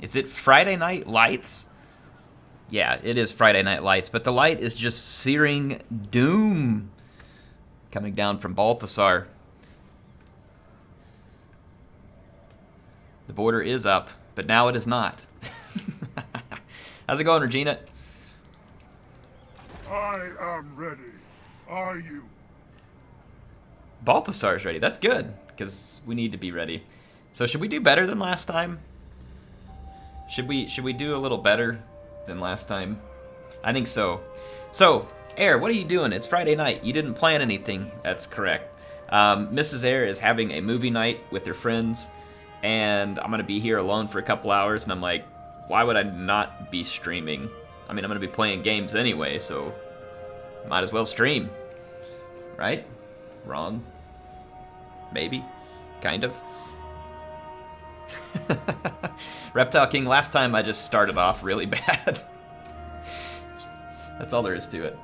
Is it Friday Night Lights? Yeah, it is Friday Night Lights, but the light is just searing doom coming down from Balthasar. The border is up, but now it is not. How's it going, Regina? I am ready. Are you? Balthasar's ready. That's good, because we need to be ready. So should we do better than last time? Should we do a little better than last time? I think so. So, Air, what are you doing? It's Friday night. You didn't plan anything. That's correct. Mrs. Air is having a movie night with her friends, and I'm going to be here alone for a couple hours, and I'm like, why would I not be streaming? I mean, I'm going to be playing games anyway, so might as well stream. Right? Wrong? Maybe? Kind of? Reptile King, last time I just started off really bad. That's all there is to it.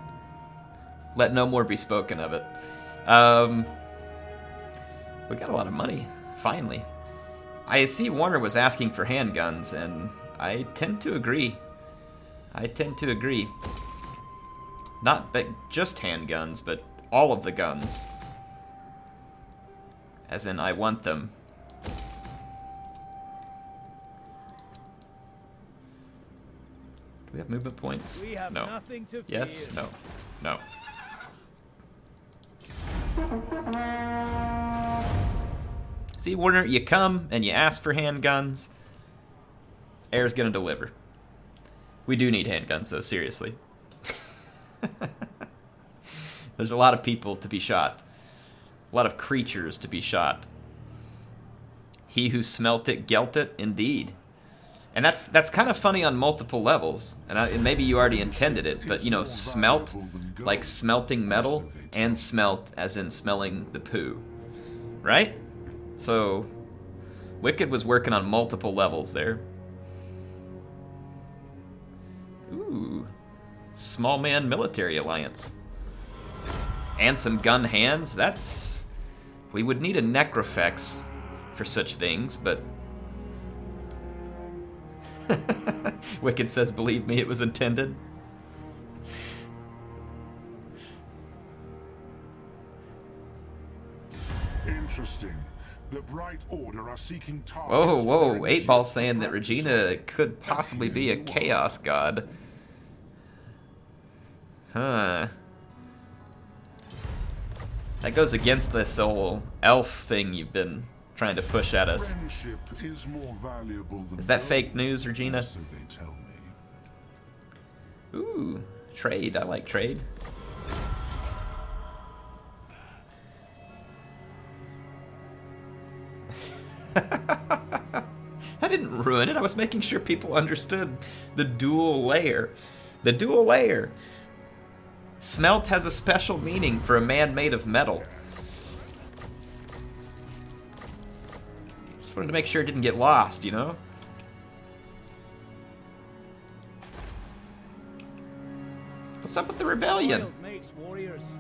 Let no more be spoken of it. We got a lot of money, finally. I see Warner was asking for handguns, and I tend to agree. Not just handguns, but all of the guns. As in, I want them. Do we have movement points? We have No. nothing to Yes? fear. No. No. See, Warner, you come and you ask for handguns. Air's gonna deliver. We do need handguns, though, seriously. There's a lot of people to be shot. A lot of creatures to be shot. He who smelt it, gelt it, indeed. And that's kind of funny on multiple levels. And maybe you already intended it, but, you know, smelt, like smelting metal, and smelt as in smelling the poo. Right? So, Wicked was working on multiple levels there. Ooh. Small man military alliance. And some gun hands. That's... We would need a Necrofex for such things, but... Wicked says, believe me, it was intended. Interesting. The Bright Order are seeking targets. Whoa, for 8 Ball ship saying that practices. Regina could possibly be a Chaos God. Huh. That goes against this whole elf thing you've been trying to push at us. Friendship is more valuable than Is that gold, fake news, Regina? so they tell me. Ooh, trade. I like trade. I didn't ruin it. I was making sure people understood the dual layer. The dual layer. Smelt has a special meaning for a man made of metal. Just wanted to make sure it didn't get lost, you know? What's up with the rebellion? Wild makes warriors.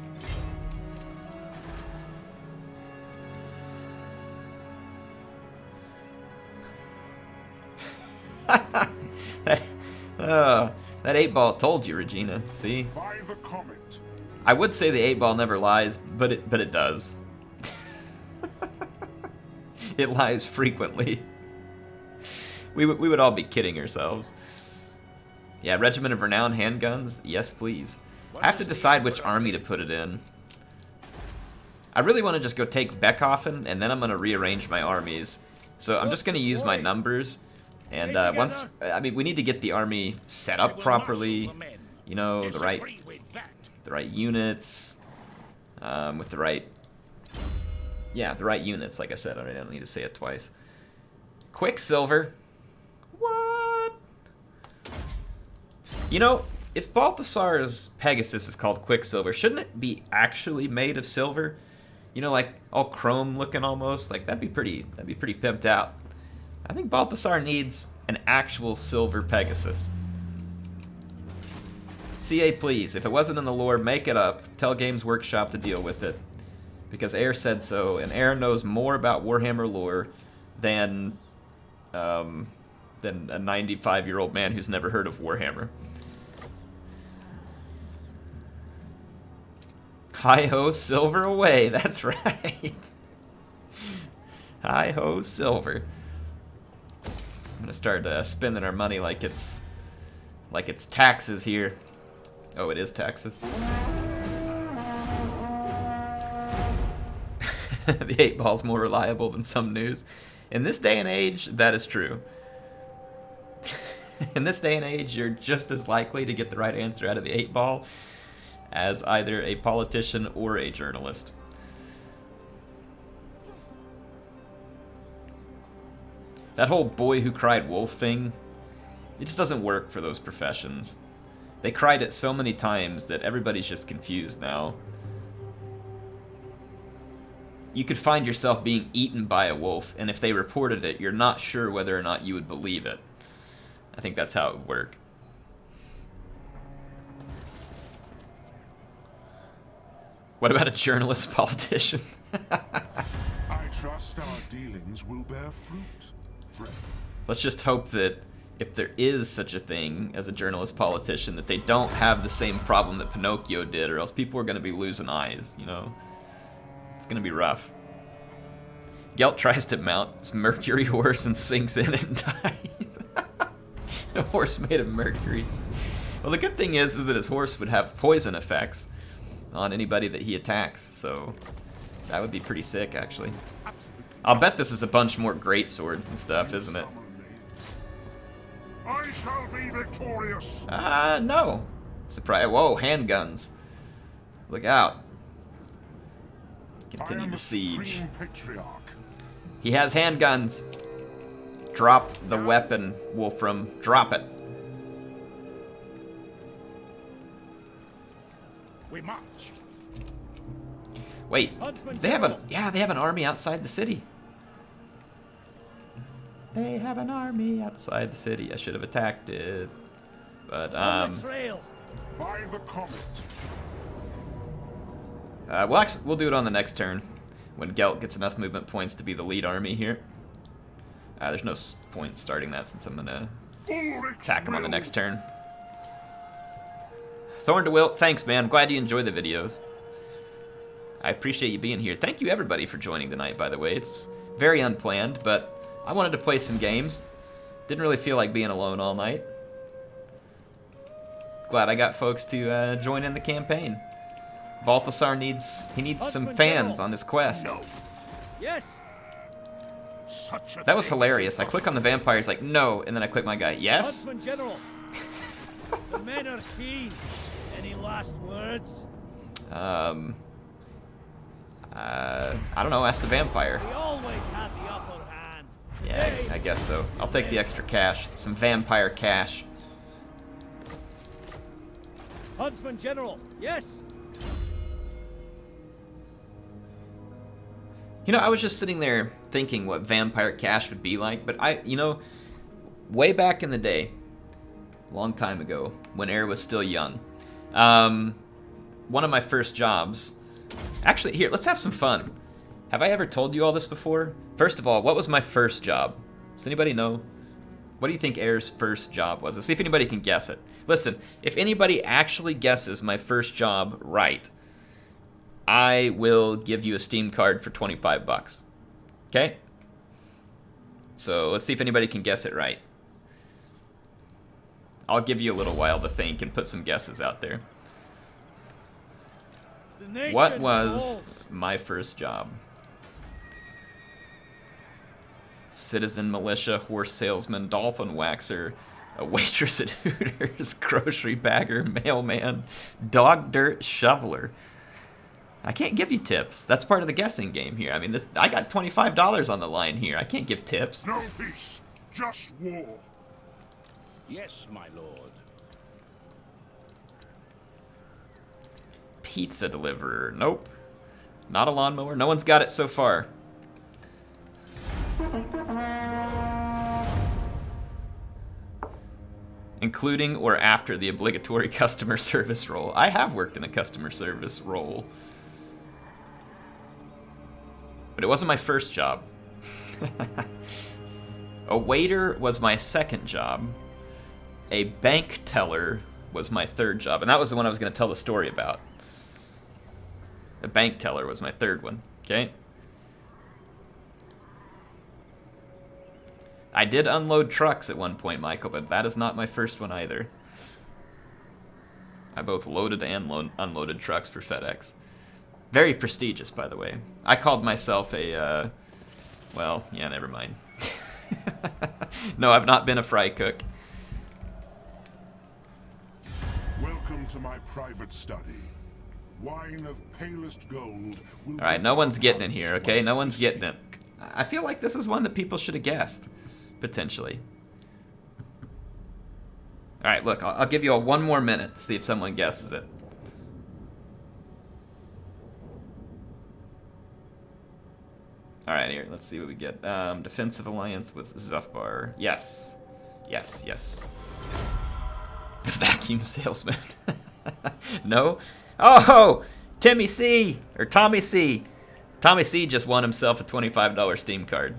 That 8 Ball told you, Regina. See? By the comet. I would say the 8 Ball never lies, but it does. It lies frequently. We would all be kidding ourselves. Yeah, Regiment of Renown handguns? Yes, please. I have to decide which army to put it in. I really want to just go take Beckhoffen, and then I'm going to rearrange my armies. So I'm just going to use my numbers. And once... I mean, we need to get the army set up properly. You know, the right units. With the right... Yeah, the right units, like I said. I don't need to say it twice. Quicksilver. What? You know, if Balthasar's Pegasus is called Quicksilver, shouldn't it be actually made of silver? You know, like all chrome looking almost. Like that'd be pretty pimped out. I think Balthasar needs an actual silver Pegasus. CA, please. If it wasn't in the lore, make it up. Tell Games Workshop to deal with it. Because Air said so, and Air knows more about Warhammer lore than than a 95-year-old man who's never heard of Warhammer. Hi-ho, silver away. That's right. Hi-ho, silver. I'm gonna start spending our money like it's taxes here. Oh, it is taxes. The 8-ball's more reliable than some news. In this day and age, that is true. In this day and age, you're just as likely to get the right answer out of the 8-ball as either a politician or a journalist. That whole boy who cried wolf thing, it just doesn't work for those professions. They cried it so many times that everybody's just confused now. You could find yourself being eaten by a wolf, and if they reported it, you're not sure whether or not you would believe it. I think that's how it would work. What about a journalist politician? I trust our dealings will bear fruit, friend. Let's just hope that if there is such a thing as a journalist politician, that they don't have the same problem that Pinocchio did, or else people are going to be losing eyes, you know? It's going to be rough. Gelt tries to mount his mercury horse and sinks in and dies. A horse made of mercury. Well, the good thing is that his horse would have poison effects on anybody that he attacks, so that would be pretty sick, actually. I'll bet this is a bunch more great swords and stuff, isn't it? I shall be victorious. No. Surprise. Whoa, handguns. Look out. Continue the siege. He has handguns. Drop the weapon, Wolfram. Drop it. We march. Wait, they have an army outside the city. They have an army outside the city. I should have attacked it, but By the comet. we'll do it on the next turn when Gelt gets enough movement points to be the lead army here. There's no point starting that since I'm gonna attack him on the next turn. Thorn to Wilt, thanks, man. I'm glad you enjoy the videos. I appreciate you being here. Thank you, everybody, for joining tonight, by the way. It's very unplanned, but I wanted to play some games. Didn't really feel like being alone all night. Glad I got folks to join in the campaign. Balthasar needs some fans on his quest. No. Yes. That was hilarious. I click on the vampires like, no, and then I click my guy, yes? Huntsman General. The men are keen. Any last words? I don't know, ask the vampire. We always have the upper hand. Yeah, I guess so. I'll take the extra cash. Some vampire cash. Huntsman General. Yes. You know, I was just sitting there thinking what vampire cash would be like, but way back in the day, a long time ago, when Air was still young, one of my first jobs... Actually, here, let's have some fun. Have I ever told you all this before? First of all, what was my first job? Does anybody know? What do you think Air's first job was? Let's see if anybody can guess it. Listen, if anybody actually guesses my first job right, I will give you a Steam card for 25 bucks. Okay? So let's see if anybody can guess it right. I'll give you a little while to think and put some guesses out there. What was my first job? Citizen militia, horse salesman, dolphin waxer, a waitress at Hooters, grocery bagger, mailman, dog dirt shoveler. I can't give you tips. That's part of the guessing game here. I mean, I got $25 on the line here. I can't give tips. No peace, just war. Yes, my lord. Pizza deliverer. Nope. Not a lawnmower. No one's got it so far. Including or after the obligatory customer service role. I have worked in a customer service role. But it wasn't my first job. A waiter was my second job. A bank teller was my third job. And that was the one I was going to tell the story about. A bank teller was my third one. Okay? I did unload trucks at one point, Michael, but that is not my first one either. I both loaded and unloaded trucks for FedEx. Very prestigious, by the way. I called myself a, well, yeah, never mind. No, I've not been a fry cook. Welcome to my private study. Wine of palest gold will Alright, no one's getting in here, okay? No one's getting it. I feel like this is one that people should have guessed. Potentially. Alright, look, I'll give you all one more minute to see if someone guesses it. Alright, here, let's see what we get. Defensive alliance with Zufbar. Yes. Yes, yes. Vacuum salesman. No? Oh! Timmy C! Or Tommy C! Tommy C just won himself a $25 Steam card.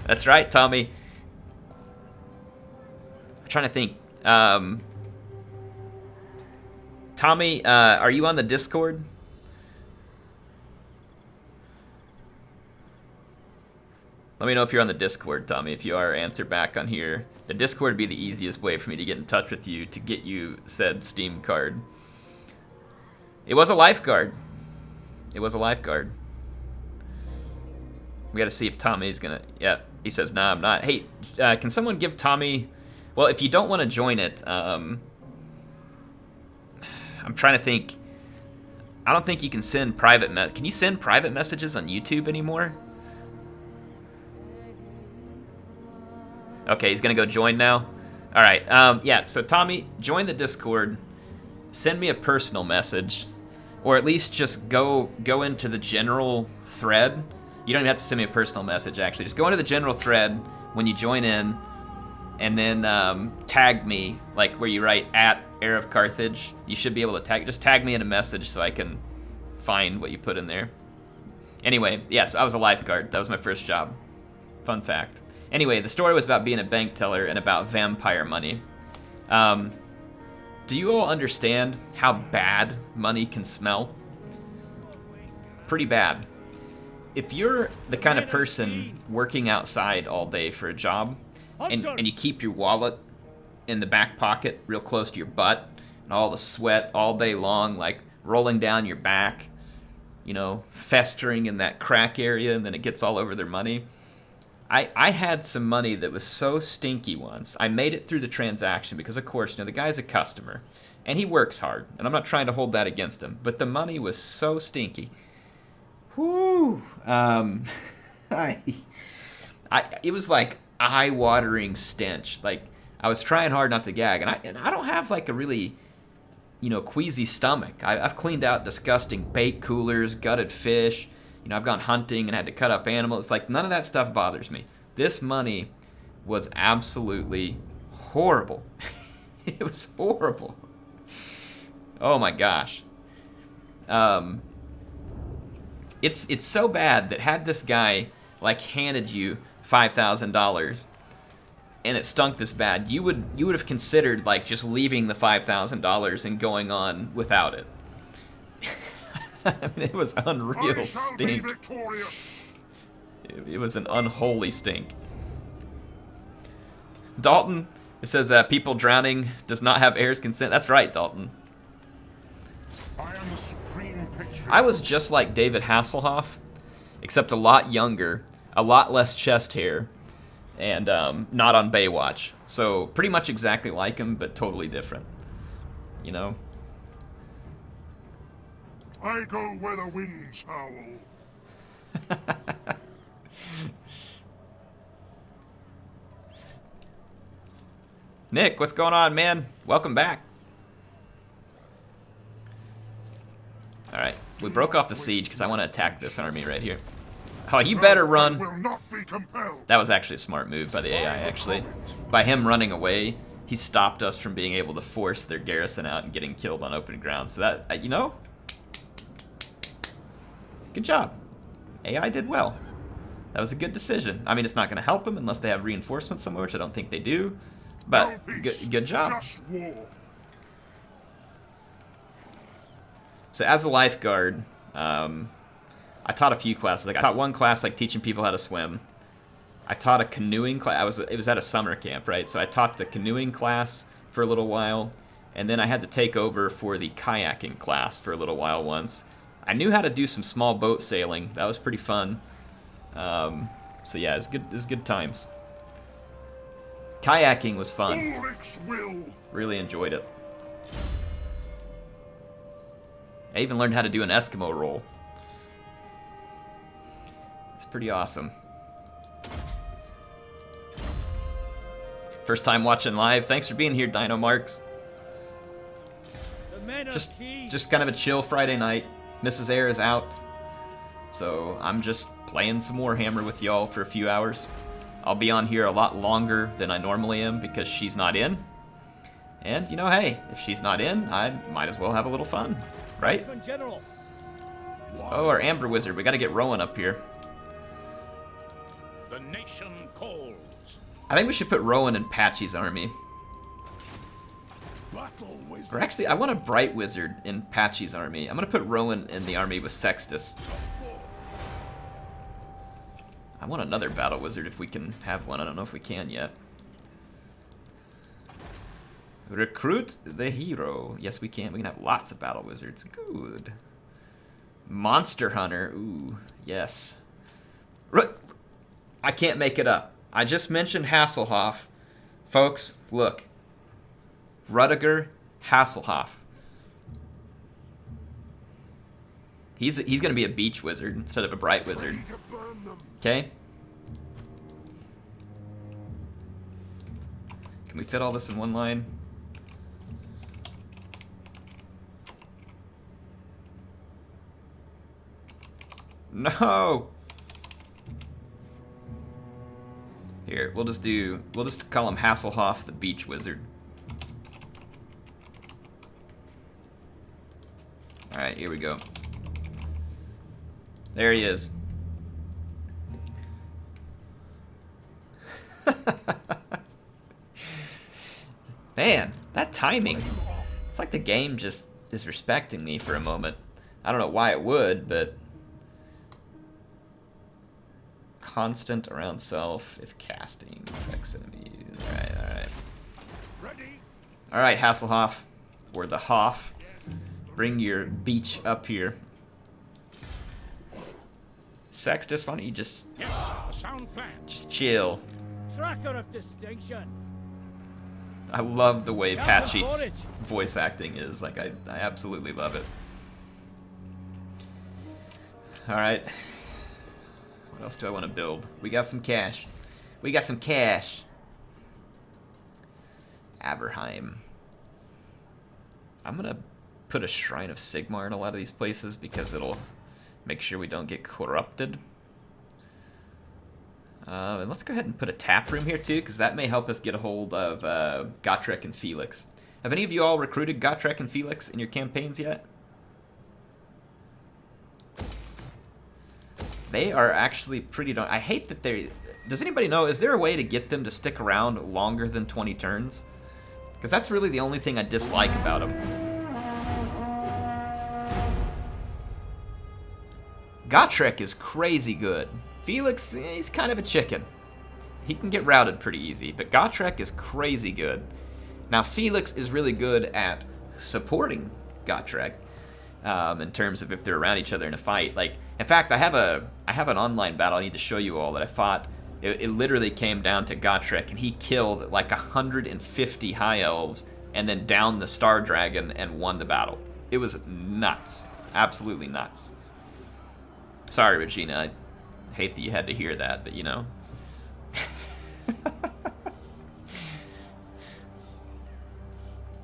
That's right, Tommy. I'm trying to think. Tommy, are you on the Discord? Let me know if you're on the Discord, Tommy. If you are, answer back on here. The Discord would be the easiest way for me to get in touch with you to get you said Steam card. It was a lifeguard. It was a lifeguard. We gotta see if Tommy's gonna... Yeah, he says, nah, I'm not. Hey, can someone give Tommy... Well, if you don't want to join it, I'm trying to think. I don't think you can send private... Can you send private messages on YouTube anymore? Okay, he's gonna go join now. Alright, yeah, so Tommy, join the Discord. Send me a personal message. Or at least just go into the general thread. You don't even have to send me a personal message, actually. Just go into the general thread when you join in, and then tag me, like where you write @Heir of Carthage. You should be able to just tag me in a message so I can find what you put in there. Anyway, yes, I was a lifeguard. That was my first job. Fun fact. Anyway, the story was about being a bank teller and about vampire money. Do you all understand how bad money can smell? Pretty bad. If you're the kind of person working outside all day for a job, and you keep your wallet in the back pocket real close to your butt, and all the sweat all day long, like rolling down your back, you know, festering in that crack area, and then it gets all over their money. I had some money that was so stinky once. I made it through the transaction because, of course, you know, the guy's a customer, and he works hard, and I'm not trying to hold that against him, but the money was so stinky. Whoo! It was like eye-watering stench. Like, I was trying hard not to gag, and I don't have like a really, you know, queasy stomach. I've cleaned out disgusting bait coolers, gutted fish. You know, I've gone hunting and had to cut up animals. Like, none of that stuff bothers me. This money was absolutely horrible. It was horrible. Oh my gosh. It's so bad that had this guy like handed you $5,000 and it stunk this bad, you would have considered like just leaving the $5,000 and going on without it. I mean, it was unreal stink. It was an unholy stink. Dalton, it says people drowning does not have heirs consent. That's right, Dalton. I am the supreme patriot. I was just like David Hasselhoff, except a lot younger, a lot less chest hair, and not on Baywatch. So pretty much exactly like him, but totally different. You know? I go where the winds howl. Nick, what's going on, man? Welcome back. Alright, we broke off the siege because I want to attack this army right here. Oh, you better run. Will not be compelled. That was actually a smart move by the AI, actually. By him running away, he stopped us from being able to force their garrison out and getting killed on open ground. So that, you know, good job. AI did well. That was a good decision. I mean, it's not going to help them unless they have reinforcements somewhere, which I don't think they do. But good job. Just war. So as a lifeguard, I taught a few classes. Like I taught one class like teaching people how to swim. I taught a canoeing class. It was at a summer camp, right? So I taught the canoeing class for a little while, and then I had to take over for the kayaking class for a little while once. I knew how to do some small boat sailing. That was pretty fun. So yeah, it's good. It's good times. Kayaking was fun. Ulrich's will. Really enjoyed it. I even learned how to do an Eskimo roll. It's pretty awesome. First time watching live. Thanks for being here, Dino Marks. The men are keen. Just kind of a chill Friday night. Mrs. Air is out, so I'm just playing some Warhammer with y'all for a few hours. I'll be on here a lot longer than I normally am because she's not in. And, you know, hey, if she's not in, I might as well have a little fun, right? General. Oh, our Amber Wizard. We got to get Rowan up here. The nation calls. I think we should put Rowan in Patchy's army. Battle wizard. Or actually, I want a Bright Wizard in Patchy's army. I'm going to put Rowan in the army with Sextus. I want another Battle Wizard if we can have one. I don't know if we can yet. Recruit the hero. Yes, we can. We can have lots of Battle Wizards. Good. Monster Hunter. Ooh, yes. I can't make it up. I just mentioned Hasselhoff. Folks, look. Rudiger Hasselhoff. He's going to be a Beach Wizard instead of a Bright Wizard. Ready to burn them. Okay. Can we fit all this in one line? No. Here, we'll just call him Hasselhoff the Beach Wizard. All right, here we go. There he is. Man, that timing. It's like the game just is respecting me for a moment. I don't know why it would, but... Constant around self if casting affects enemies. Alright, alright. Ready. Alright, Hasselhoff. Or the Hoff. Bring your beach up here. Sextus, why don't you just... Yes, a sound plan. Just chill. Tracker of distinction. I love the way Captain Patchy's Forage. voice acting is. Like, I absolutely love it. Alright. What else do I want to build? We got some cash. We got some cash. Aberheim. I'm going to put a Shrine of Sigmar in a lot of these places because it'll make sure we don't get corrupted. And let's go ahead and put a tap room here too, because that may help us get a hold of Gotrek and Felix. Have any of you all recruited Gotrek and Felix in your campaigns yet? They are actually pretty darn... I hate that they're... Does anybody know, is there a way to get them to stick around longer than 20 turns? Because that's really the only thing I dislike about them. Gotrek is crazy good. Felix, he's kind of a chicken. He can get routed pretty easy, but Gotrek is crazy good. Now, Felix is really good at supporting Gotrek in terms of if they're around each other in a fight. Like, in fact, I have an online battle I need to show you all that I fought. It literally came down to Gotrek, and he killed like 150 High Elves and then downed the Star Dragon and won the battle. It was nuts. Absolutely nuts. Sorry, Regina. I hate that you had to hear that, but you know.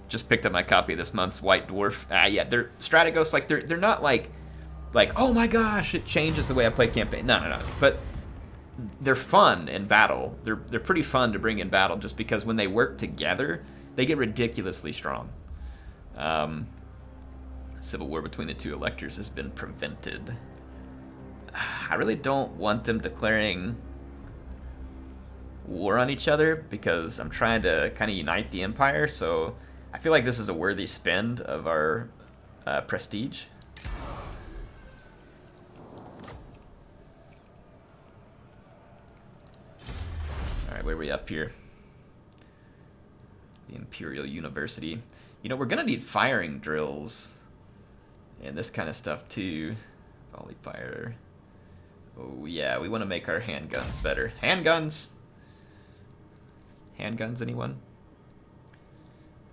Just picked up my copy of this month's White Dwarf. Yeah, they're Strategos, like they're not like oh my gosh, it changes the way I play campaign. No. But they're fun in battle. They're pretty fun to bring in battle just because when they work together, they get ridiculously strong. Civil war between the two electors has been prevented. I really don't want them declaring war on each other because I'm trying to kind of unite the Empire, so I feel like this is a worthy spend of our prestige. Alright, where are we up here? The Imperial University. You know, we're gonna need firing drills and this kind of stuff too. Volley fire. Oh yeah, we want to make our handguns better. Handguns! Handguns, anyone?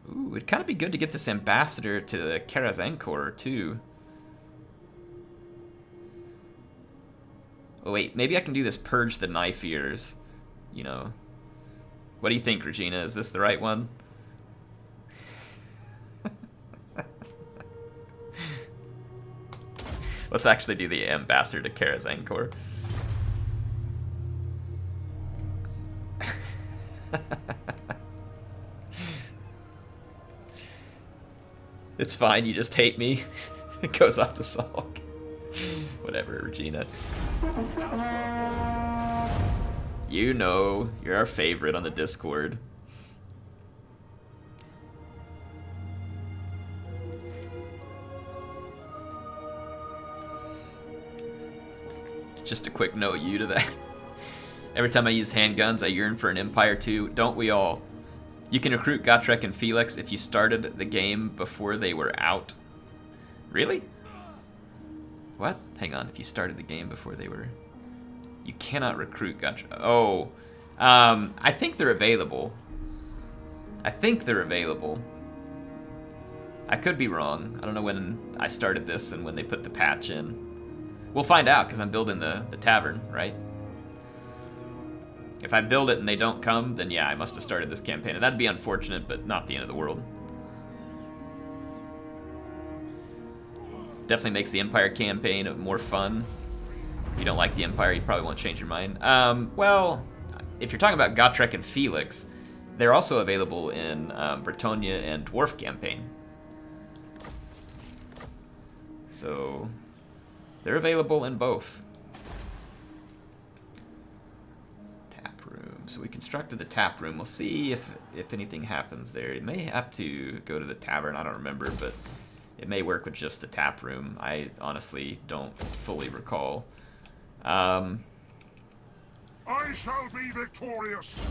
Ooh, it'd kind of be good to get this ambassador to the Karazankor too. Oh wait, maybe I can do this purge the knife ears. You know. What do you think, Regina? Is this the right one? Let's actually do the ambassador to Karazankor. It's fine, you just hate me. It goes off to sulk. Whatever, Regina. You know, you're our favorite on the Discord. Just a quick note you to that. Every time I use handguns, I yearn for an Empire 2. Don't we all? You can recruit Gotrek and Felix if you started the game before they were out. Really? What? Hang on, if you started the game before they were... You cannot recruit Gotrek. Oh. I think they're available. I think they're available. I could be wrong. I don't know when I started this and when they put the patch in. We'll find out, because I'm building the tavern, right? If I build it and they don't come, then yeah, I must have started this campaign. And that'd be unfortunate, but not the end of the world. Definitely makes the Empire campaign more fun. If you don't like the Empire, you probably won't change your mind. Well, if you're talking about Gotrek and Felix, they're also available in Bretonnia and Dwarf campaign. So... they're available in both. Tap room. So we constructed the tap room. We'll see if anything happens there. It may have to go to the tavern. I don't remember, but it may work with just the tap room. I honestly don't fully recall. I shall be victorious.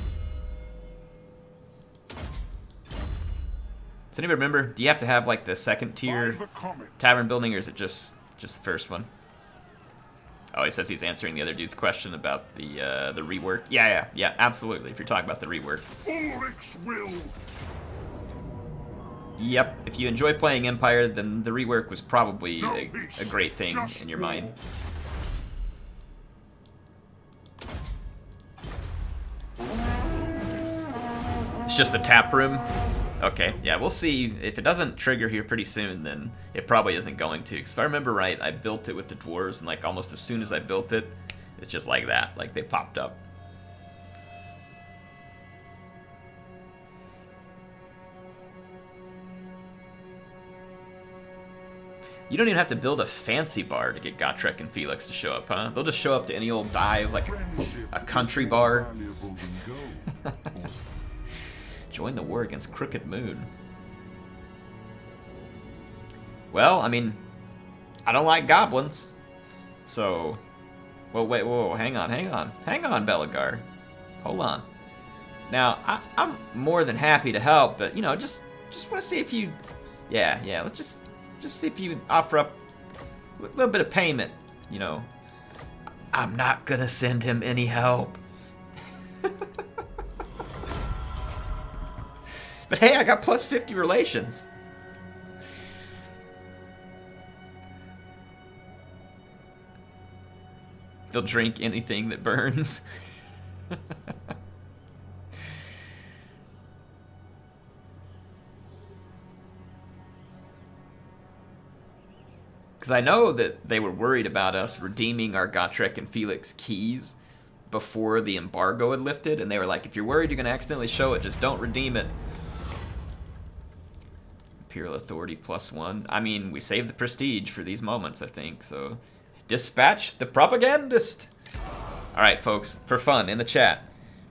Does anybody remember? Do you have to have like the second tier tavern building, or is it just the first one? Oh, he says he's answering the other dude's question about the rework. Yeah, absolutely. If you're talking about the rework. Ulrich's will. Yep. If you enjoy playing Empire, then the rework was probably a great thing in your mind. It's just the tap room. Okay, yeah, we'll see. If it doesn't trigger here pretty soon, then it probably isn't going to. Because if I remember right, I built it with the dwarves, and like almost as soon as I built it, it's just like that. Like they popped up. You don't even have to build a fancy bar to get Gotrek and Felix to show up, huh? They'll just show up to any old dive, like a country bar. Join the war against Crooked Moon. Well, I mean, I don't like goblins. So, well, wait, whoa, hang on, Belagar. Hold on. Now, I'm more than happy to help, but, you know, just want to see if you... Yeah, let's just see if you offer up a little bit of payment, you know. I'm not gonna send him any help. But hey, I got plus 50 relations. They'll drink anything that burns. Because I know that they were worried about us redeeming our Gotrek and Felix keys before the embargo had lifted, and they were like, if you're worried you're going to accidentally show it, just don't redeem it. Imperial Authority +1. I mean, we saved the prestige for these moments, I think, so Dispatch the propagandist. All right, folks, for fun in the chat,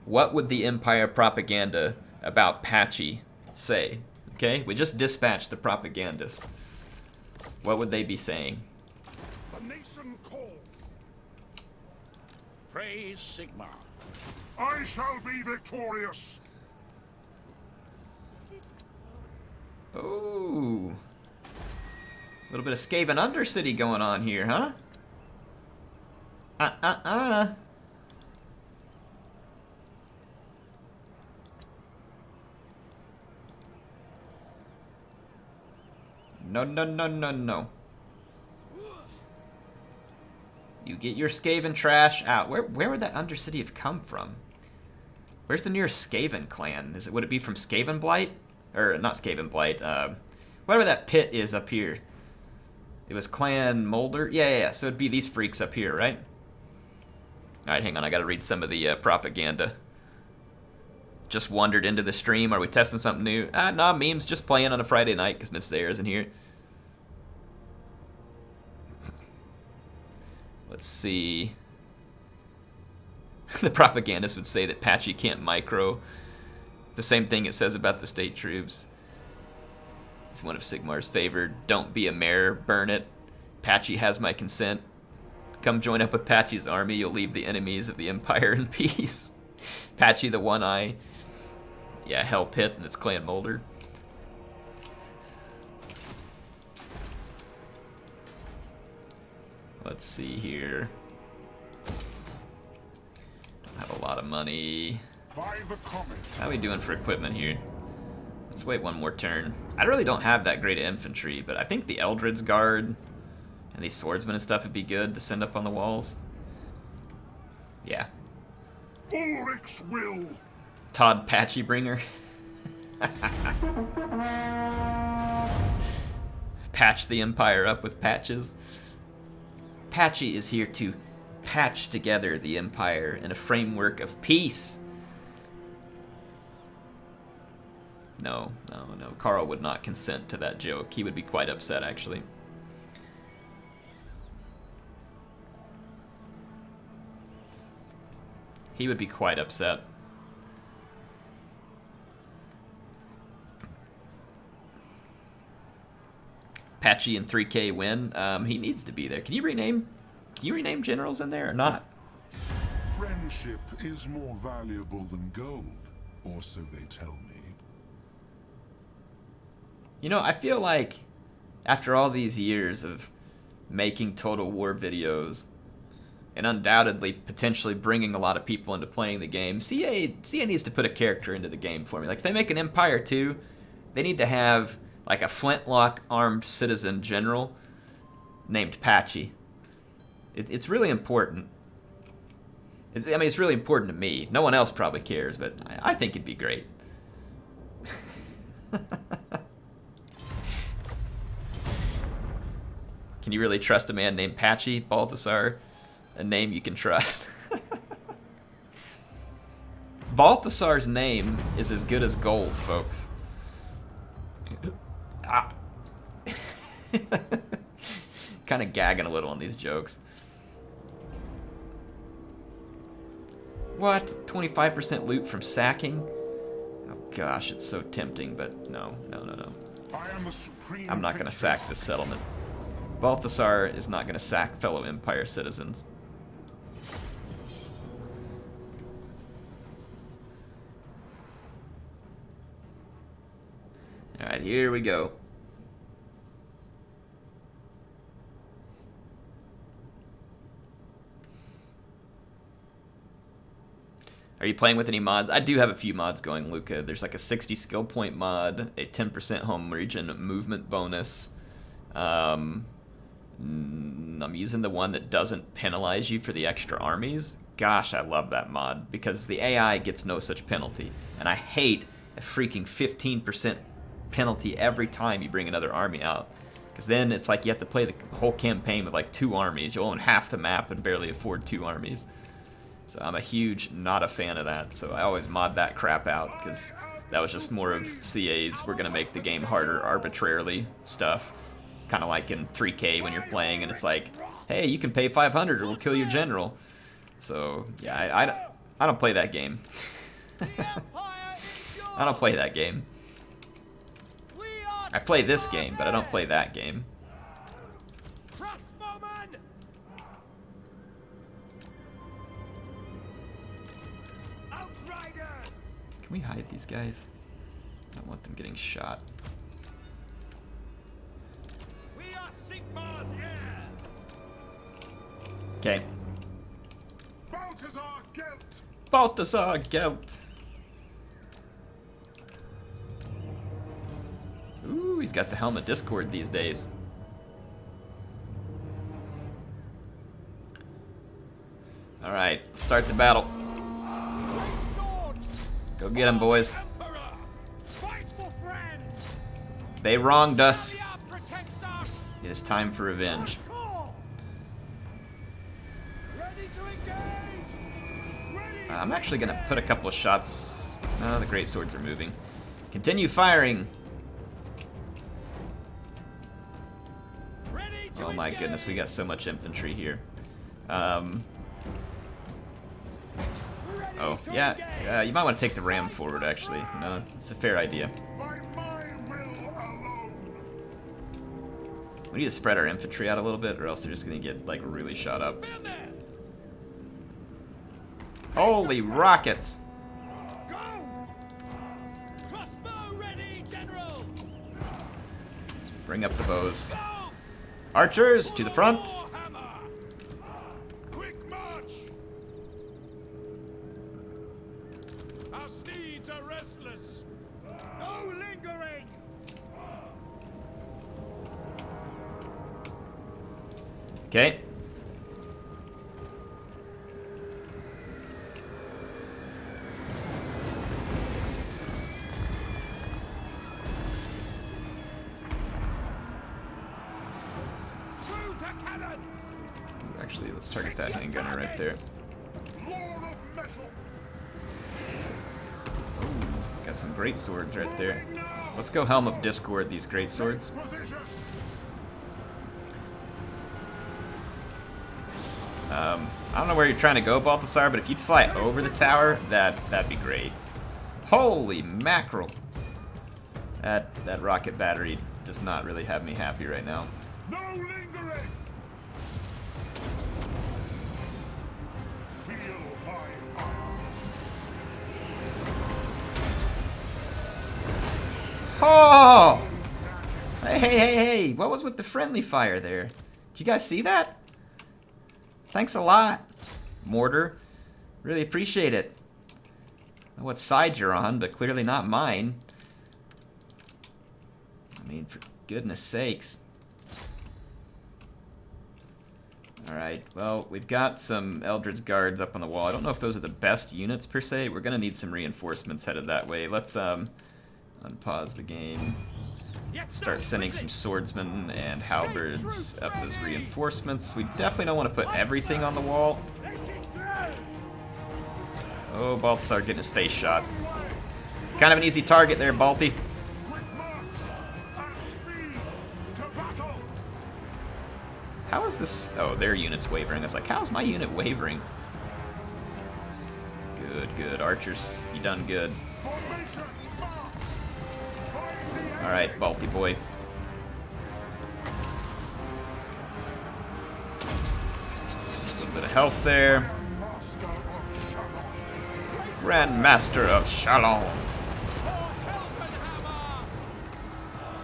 what would the Empire propaganda about Patchy say? Okay, we just dispatched the propagandist. What would they be saying? The nation calls. Praise Sigma. I shall be victorious. Oh, a little bit of Skaven Undercity going on here, huh? No, no, no, no, no. You get your Skaven trash out. Where would that Undercity have come from? Where's the nearest Skaven clan? Would it be from Skaven Blight? Or, not Skaven Blight, whatever that pit is up here. It was Clan Molder? Yeah, so it'd be these freaks up here, right? Alright, hang on, I gotta read some of the propaganda. Just wandered into the stream. Are we testing something new? Nah, memes, just playing on a Friday night because Miss Sayre isn't here. Let's see. The propagandist would say that Patchy can't micro. The same thing it says about the state troops. It's one of Sigmar's favored. Don't be a mare, burn it. Patchy has my consent. Come join up with Patchy's army. You'll leave the enemies of the Empire in peace. Patchy the One Eye. Yeah, Hell Pit and its Clan Molder. Let's see here. Don't have a lot of money. By the comet. How are we doing for equipment here? Let's wait one more turn. I really don't have that great infantry, but I think the Eldred's Guard and these swordsmen and stuff would be good to send up on the walls. Yeah. Ulrich's will. Todd Patchy Bringer. Patch the Empire up with patches. Patchy is here to patch together the Empire in a framework of peace. No. Carl would not consent to that joke. He would be quite upset, actually. He would be quite upset. Patchy and 3K win. He needs to be there. Can you rename generals in there or not? Friendship is more valuable than gold, or so they tell me. You know, I feel like after all these years of making Total War videos and undoubtedly potentially bringing a lot of people into playing the game, CA needs to put a character into the game for me. Like, if they make an Empire 2, they need to have like a flintlock armed citizen general named Patchy. It's really important. I mean, it's really important to me. No one else probably cares, but I think it'd be great. Can you really trust a man named Patchy, Balthasar? A name you can trust. Balthasar's name is as good as gold, folks. Kind of gagging a little on these jokes. What? 25% loot from sacking? Oh gosh, it's so tempting, but no. I am the supreme. I'm not going to sack this settlement. Balthasar is not going to sack fellow Empire citizens. Alright, here we go. Are you playing with any mods? I do have a few mods going, Luca. There's like a 60 skill point mod, a 10% home region movement bonus. I'm using the one that doesn't penalize you for the extra armies. Gosh, I love that mod because the AI gets no such penalty. And I hate a freaking 15% penalty every time you bring another army out. Because then it's like you have to play the whole campaign with like 2 armies. You'll own half the map and barely afford 2 armies. So I'm a huge not a fan of that. So I always mod that crap out because that was just more of CA's we're going to make the game harder arbitrarily stuff. Kind of like in 3K when you're playing and it's like hey, you can pay 500 or we'll kill your general. So yeah, I don't play that game. I don't play that game. I play this game, but I don't play that game. Can we hide these guys? I don't want them getting shot. Okay. Balthasar Gelt! Balthasar Gelt! Ooh, he's got the Helm of Discord these days. Alright, start the battle. Go get him, boys. They wronged us. It is time for revenge. I'm actually going to put a couple of shots. No, the great swords are moving. Continue firing. Oh my goodness, we got so much infantry here. Oh, yeah, you might want to take the ram forward, actually. You know, it's a fair idea. By my will alone! We need to spread our infantry out a little bit, or else they're just going to get, like, really shot up. Holy rockets! Bring up the bows. Archers, to the front! Quick march! Our steeds are restless. No lingering. Okay. Actually, let's target that handgunner right there. Lord of metal! Ooh, got some great swords right there. Let's go Helm of Discord, these great swords. Position! I don't know where you're trying to go, Balthasar, but if you'd fly over the tower, that'd be great. Holy mackerel! That rocket battery does not really have me happy right now. No lingering! Feel my iron! Oh! Hey! What was with the friendly fire there? Did you guys see that? Thanks a lot, Mortar. Really appreciate it. I don't know what side you're on, but clearly not mine. I mean, for goodness sakes. Alright, well, we've got some Eldred's Guards up on the wall. I don't know if those are the best units, per se. We're gonna need some reinforcements headed that way. Let's, unpause the game. Start sending some swordsmen and halberds up as reinforcements. We definitely don't want to put everything on the wall. Oh, Balthasar getting his face shot. Kind of an easy target there, Balti. Quick march! At speed! To battle! How is this? Oh, their unit's wavering. I was like, how's my unit wavering? Good. Archers, you done good. Formation! March! Find the Alright, Balti boy. A little bit of health there. Master of Shalom! Grand Master of Shalom.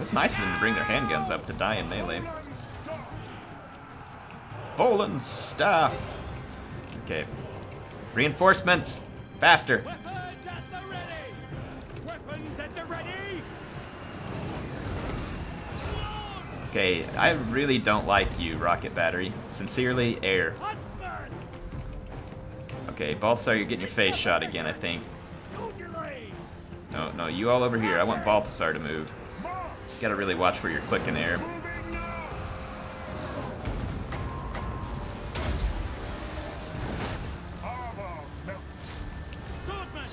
It's nice of them to bring their handguns up to die in melee. Volan staff. Okay. Reinforcements. Faster. Weapons at the ready! Weapons at the ready! Okay, I really don't like you, Rocket Battery. Sincerely, Air. Huntsman! Okay, Balthasar, you're getting your face shot again, I think. Fugulays! No, you all over here. I want Balthasar to move. Gotta really watch where you're clicking there. Moving now! Armor melts! Swordsman!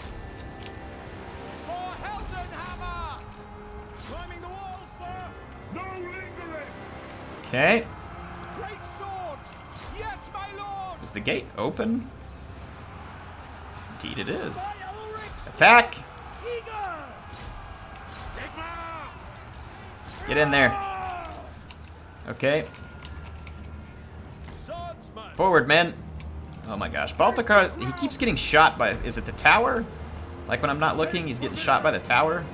For Heldenhammer! Climbing the walls, sir! No lingering! Okay. Great swords! Yes, my lord. Is the gate open? Indeed it is. Attack! Sigma. Get in there. Okay. Swordsman. Forward, men. Oh my gosh. Balthasar, he keeps getting shot by... Is it the tower? Like when I'm not looking, he's getting shot by the tower?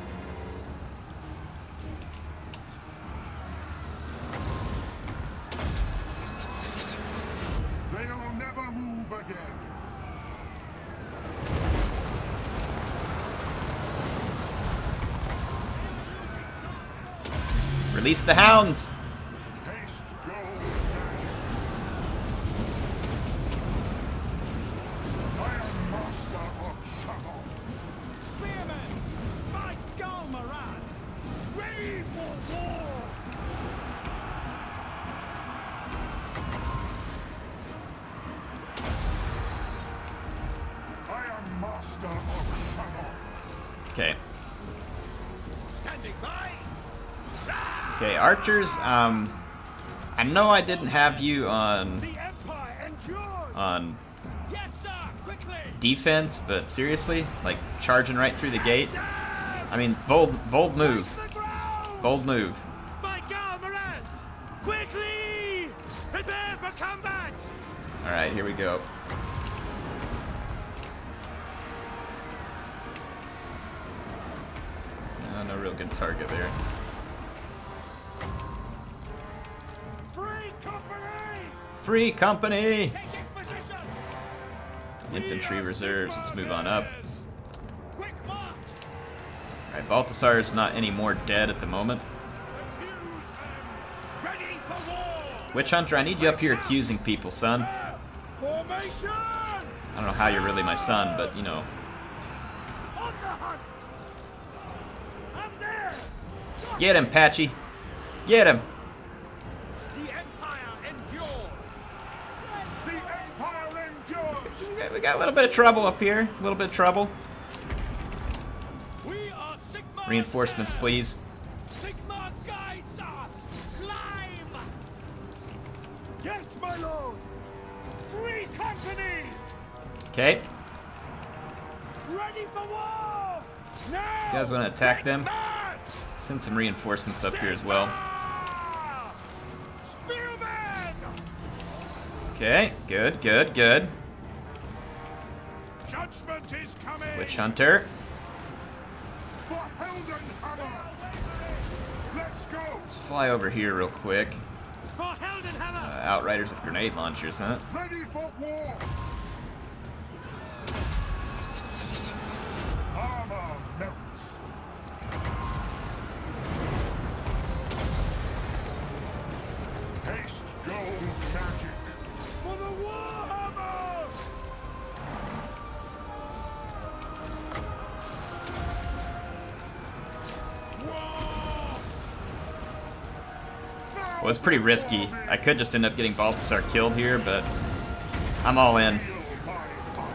They'll never move again. Release the hounds! Haste gold magic. I am master of Shalom. Spearmen! By Galmaraz! Ready for war! I am master of Shalom. Okay. Standing by. Okay, archers, I know I didn't have you on The Empire endures. Yes, sir. Quickly. defense, but seriously, like charging right through the gate. I mean, bold move. The ground. Bold move. By Galmaraz. Quickly. Prepare for combat. Alright, here we go. No real good target there. Free company. Free company! Taking position. Infantry We are reserves, let's Sigma's move on up. leaders. Quick march. Alright, Balthasar is not any more dead at the moment. Accuse them. Ready for war. Witch Hunter, I need you up here accusing people, son. Formation. I don't know how you're really my son, but you know. On the hunt. I'm there. Get him, Patchy! Get him! The Empire endures. The Empire endures. We got a little bit of trouble up here. A little bit of trouble. We are Sigma. Reinforcements, please. Sigma guides us. Climb. Yes, my lord. Free company. Okay. Ready for war. Now. You guys want to attack them? March. Send some reinforcements up here as well. Spearmen. Okay, good, good, good. Judgment is coming. Witch Hunter. For Heldenhammer. Let's go. Let's fly over here real quick. For Heldenhammer. Outriders with grenade launchers, huh? Ready for war. Armor melts. Haste gold magic. For the Warhammer. War. Well, it's pretty risky. I could just end up getting Balthasar killed here, but I'm all in. Feel my power.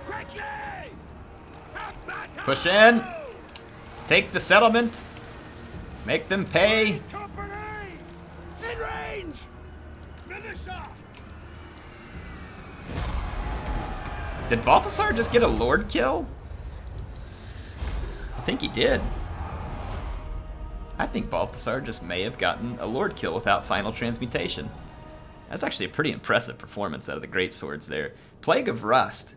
Quickly. Push in. Take the settlement. Make them pay. Company. In range. Militia. Did Balthasar just get a Lord kill? I think he did. I think Balthasar just may have gotten a Lord kill without final transmutation. That's actually a pretty impressive performance out of the Great Swords there. Plague of Rust.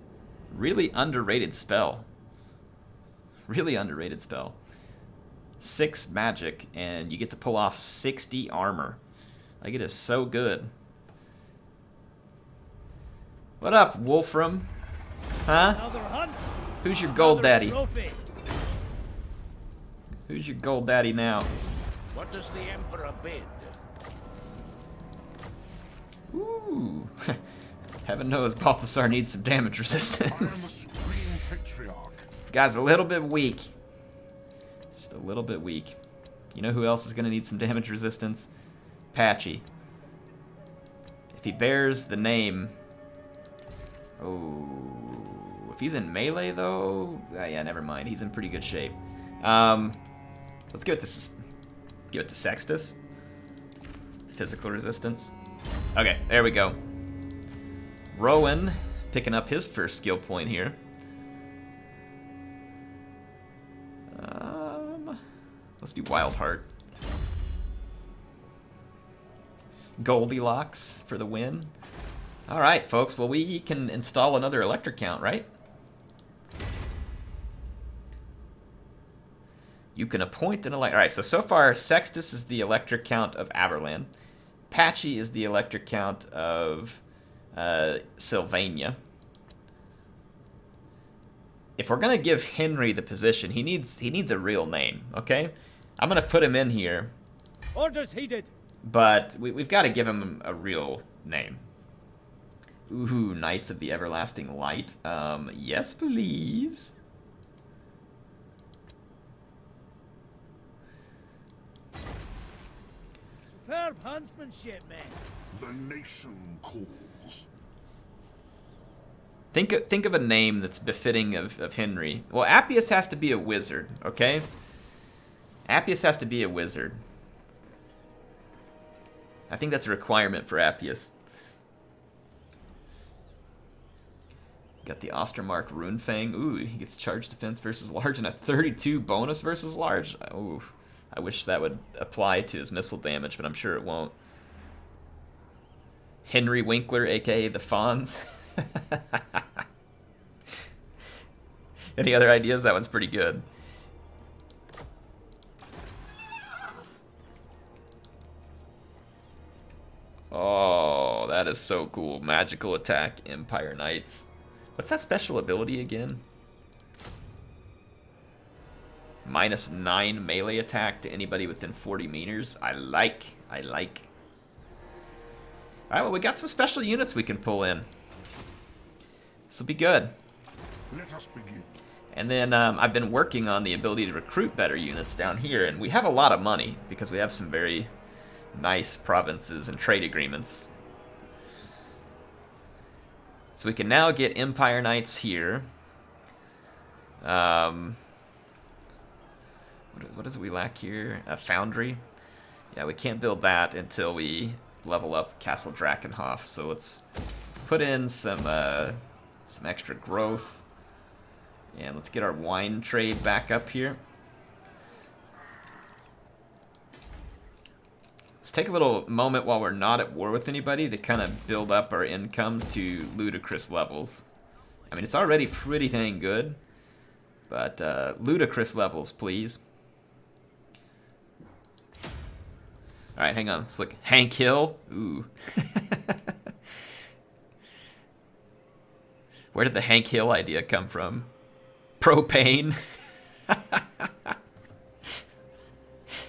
Really underrated spell. Really underrated spell. 6 magic, and you get to pull off 60 armor. Like, it is so good. What up, Wolfram? Huh? Another hunt. Who's your gold Another daddy? trophy. Who's your gold daddy now? What does the Emperor bid? Ooh. Heaven knows Balthasar needs some damage I am a resistance. supreme patriarch. Guy's a little bit weak. Just a little bit weak. You know who else is going to need some damage resistance? Patchy. If he bears the name... Oh... If he's in melee, though... yeah, never mind. He's in pretty good shape. Let's give it to Sextus. Physical resistance. Okay, there we go. Rowan picking up his first skill point here. Let's do Wild Heart. Goldilocks for the win. Alright, folks. Well, we can install another electric count, right? You can appoint an electric... Alright, so far, Sextus is the electric count of Averland. Patchy is the electric count of Sylvania. If we're gonna give Henry the position, he needs a real name, okay? I'm gonna put him in here. Orders heeded. But we've got to give him a real name. Ooh, Knights of the Everlasting Light. Yes, please. Superb huntsmanship, men. The nation calls. Think of a name that's befitting of Henry. Well, Appius has to be a wizard, okay? Appius has to be a wizard. I think that's a requirement for Appius. Got the Ostermark Runefang. Ooh, he gets charge defense versus large and a 32 bonus versus large. Ooh, I wish that would apply to his missile damage, but I'm sure it won't. Henry Winkler, aka the Fonz. Any other ideas? That one's pretty good. Oh, that is so cool. Magical attack, Empire Knights. What's that special ability again? -9 melee attack to anybody within 40 meters. I like. Alright, well, we got some special units we can pull in. This will be good. Let us begin. And then I've been working on the ability to recruit better units down here, and we have a lot of money because we have some very nice provinces and trade agreements. So we can now get Empire Knights here. What is it we lack here? A foundry? Yeah, we can't build that until we level up Castle Drakenhof. So let's put in some extra growth. And let's get our wine trade back up here. Let's take a little moment while we're not at war with anybody to kind of build up our income to ludicrous levels. I mean, it's already pretty dang good, but ludicrous levels, please. Alright, hang on. Let's look. Hank Hill. Ooh. Where did the Hank Hill idea come from? Propane.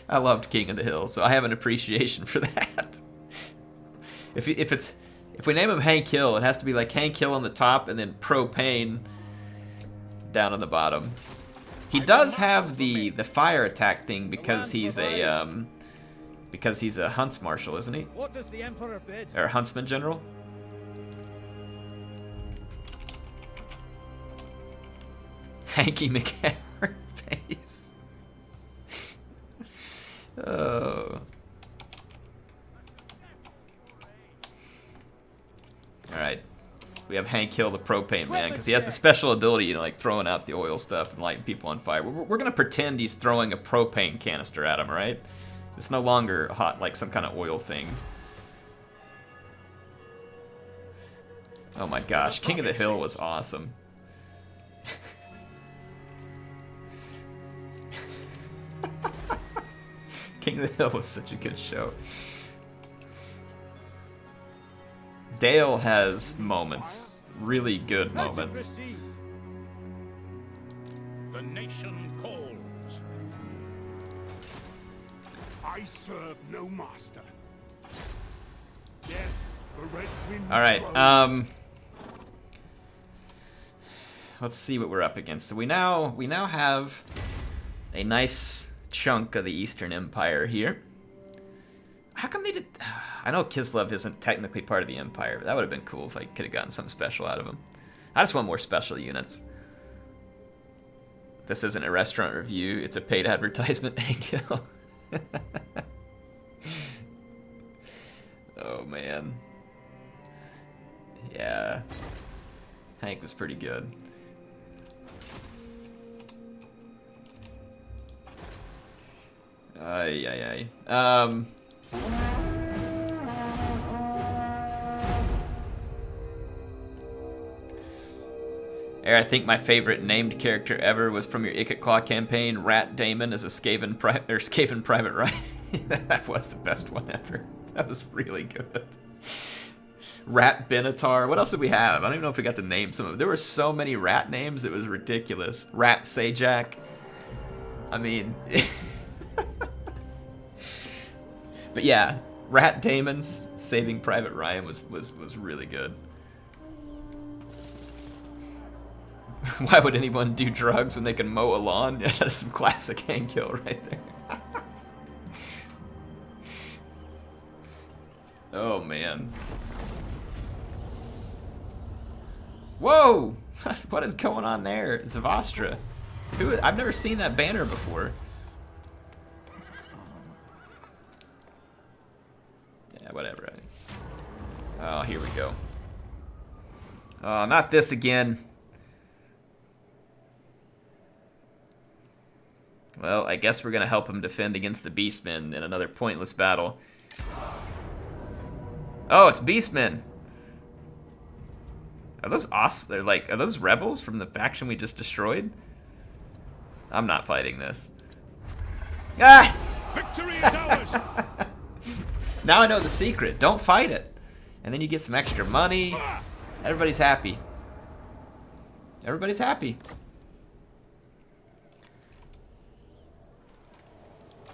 I loved King of the Hill, so I have an appreciation for that. If we name him Hank Hill, it has to be like Hank Hill on the top and then Propane down on the bottom. He does have the fire attack thing because he's a hunts marshal, isn't he? What does the Emperor bid? Or huntsman general. Hanky McHarren face. Oh. Alright. We have Hank Hill, the propane man, because he has the special ability, you know, like throwing out the oil stuff and lighting people on fire. We're going to pretend he's throwing a propane canister at him, right? It's no longer hot like some kind of oil thing. Oh my gosh, King of the Hill was awesome. King of the Hill was such a good show. Dale has moments, really good moments. The nation calls. I serve no master. Yes, the red wind. All right, blows. let's see what we're up against. So we now have a nice chunk of the Eastern Empire here. How come they did... I know Kislev isn't technically part of the Empire, but that would have been cool if I could have gotten something special out of him. I just want more special units. This isn't a restaurant review, it's a paid advertisement. Oh man. Tank was pretty good. Ay. I think my favorite named character ever was from your Ikit Claw campaign, Rat Damon as a Skaven Private Ryan. That was the best one ever. That was really good. Rat Benatar. What else did we have? I don't even know if we got to name some of them. There were so many rat names, it was ridiculous. Rat Sajak. I mean... But yeah, Rat Damon's Saving Private Ryan was really good. Why would anyone do drugs when they can mow a lawn? Yeah, that's some classic hang kill right there. Oh man. Whoa! What is going on there? Zavastra. I've never seen that banner before. Yeah, whatever. Oh, here we go. Oh, not this again. Well, I guess we're gonna help him defend against the Beastmen in another pointless battle. Oh, it's Beastmen. Are those are those rebels from the faction we just destroyed? I'm not fighting this. Ah! Victory is ours! Now I know the secret. Don't fight it. And then you get some extra money. Everybody's happy. Everybody's happy.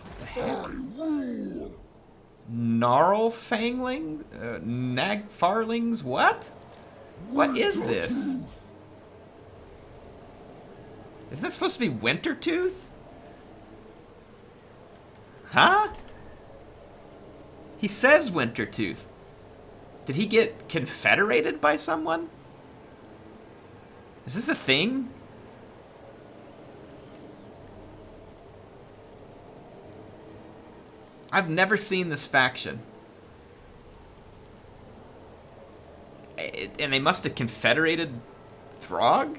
What the heck? Gnarlfangling? Nagfarlings? What? What is this? Isn't that supposed to be Wintertooth? Huh? He says Wintertooth. Did he get confederated by someone? Is this a thing? I've never seen this faction. And they must have confederated Throg?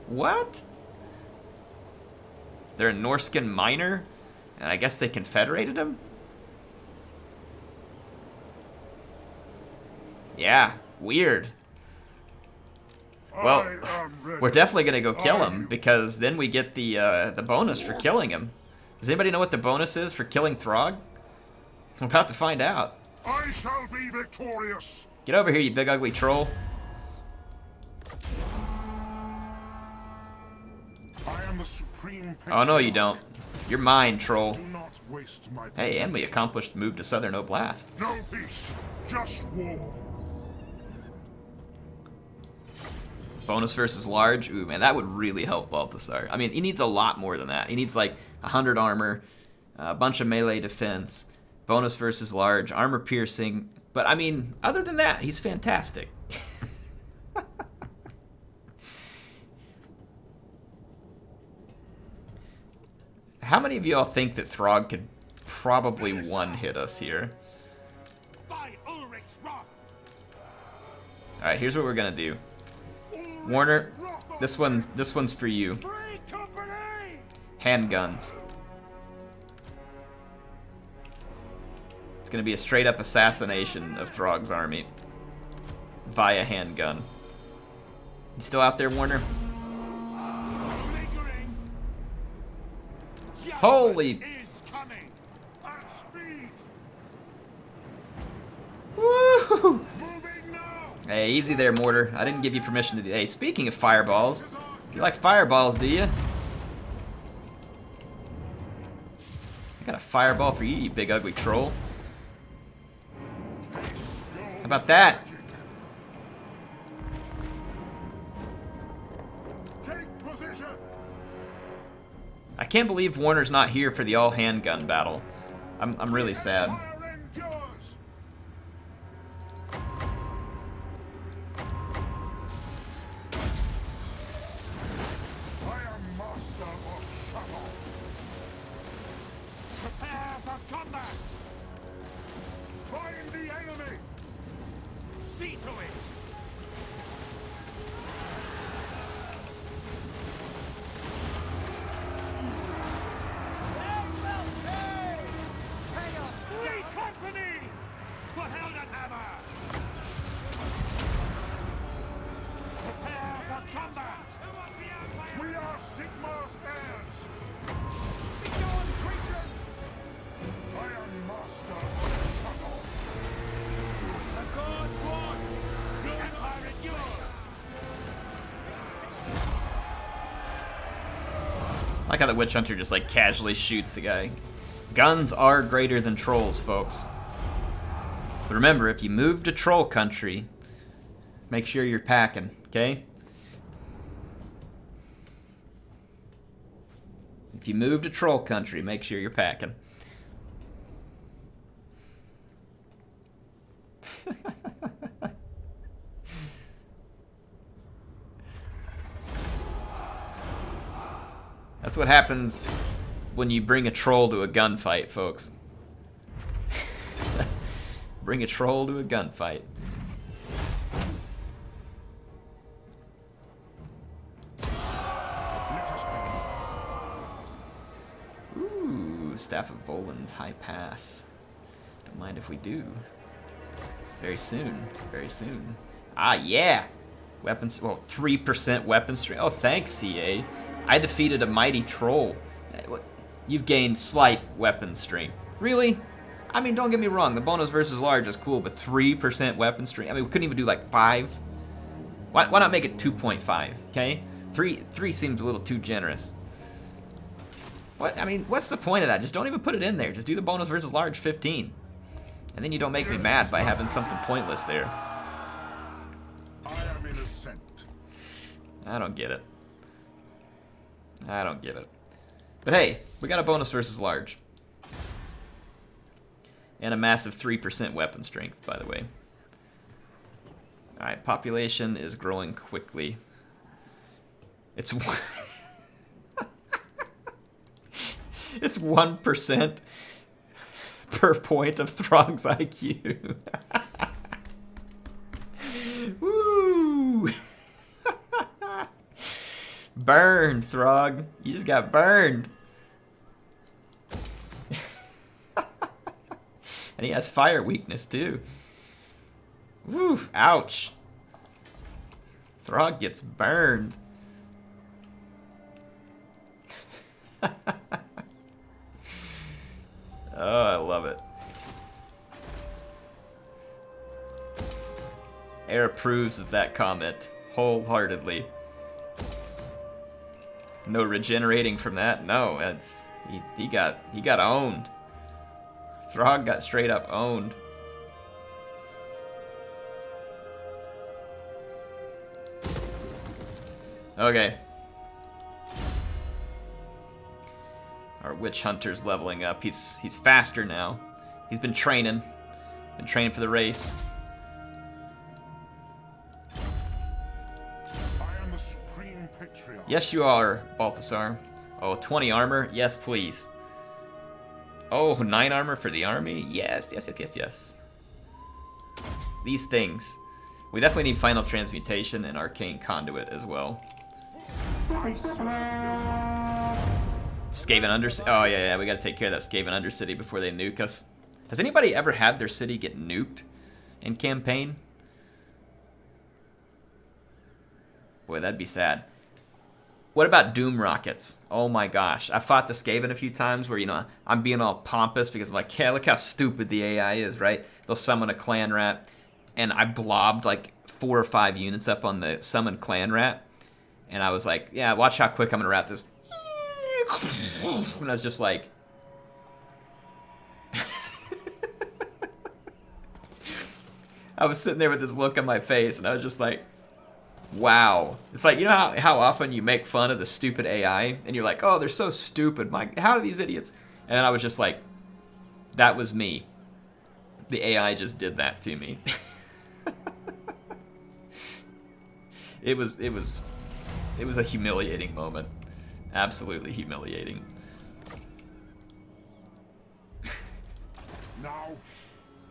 What? They're a Norscan miner, and I guess they confederated him? Yeah, weird. Well, we're definitely gonna go kill him, because then we get the bonus for killing him. Does anybody know what the bonus is for killing Throg? I'm about to find out. I shall be victorious. Get over here, you big ugly troll. I am the supreme. Oh no, you don't. You're mine, troll. Do not waste my Hey, and we potential. accomplished move to Southern Oblast. No peace, just war. Bonus versus large? Ooh, man, that would really help Balthasar. I mean, he needs a lot more than that. He needs like 100 armor, a bunch of melee defense, bonus versus large, armor piercing. But I mean, other than that, he's fantastic. How many of y'all think that Throg could probably one-hit us here? Alright, here's what we're gonna do. Warner, this one's for you. Handguns. It's gonna be a straight up assassination of Throg's army via handgun. You still out there, Warner? Holy! Woo! Hey, easy there, Mortar. I didn't give you permission to do. Hey, speaking of fireballs, you like fireballs, do you? I got a fireball for you, you big ugly troll. How about that? I can't believe Warner's not here for the all handgun battle. I'm really sad. Find the enemy! See to it! Free company! For Heldenhammer! Prepare for combat! We are Sigmar's heirs! Be gone, creatures! Iron Master of Struggle! The gods won! The Empire endures! I like how the Witch Hunter just like casually shoots the guy. Guns are greater than trolls, folks. But remember, if you move to troll country, make sure you're packing, okay? If you move to troll country, make sure you're packing. That's what happens when you bring a troll to a gunfight, folks. Bring a troll to a gunfight. Let us begin. Ooh, Staff of Volan's High Pass. Don't mind if we do. Very soon. Very soon. Ah, yeah! Weapons, well, 3% weapon strength. Oh, thanks, CA. I defeated a mighty troll. You've gained slight weapon strength. Really? I mean, don't get me wrong, the bonus versus large is cool, but 3% weapon strength? I mean, we couldn't even do like 5? Why not make it 2.5, okay? 3 seems a little too generous. What? I mean, what's the point of that? Just don't even put it in there. Just do the bonus versus large 15. And then you don't make me mad by having something pointless there. I am innocent. I don't get it. I don't get it. But hey, we got a bonus versus large. And a massive 3% weapon strength, by the way. Alright, population is growing quickly. It's it's 1% per point of Throg's IQ. Woo! Burned, Throg. You just got burned. And he has fire weakness too. Woo! Ouch. Throg gets burned. Oh, I love it. Air approves of that comment wholeheartedly. No regenerating from that. No, that's he got owned. Throg got straight up owned. Okay. Our witch hunter's leveling up. He's faster now. He's been training for the race. I am the Supreme Patriarch. Yes, you are, Balthasar. Oh, 20 armor? Yes, please. Oh, 9 armor for the army? Yes, yes, yes, yes, yes. These things. We definitely need Final Transmutation and Arcane Conduit as well. Skaven Undercity. Oh, yeah, we gotta take care of that Skaven Undercity before they nuke us. Has anybody ever had their city get nuked in campaign? Boy, that'd be sad. What about Doom Rockets? Oh my gosh. I fought the Skaven a few times where, you know, I'm being all pompous because I'm like, yeah, look how stupid the AI is, right? They'll summon a clan rat, and I blobbed like 4 or 5 units up on the summoned clan rat. And I was like, yeah, watch how quick I'm gonna rat this. And I was just like... I was sitting there with this look on my face, and I was just like, wow. It's like, you know how often you make fun of the stupid AI, and you're like, oh, they're so stupid. How are these idiots? And I was just like, that was me. The AI just did that to me. It was a humiliating moment. Absolutely humiliating. Now,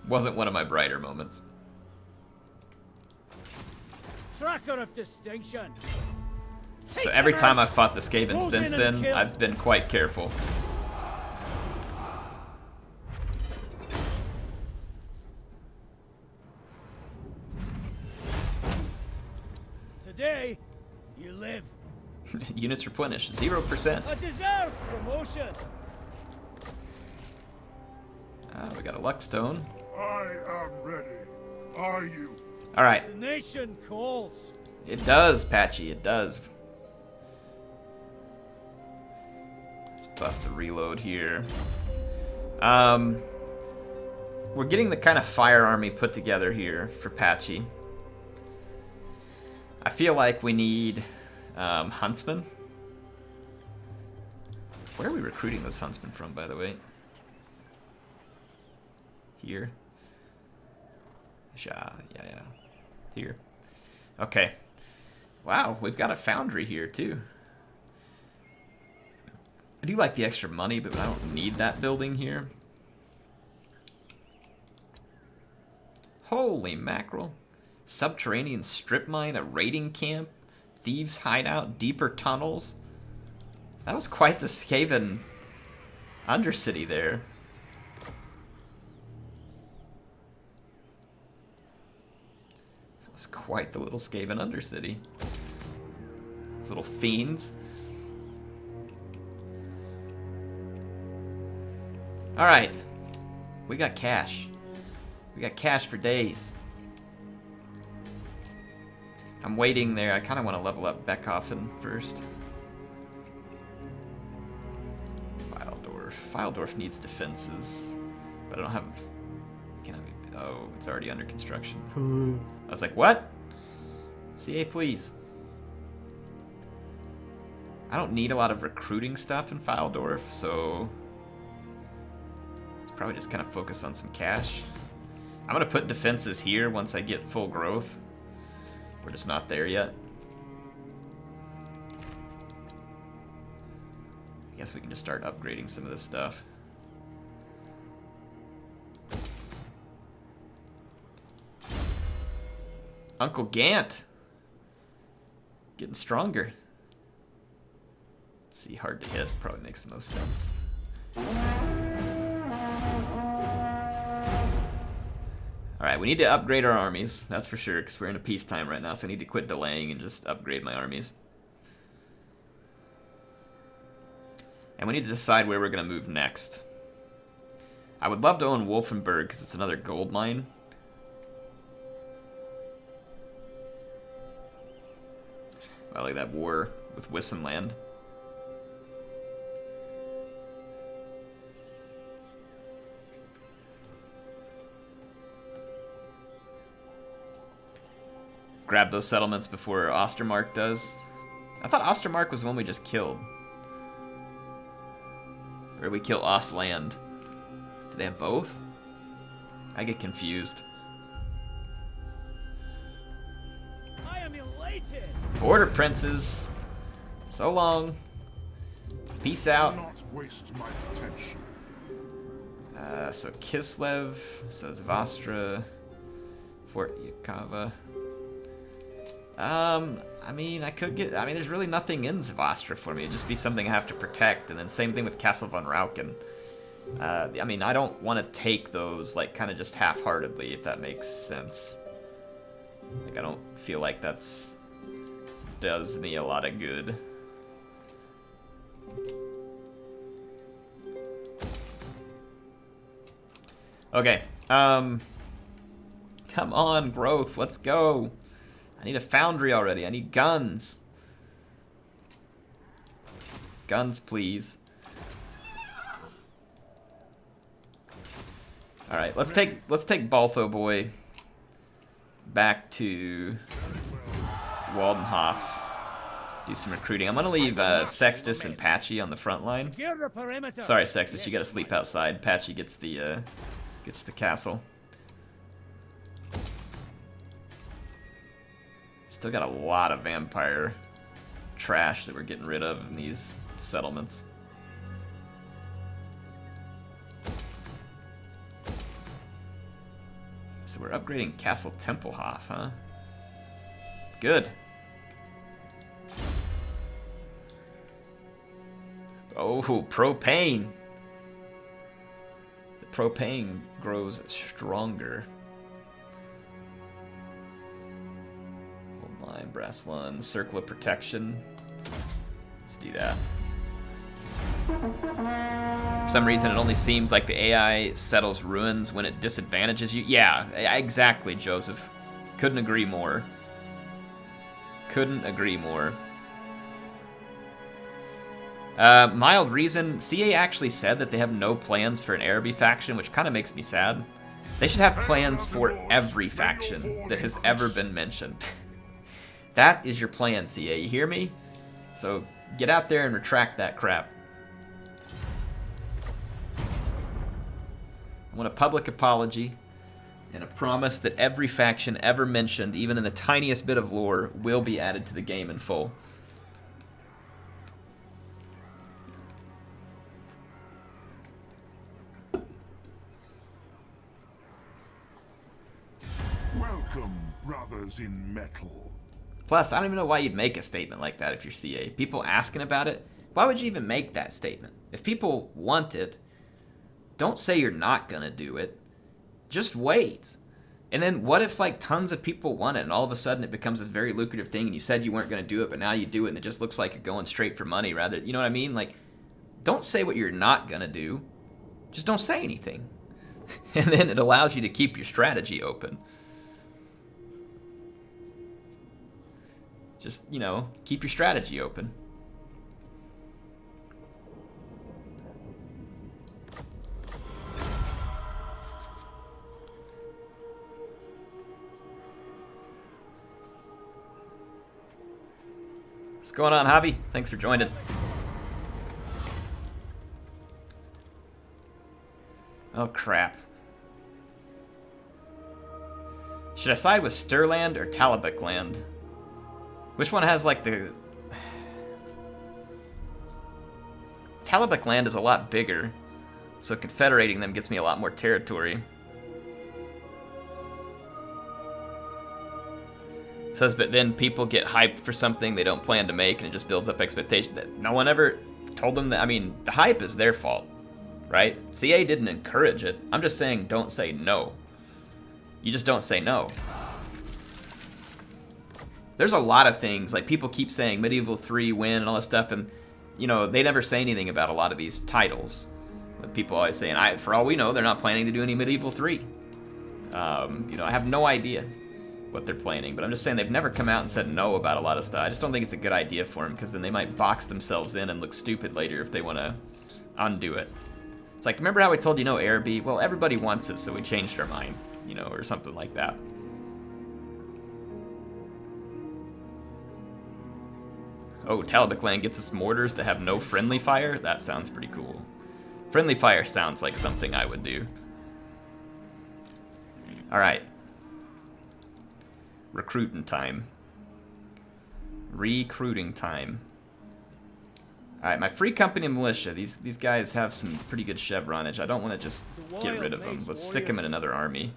Wasn't one of my brighter moments. Tracker of distinction. So every time I've fought the Skaven since then, I've been quite careful. Today, you live. Units replenished, 0%. A deserved promotion. Ah, we got a luck stone. I am ready. Are you? All right. The nation calls. It does, Patchy. It does. Let's buff the reload here. We're getting the kind of fire army put together here for Patchy. I feel like we need huntsmen. Where are we recruiting those huntsmen from, by the way? Here. Yeah. Here. Okay. Wow, we've got a foundry here too. I do like the extra money, but I don't need that building here. Holy mackerel. Subterranean strip mine, a raiding camp, thieves hideout, deeper tunnels. That was quite the Skaven undercity there. That was quite the little Skaven undercity. Those little fiends. Alright. We got cash. We got cash for days. I'm waiting there. I kind of want to level up Beckhoffen first. Fildorf needs defenses. But I don't have... Can I... Oh, it's already under construction. I was like, what? CA, please. I don't need a lot of recruiting stuff in Fildorf, so... Let's probably just kind of focus on some cash. I'm going to put defenses here once I get full growth. We're just not there yet. I guess we can just start upgrading some of this stuff. Uncle Gant! Getting stronger. Let's see, hard to hit. Probably makes the most sense. Alright, we need to upgrade our armies, that's for sure, because we're in a peacetime right now, so I need to quit delaying and just upgrade my armies. And we need to decide where we're going to move next. I would love to own Wolfenburg, because it's another gold mine. I like that war with Wissenland. Grab those settlements before Ostermark does. I thought Ostermark was the one we just killed. Or did we kill Ostland? Do they have both? I get confused. I am elated. Border princes. So long. Peace out. Do not waste my attention. So Kislev, so Zvastra, Fort Yakava. I mean, there's really nothing in Zvastra for me. It'd just be something I have to protect, and then same thing with Castle von Rauken. I mean, I don't want to take those, like, kind of just half-heartedly, if that makes sense. Like, I don't feel like does me a lot of good. Okay, come on, growth, let's go. I need a foundry already. I need guns. Guns, please. All right, let's take Baltho boy back to Waldenhof. Do some recruiting. I'm gonna leave Sextus and Patchy on the front line. Sorry, Sextus, you gotta sleep outside. Patchy gets the castle. Still got a lot of vampire trash that we're getting rid of in these settlements. So we're upgrading Castle Tempelhof, huh? Good. Oh, propane. The propane grows stronger. Hold line, brass lung, circle of protection. Let's do that. For some reason, it only seems like the AI settles ruins when it disadvantages you. Yeah, exactly, Joseph. Couldn't agree more. Couldn't agree more. Mild reason, CA actually said that they have no plans for an Araby faction, which kind of makes me sad. They should have plans for every faction that has ever been mentioned. That is your plan, CA, you hear me? So get out there and retract that crap. I want a public apology and a promise that every faction ever mentioned, even in the tiniest bit of lore, will be added to the game in full. Welcome, brothers in metal. Plus, I don't even know why you'd make a statement like that if you're CA. People asking about it, why would you even make that statement? If people want it, don't say you're not gonna do it. Just wait. And then what if like tons of people want it and all of a sudden it becomes a very lucrative thing and you said you weren't gonna do it, but now you do it and it just looks like you're going straight for money rather, you know what I mean? Like, don't say what you're not gonna do. Just don't say anything. And then it allows you to keep your strategy open. Just, you know, keep your strategy open. What's going on, Javi? Thanks for joining. Oh, crap. Should I side with Stirland or Talabuk land? Which one has, like, the... Talabuk land is a lot bigger, so confederating them gets me a lot more territory. It says, but then people get hyped for something they don't plan to make, and it just builds up expectation that no one ever told them that. I mean, the hype is their fault, right? CA didn't encourage it. I'm just saying don't say no. You just don't say no. There's a lot of things, like people keep saying Medieval 3 win and all this stuff, and you know, they never say anything about a lot of these titles. But people always say, and for all we know, they're not planning to do any Medieval 3. You know, I have no idea what they're planning, but I'm just saying they've never come out and said no about a lot of stuff. I just don't think it's a good idea for them, because then they might box themselves in and look stupid later if they want to undo it. It's like, remember how we told you no Araby? Well, everybody wants it, so we changed our mind, you know, or something like that. Oh, Talabuk land gets us mortars that have no friendly fire? That sounds pretty cool. Friendly fire sounds like something I would do. Alright. Recruiting time. Recruiting time. Alright, my free company militia. These guys have some pretty good chevronage. I don't want to just get rid of them. Let's stick them in another army.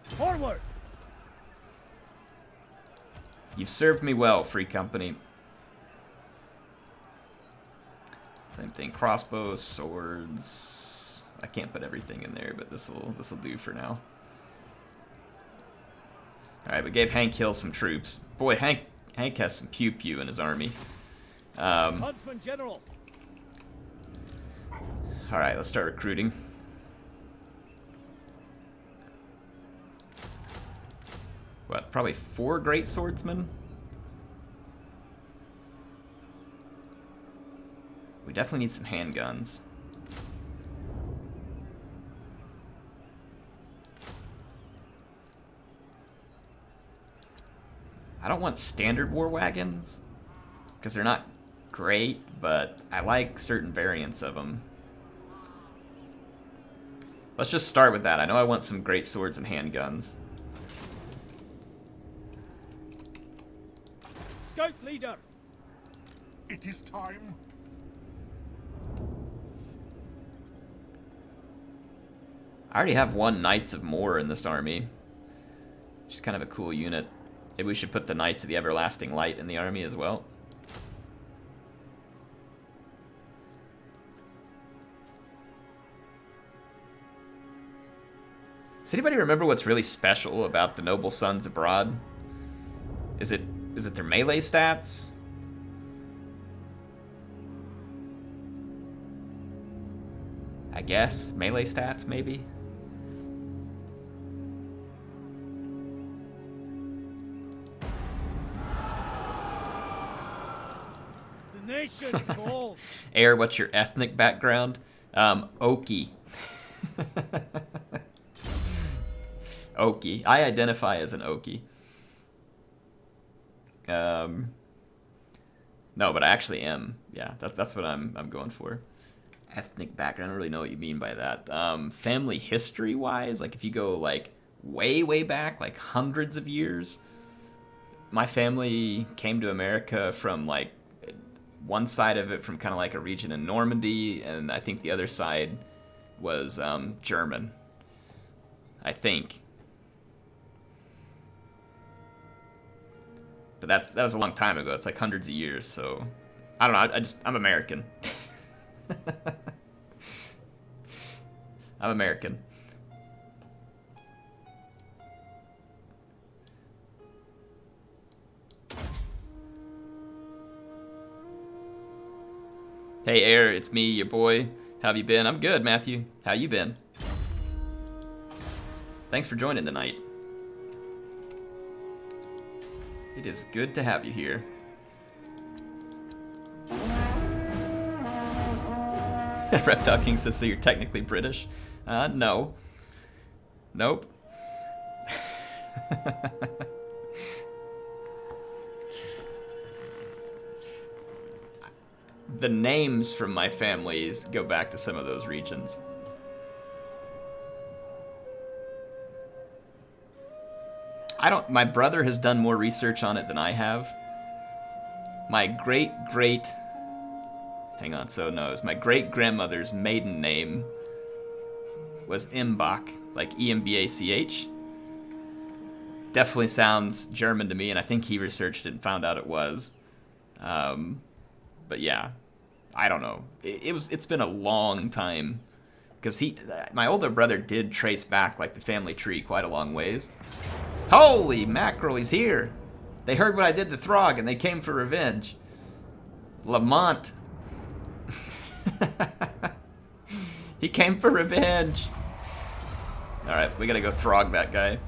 Forward! You've served me well, free company. Same thing, crossbows, swords. I can't put everything in there, but this'll do for now. Alright, we gave Hank Hill some troops. Boy, Hank has some pew-pew in his army. Huntsman General. Alright, let's start recruiting. What, probably 4 great swordsmen? We definitely need some handguns. I don't want standard war wagons, because they're not great, but I like certain variants of them. Let's just start with that. I know I want some great swords and handguns. Scout leader. It is time. I already have 1 Knights of More in this army, which is kind of a cool unit. Maybe we should put the Knights of the Everlasting Light in the army as well. Does anybody remember what's really special about the Noble Sons Abroad? Is it their melee stats? I guess melee stats, maybe. The nation calls. Air, what's your ethnic background? Okie. Okie. I identify as an Okie. No, but I actually am. Yeah, that's what I'm going for. Ethnic background. I don't really know what you mean by that. Family history wise, like if you go like way back, like hundreds of years, my family came to America from like one side of it from kind of like a region in Normandy, and I think the other side was German. I think. But that was a long time ago. It's like hundreds of years, so I don't know. I'm American. I'm American. Hey Air, it's me, your boy. How have you been? I'm good, Matthew. How you been? Thanks for joining tonight. It is good to have you here. Reptile King says, so you're technically British? No. Nope. The names from my families go back to some of those regions. My brother has done more research on it than I have. My great-great... Hang on, so no, it was my great-grandmother's maiden name was Imbach, like E-M-B-A-C-H. Definitely sounds German to me, and I think he researched it and found out it was. But yeah, I don't know. It's been a long time, because my older brother did trace back like the family tree quite a long ways. Holy mackerel, he's here! They heard what I did to Throg, and they came for revenge. Lamont. He came for revenge. Alright, we gotta go Throg that guy.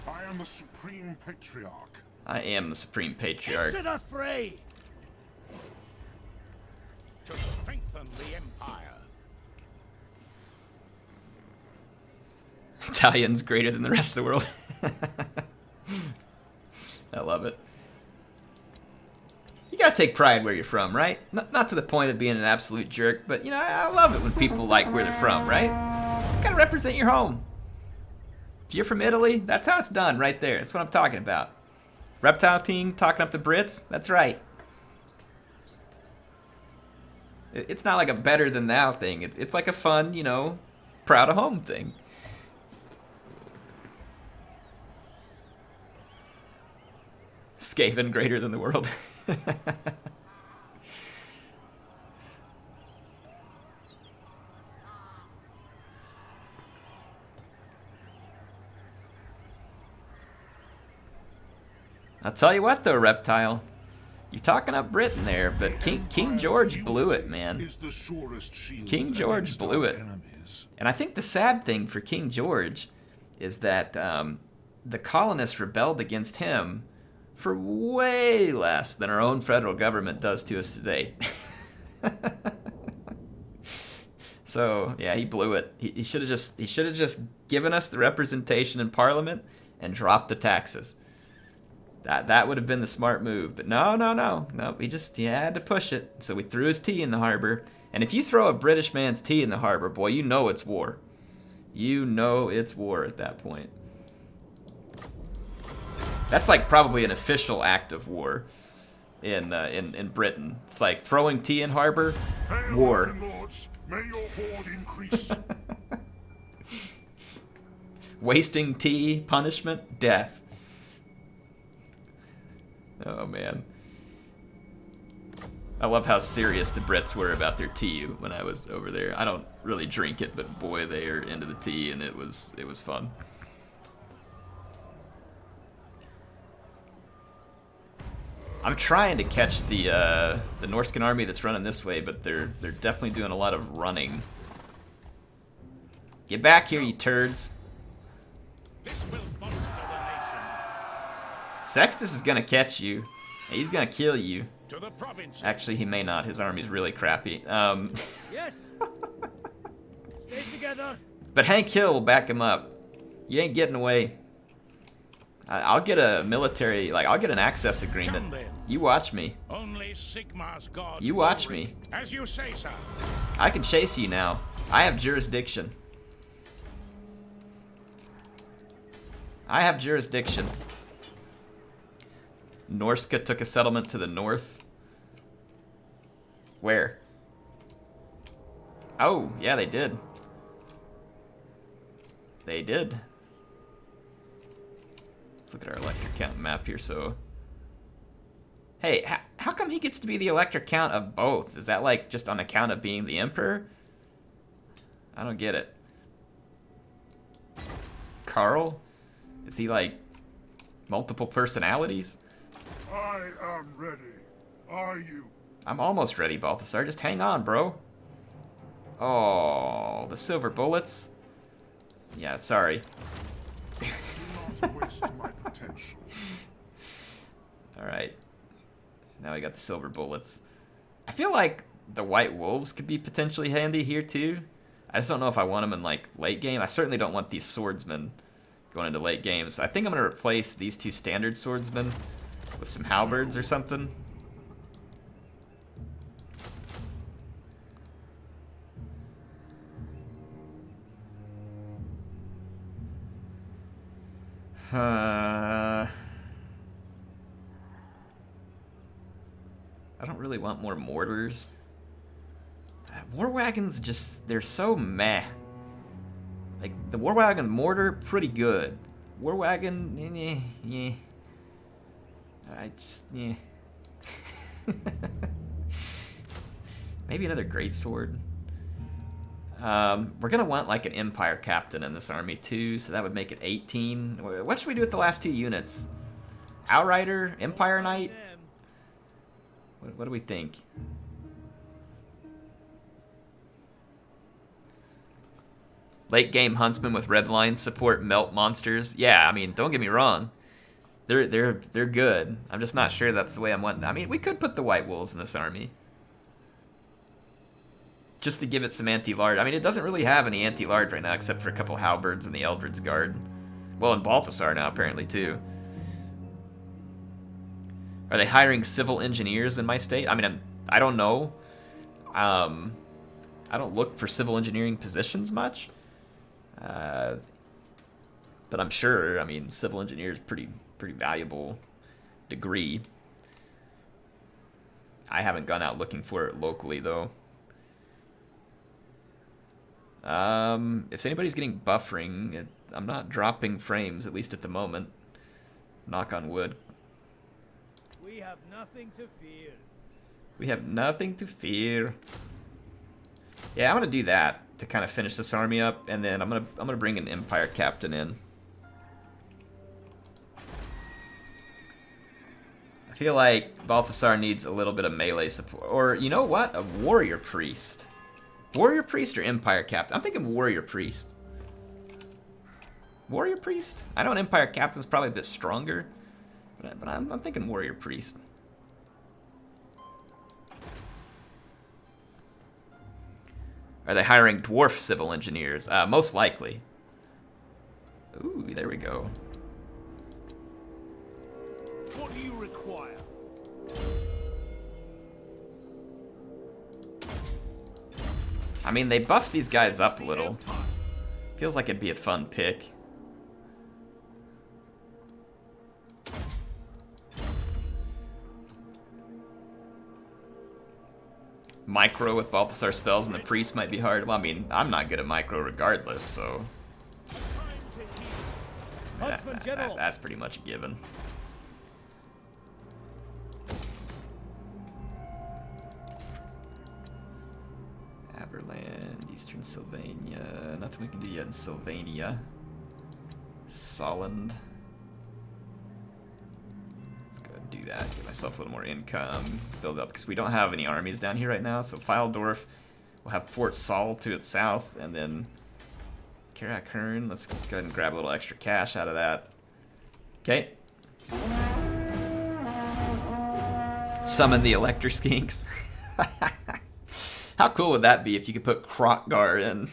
I am the Supreme Patriarch. I am the Supreme Patriarch. To the fray! To strengthen the Empire. Italian's greater than the rest of the world. I love it. You gotta take pride where you're from, right? Not to the point of being an absolute jerk, but you know, I love it when people like where they're from, right? You gotta represent your home. If you're from Italy, that's how it's done right there. That's what I'm talking about. Reptile Team talking up the Brits, that's right. It's not like a better than thou thing. It's like a fun, you know, proud of home thing. Skaven greater than the world. I'll tell you what though, Reptile. You're talking up Britain there, but King George blew it, man. King George blew it. And I think the sad thing for King George is that the colonists rebelled against him for way less than our own federal government does to us today. So yeah, he blew it. He should have just given us the representation in Parliament and dropped the taxes. That would have been the smart move. But no. He had to push it. So we threw his tea in the harbor. And if you throw a British man's tea in the harbor, boy, you know it's war. You know it's war at that point. That's like probably an official act of war in Britain. It's like throwing tea in harbor, Hail, war. Mountain Lords, may your horde increase. Wasting tea, punishment, death. Oh man. I love how serious the Brits were about their tea when I was over there. I don't really drink it, but boy, they are into the tea, and it was fun. I'm trying to catch the Norscan army that's running this way, but they're definitely doing a lot of running. Get back here, you turds! This will bolster the nation. Sextus is gonna catch you. He's gonna kill you. To the province. Actually, he may not. His army's really crappy. Yes. Stay together. But Hank Hill will back him up. You ain't getting away. I'll get a military, like, I'll get an access agreement. You watch me. Only Sigmar's god. You watch me. As you say, sir. I can chase you now. I have jurisdiction. I have jurisdiction. Norsca took a settlement to the north. Where? Oh, yeah, they did. They did. Let's look at our electric count map here, so... Hey, how come he gets to be the electric count of both? Is that, like, just on account of being the Emperor? I don't get it. Carl? Is he, like, multiple personalities? I am ready. Are you? I'm almost ready, Balthasar. Just hang on, bro. Oh, the silver bullets. Yeah, sorry. Do not waste my potential. Alright. Now we got the silver bullets. I feel like the white wolves could be potentially handy here, too. I just don't know if I want them in, like, late game. I certainly don't want these swordsmen going into late games. I think I'm going to replace these two standard swordsmen with some halberds or something. I don't really want more mortars. War wagons just, they're so meh. Like, the war wagon mortar, pretty good. War wagon, yeah. I just, yeah. Maybe another greatsword. We're gonna want like an Empire captain in this army too, so that would make it 18. What should we do with the last two units? Outrider, Empire Knight? What do we think? Late game huntsman with red lines support melt monsters. Yeah, I mean, don't get me wrong. They're good. I'm just not sure that's the way I'm wanting. I mean, we could put the white wolves in this army. Just to give it some anti-large. I mean, it doesn't really have any anti-large right now, except for a couple halberds and the Eldred's Guard. Well, and Balthasar now, apparently, too. Are they hiring civil engineers in my state? I mean, I don't know. I don't look for civil engineering positions much. But I'm sure, I mean, civil engineer is pretty valuable degree. I haven't gone out looking for it locally, though. If anybody's getting buffering, I'm not dropping frames, at least at the moment. Knock on wood. We have nothing to fear. We have nothing to fear. Yeah, I'm gonna do that to kind of finish this army up, and then I'm gonna bring an Empire captain in. I feel like Balthasar needs a little bit of melee support, or you know what? A warrior priest. Warrior priest or Empire captain? I'm thinking warrior priest. Warrior priest? I know an Empire captain's probably a bit stronger, but I'm thinking warrior priest. Are they hiring dwarf civil engineers? Most likely. Ooh, there we go. What do you require? I mean, they buffed these guys up a little. Feels like it'd be a fun pick. Micro with Balthasar spells and the priest might be hard. Well, I mean, I'm not good at micro regardless, so that's pretty much a given. Aberland, Eastern Sylvania. Nothing we can do yet in Sylvania. Solend. Let's go ahead and do that. Get myself a little more income. Build up, because we don't have any armies down here right now. So Fyldorf will have Fort Sol to its south, and then Karak Kern. Let's go ahead and grab a little extra cash out of that. Okay. Summon the Elector Skinks. How cool would that be if you could put Krokgar in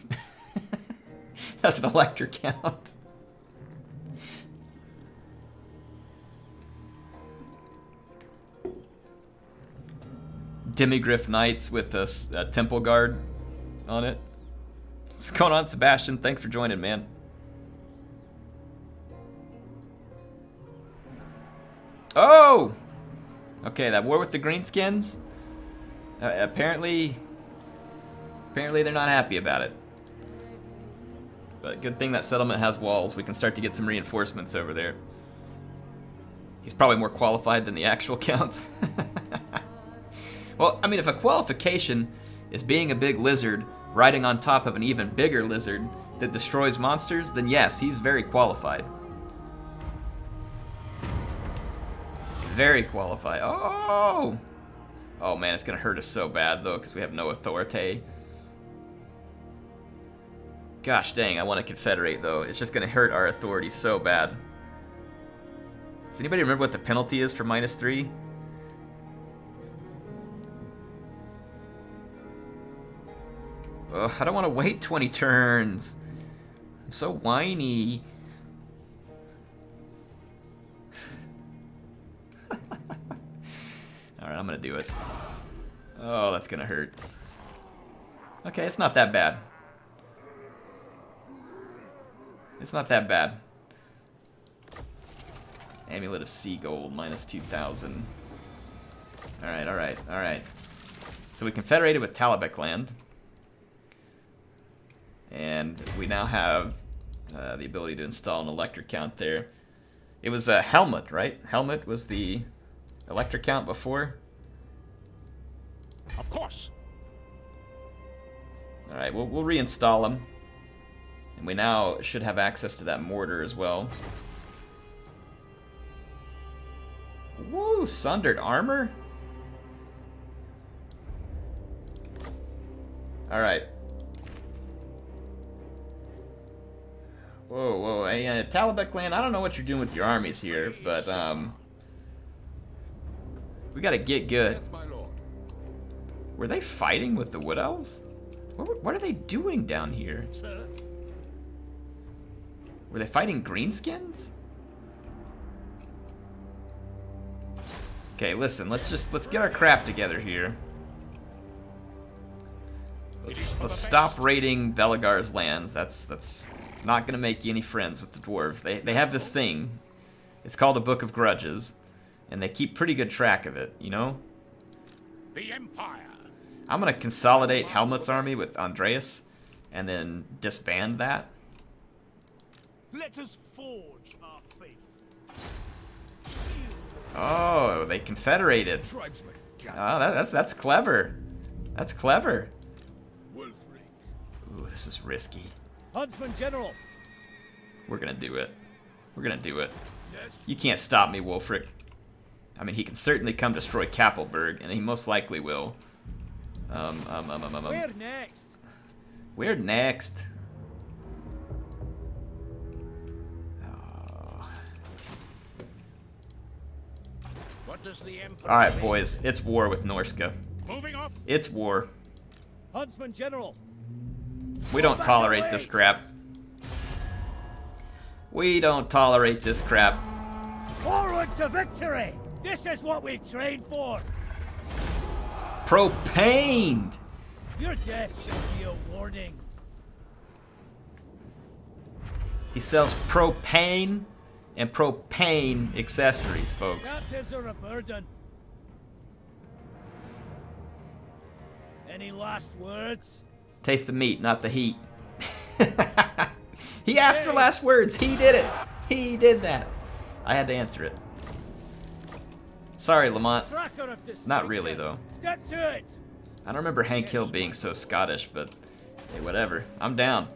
as an Elector count? Demigryph Knights with a Temple Guard on it. What's going on, Sebastian? Thanks for joining, man. Oh! Okay, that war with the Greenskins. Apparently they're not happy about it. But good thing that settlement has walls. We can start to get some reinforcements over there. He's probably more qualified than the actual count. Well, I mean, if a qualification is being a big lizard riding on top of an even bigger lizard that destroys monsters, then yes, he's very qualified. Very qualified. Oh! Oh man, it's gonna hurt us so bad though, because we have no authority. Gosh dang, I want to confederate though. It's just gonna hurt our authority so bad. Does anybody remember what the penalty is for -3? Ugh, I don't want to wait 20 turns. I'm so whiny. Alright, I'm gonna do it. Oh, that's gonna hurt. Okay, it's not that bad. It's not that bad. Amulet of Sea Gold, -2,000. Alright, alright, alright. So we confederated with Talabek land. And we now have the ability to install an Elector count there. It was a Helmet, right? Helmet was the Elector count before? Of course. Alright, we'll reinstall him. And we now should have access to that mortar as well. Woo! Sundered armor? Alright. Whoa, whoa, hey, Talabek land, I don't know what you're doing with your armies here, but, we gotta get good. Yes, my lord. Were they fighting with the Wood Elves? What are they doing down here? Sir. Were they fighting Greenskins? Okay, listen, let's get our crap together here. Let's stop raiding Belagar's lands. That's not gonna make you any friends with the dwarves. They have this thing. It's called a Book of Grudges, and they keep pretty good track of it, you know? The Empire. I'm gonna consolidate Helmut's army with Andreas, and then disband that. Let us forge our faith. Oh, they confederated. Tribesmen. Oh, that's clever. That's clever. Wolfric. Ooh, this is risky. Huntsman General. We're gonna do it. We're gonna do it. Yes. You can't stop me, Wolfric. I mean, he can certainly come destroy Kappelberg, and he most likely will. Where next? Where next? Oh. What does the Empire All right, say? boys. It's war with Norsca. Moving off. It's war. Huntsman General. We don't tolerate this crap. We don't tolerate this crap. Forward to victory! This is what we trained for! Propaned! Your death should be a warning. He sells propane and propane accessories, folks. Captives are a burden. Any last words? Taste the meat, not the heat. He asked for last words. He did it. He did that. I had to answer it. Sorry, Lamont. Tracker of Not really, distinction. though. Get to it. I don't remember Hank Hill being so Scottish, but hey, whatever. I'm down.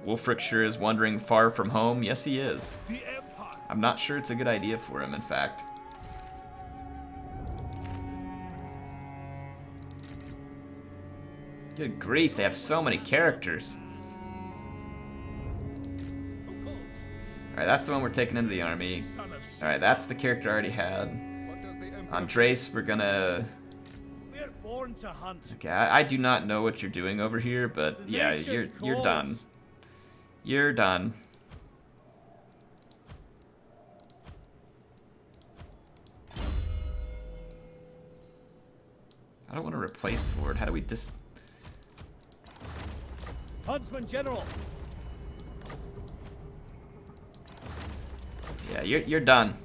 Wolfric sure is wandering far from home. Yes, he is. The Empire. I'm not sure it's a good idea for him, in fact. Good grief, they have so many characters. Alright, that's the one we're taking into the army. Alright, that's the character I already had. Andres, we're gonna... We're born to hunt. Okay, I do not know what you're doing over here, but yeah, you're done. You're done. I don't want to replace the Lord. How do we Huntsman General. Yeah, you're done.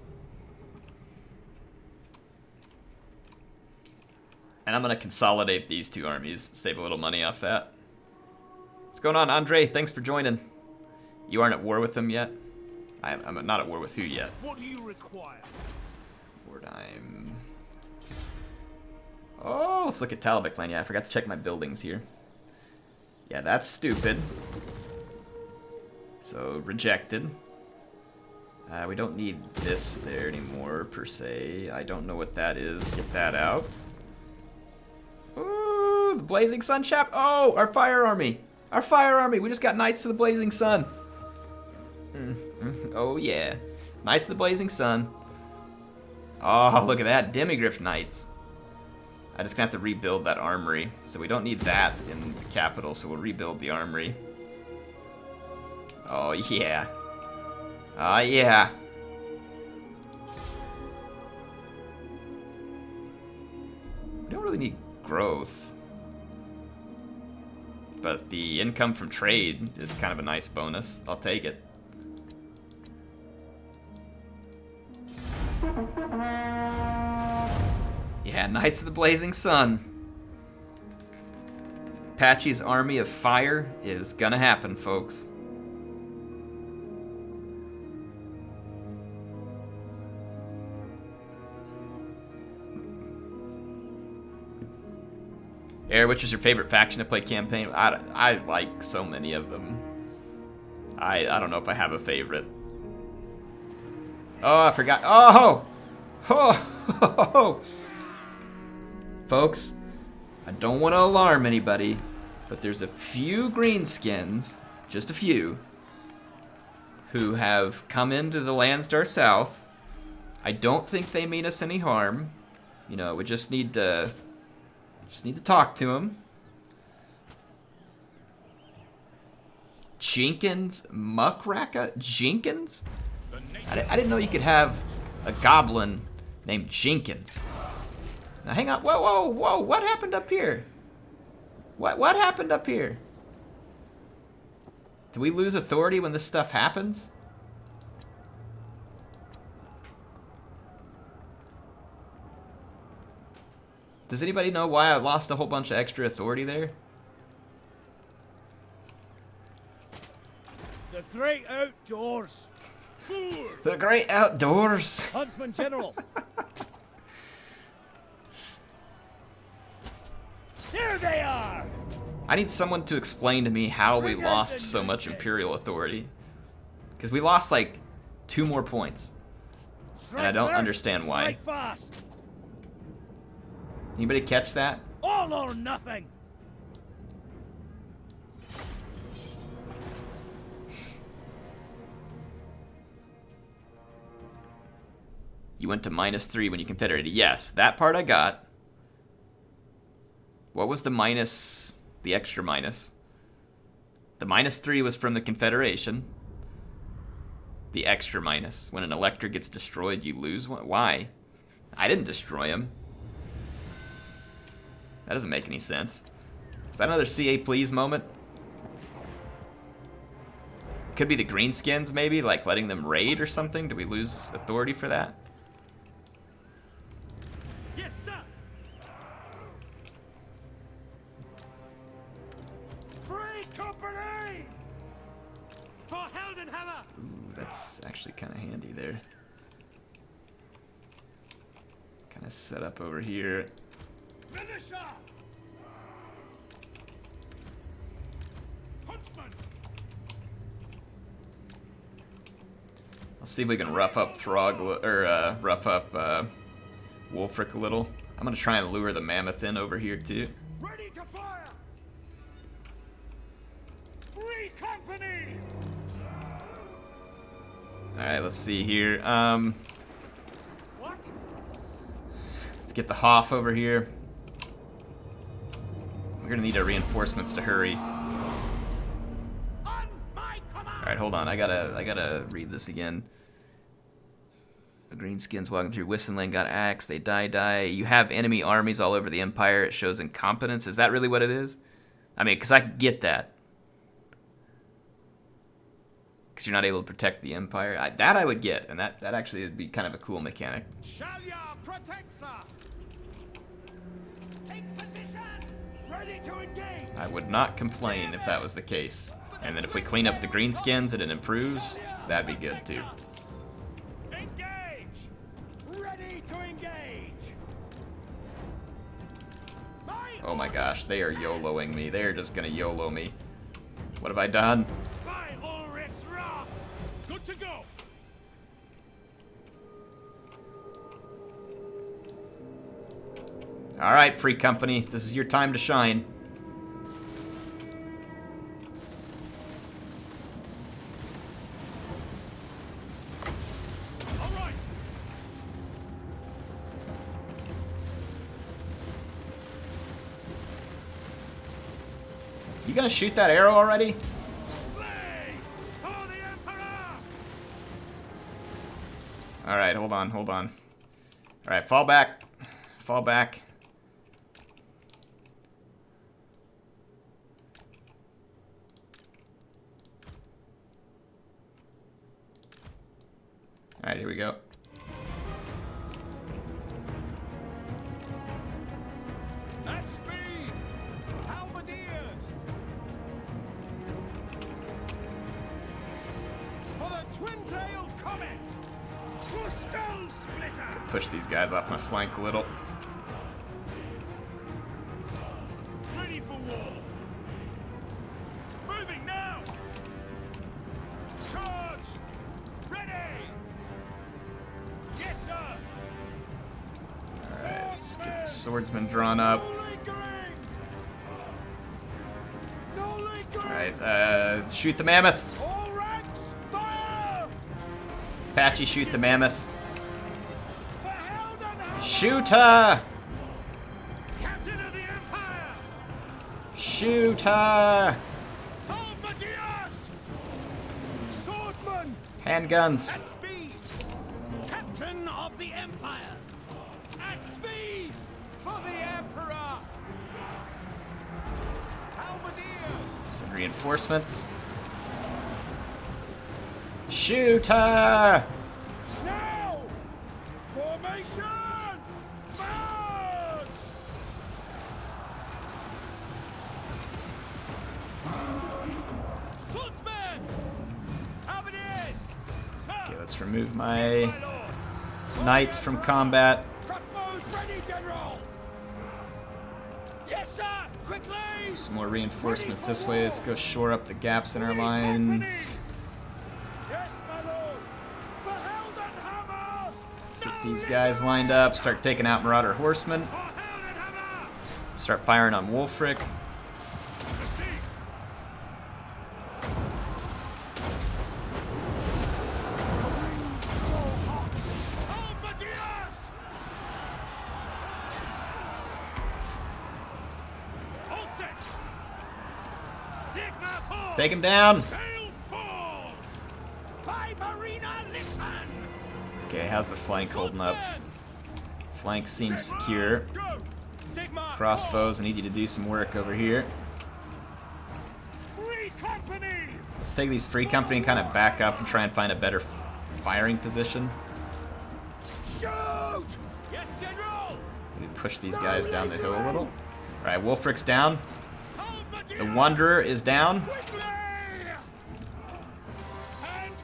And I'm gonna consolidate these two armies, save a little money off that. What's going on, Andre? Thanks for joining. You aren't at war with them yet? I'm not at war with who yet? What do you require? Wartime. Oh, let's look at Talbot Clan. Yeah, I forgot to check my buildings here. Yeah, that's stupid. So, rejected. We don't need this there anymore, per se. I don't know what that is. Get that out. Ooh, the Blazing Sun chap. Oh, our fire army. Our fire army. We just got Knights of the Blazing Sun. Oh, yeah. Knights of the Blazing Sun. Oh, look at that. Demigriff Knights. I just gonna have to rebuild that armory. So we don't need that in the capital, so we'll rebuild the armory. Oh, yeah. Oh, yeah. We don't really need growth. But the income from trade is kind of a nice bonus. I'll take it. Yeah, Knights of the Blazing Sun. Patchy's Army of Fire is gonna happen, folks. Air, which is your favorite faction to play campaign? I like so many of them. I don't know if I have a favorite. Oh, I forgot. Oh! Oh! Folks, I don't want to alarm anybody, but there's a few greenskins, just a few, who have come into the Landstar South. I don't think they mean us any harm. You know, we just need to talk to them. Jenkins Muckraca? Jenkins? I didn't know you could have a goblin named Jenkins. Now hang on. Whoa, whoa, whoa. What happened up here? What happened up here? Do we lose authority when this stuff happens? Does anybody know why I lost a whole bunch of extra authority there? The great outdoors. The great outdoors. Huntsman General. There they are. I need someone to explain to me how we lost so much Imperial authority. Because we lost like 2 more points. And I don't understand why. Strike fast. Anybody catch that? All or nothing. You went to -3 when you confederated. Yes, that part I got. What was the minus, the extra minus? The -3 was from the Confederation. The extra minus. When an elector gets destroyed, you lose one. Why? I didn't destroy him. That doesn't make any sense. Is that another CA please moment? Could be the greenskins, maybe, like letting them raid or something. Do we lose authority for that? Yes, sir. Free company for Heldenhammer. Ooh, that's actually kind of handy there. Kind of set up over here. Finisher. Huntsman. I'll see if we can rough up Throg, or rough up Wolfric a little. I'm gonna try and lure the mammoth in over here too. Ready to fire. Free company. All right, let's see here. What? Let's get the Hoff over here. We're gonna need our reinforcements to hurry. On my command. All right, hold on. I gotta read this again. The greenskins walking through Wissenland got axed. They die. You have enemy armies all over the Empire. It shows incompetence. Is that really what it is? I mean, because I get that. Because you're not able to protect the Empire. That I would get, and that actually would be kind of a cool mechanic. Shalia protects us. Take position. Ready to engage. I would not complain if that was the case. And then if we clean up the greenskins and it improves, that'd be good too. Engage. Ready to engage. Oh my gosh, they are YOLOing me. They're just gonna YOLO me. What have I done? By Ulrich's wrath. Good to go. Alright, Free Company, this is your time to shine. All right. You gonna shoot that arrow already? Slay for the Emperor. Alright, hold on. Alright, fall back. Fall back. Alright, here we go. At speed. Halberdiers. For the twin-tailed comet. For skull splitter. Push these guys off my flank a little. Ready for war. Moving now. Charge. Ready. Yes, sir. Alright, let's get the swordsman drawn up. No lingering. Alright, shoot the mammoth. All ranks, fire. Apache, shoot the mammoth. For Heldenhammer. Shoot her! Captain of the Empire. Shoot her! Halberdiers. Swordsman. Handguns. At speed! Captain of the Empire! At speed! For the Emperor! Halberdiers! Send reinforcements. Shoot her! Now! Formation! March! Swordsman! Halberdiers! Sir! Okay, let's remove my Yes, my lord! knights from combat. Crossbows ready, General! Yes, sir! Quickly! Some more reinforcements this way. Let's go shore up the gaps in our lines. Yes, my lord! For Heldenhammer! Let's get these guys lined up. Start taking out Marauder Horsemen. For Heldenhammer! Start firing on Wolfric. Proceed! Halberdiers! All set! Sigma fall! Take him down. Sail fall! By Marina, listen! Okay, how's the flank holding up? Swordsman! Flank seems secure. Go! Crossbows, I need you to do some work over here. Free company! Let's take these free company and kind of back up and try and find a better firing position. Shoot! Yes, General! We push these guys down the hill a little. Alright, Wulfric's down. The Wanderer is down.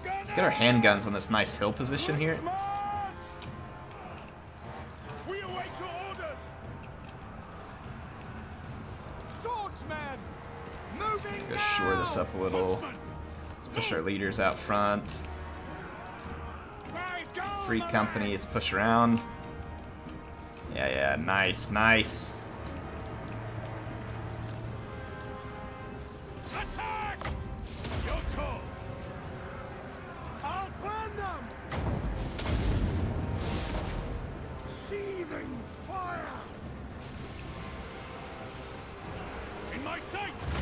Let's get our handguns on this nice hill position here. We await your orders. Swordsman, moving Go shore this up a little. Let's push our leaders out front. Free company, let's push around. Yeah, nice, nice. Attack! Your call. I'll burn them. Seething fire. In my sights.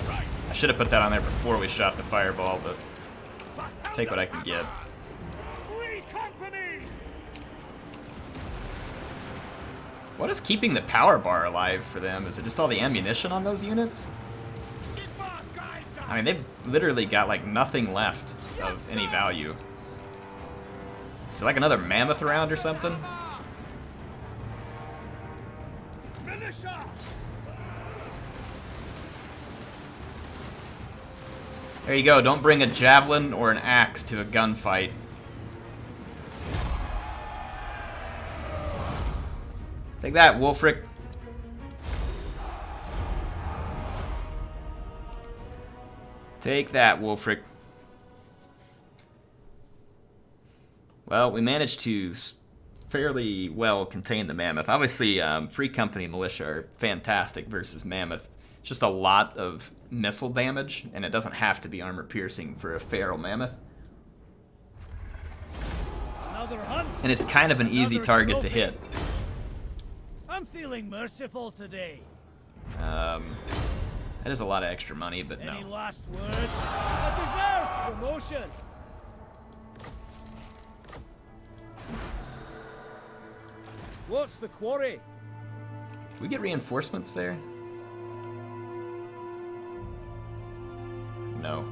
Right. I should have put that on there before we shot the fireball, but take what I can get. Free company. What is keeping the power bar alive for them? Is it just all the ammunition on those units? Sigmar guides us. I mean, they've literally got like nothing left of any value. Is there like another mammoth around or something? Finish up. There you go, don't bring a javelin or an axe to a gunfight. Take that, Wulfric. Take that, Wulfric. Well, we managed to fairly well contain the mammoth. Obviously, Free Company militia are fantastic versus mammoth. It's just a lot of missile damage, and it doesn't have to be armor piercing for a feral mammoth. Another hunt. And it's kind of an easy Another target to trophy. hit. I'm feeling merciful today. That is a lot of extra money, but Any no. last words? I deserve promotion. What's the quarry? Do we get reinforcements there? No.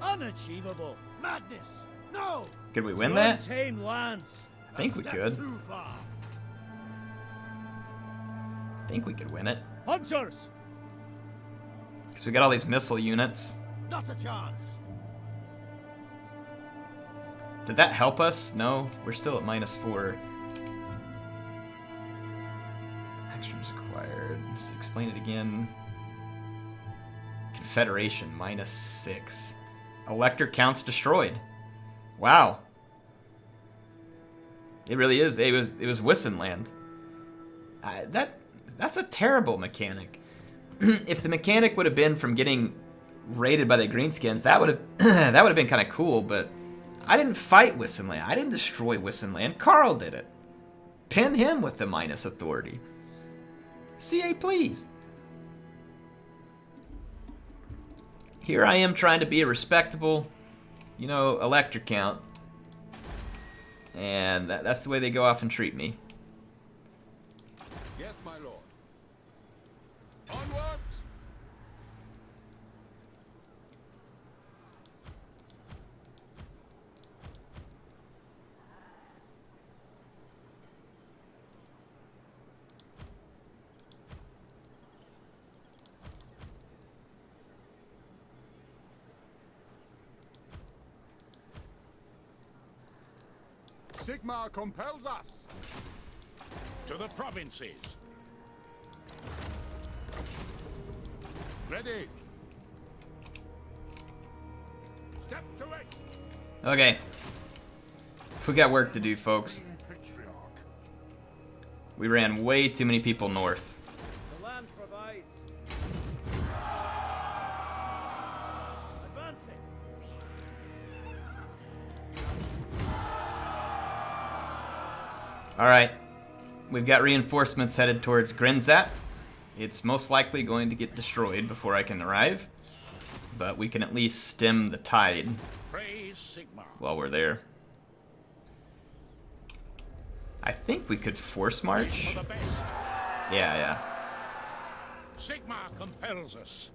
Unachievable. Madness. No. Could we win that? Untamed lands. I think we could. Too far. I think we could win it. Hunters. Because we got all these missile units. Not a chance. Did that help us? No, we're still at -4. Actions acquired. Let's explain it again. Confederation, -6. Elector counts destroyed. Wow. It really is. It was Wissenland. That's a terrible mechanic. If the mechanic would have been from getting raided by the Greenskins, that would have that would have been kind of cool. But I didn't fight Wissenland. I didn't destroy Wissenland. Carl did it. Pin him with the minus authority. CA, please. Here I am trying to be a respectable, elector count. And that's the way they go off and treat me. Yes, my lord. Onwards. Sigmar compels us. To the provinces. Ready. Step to it. Okay. We got work to do, folks. Patriarch. We ran way too many people north. The land provides. Advancing. Alright. We've got reinforcements headed towards Grinzat. It's most likely going to get destroyed before I can arrive. But we can at least stem the tide Praise Sigmar. while we're there. I think we could force march. For the best. Yeah. Sigma compels us.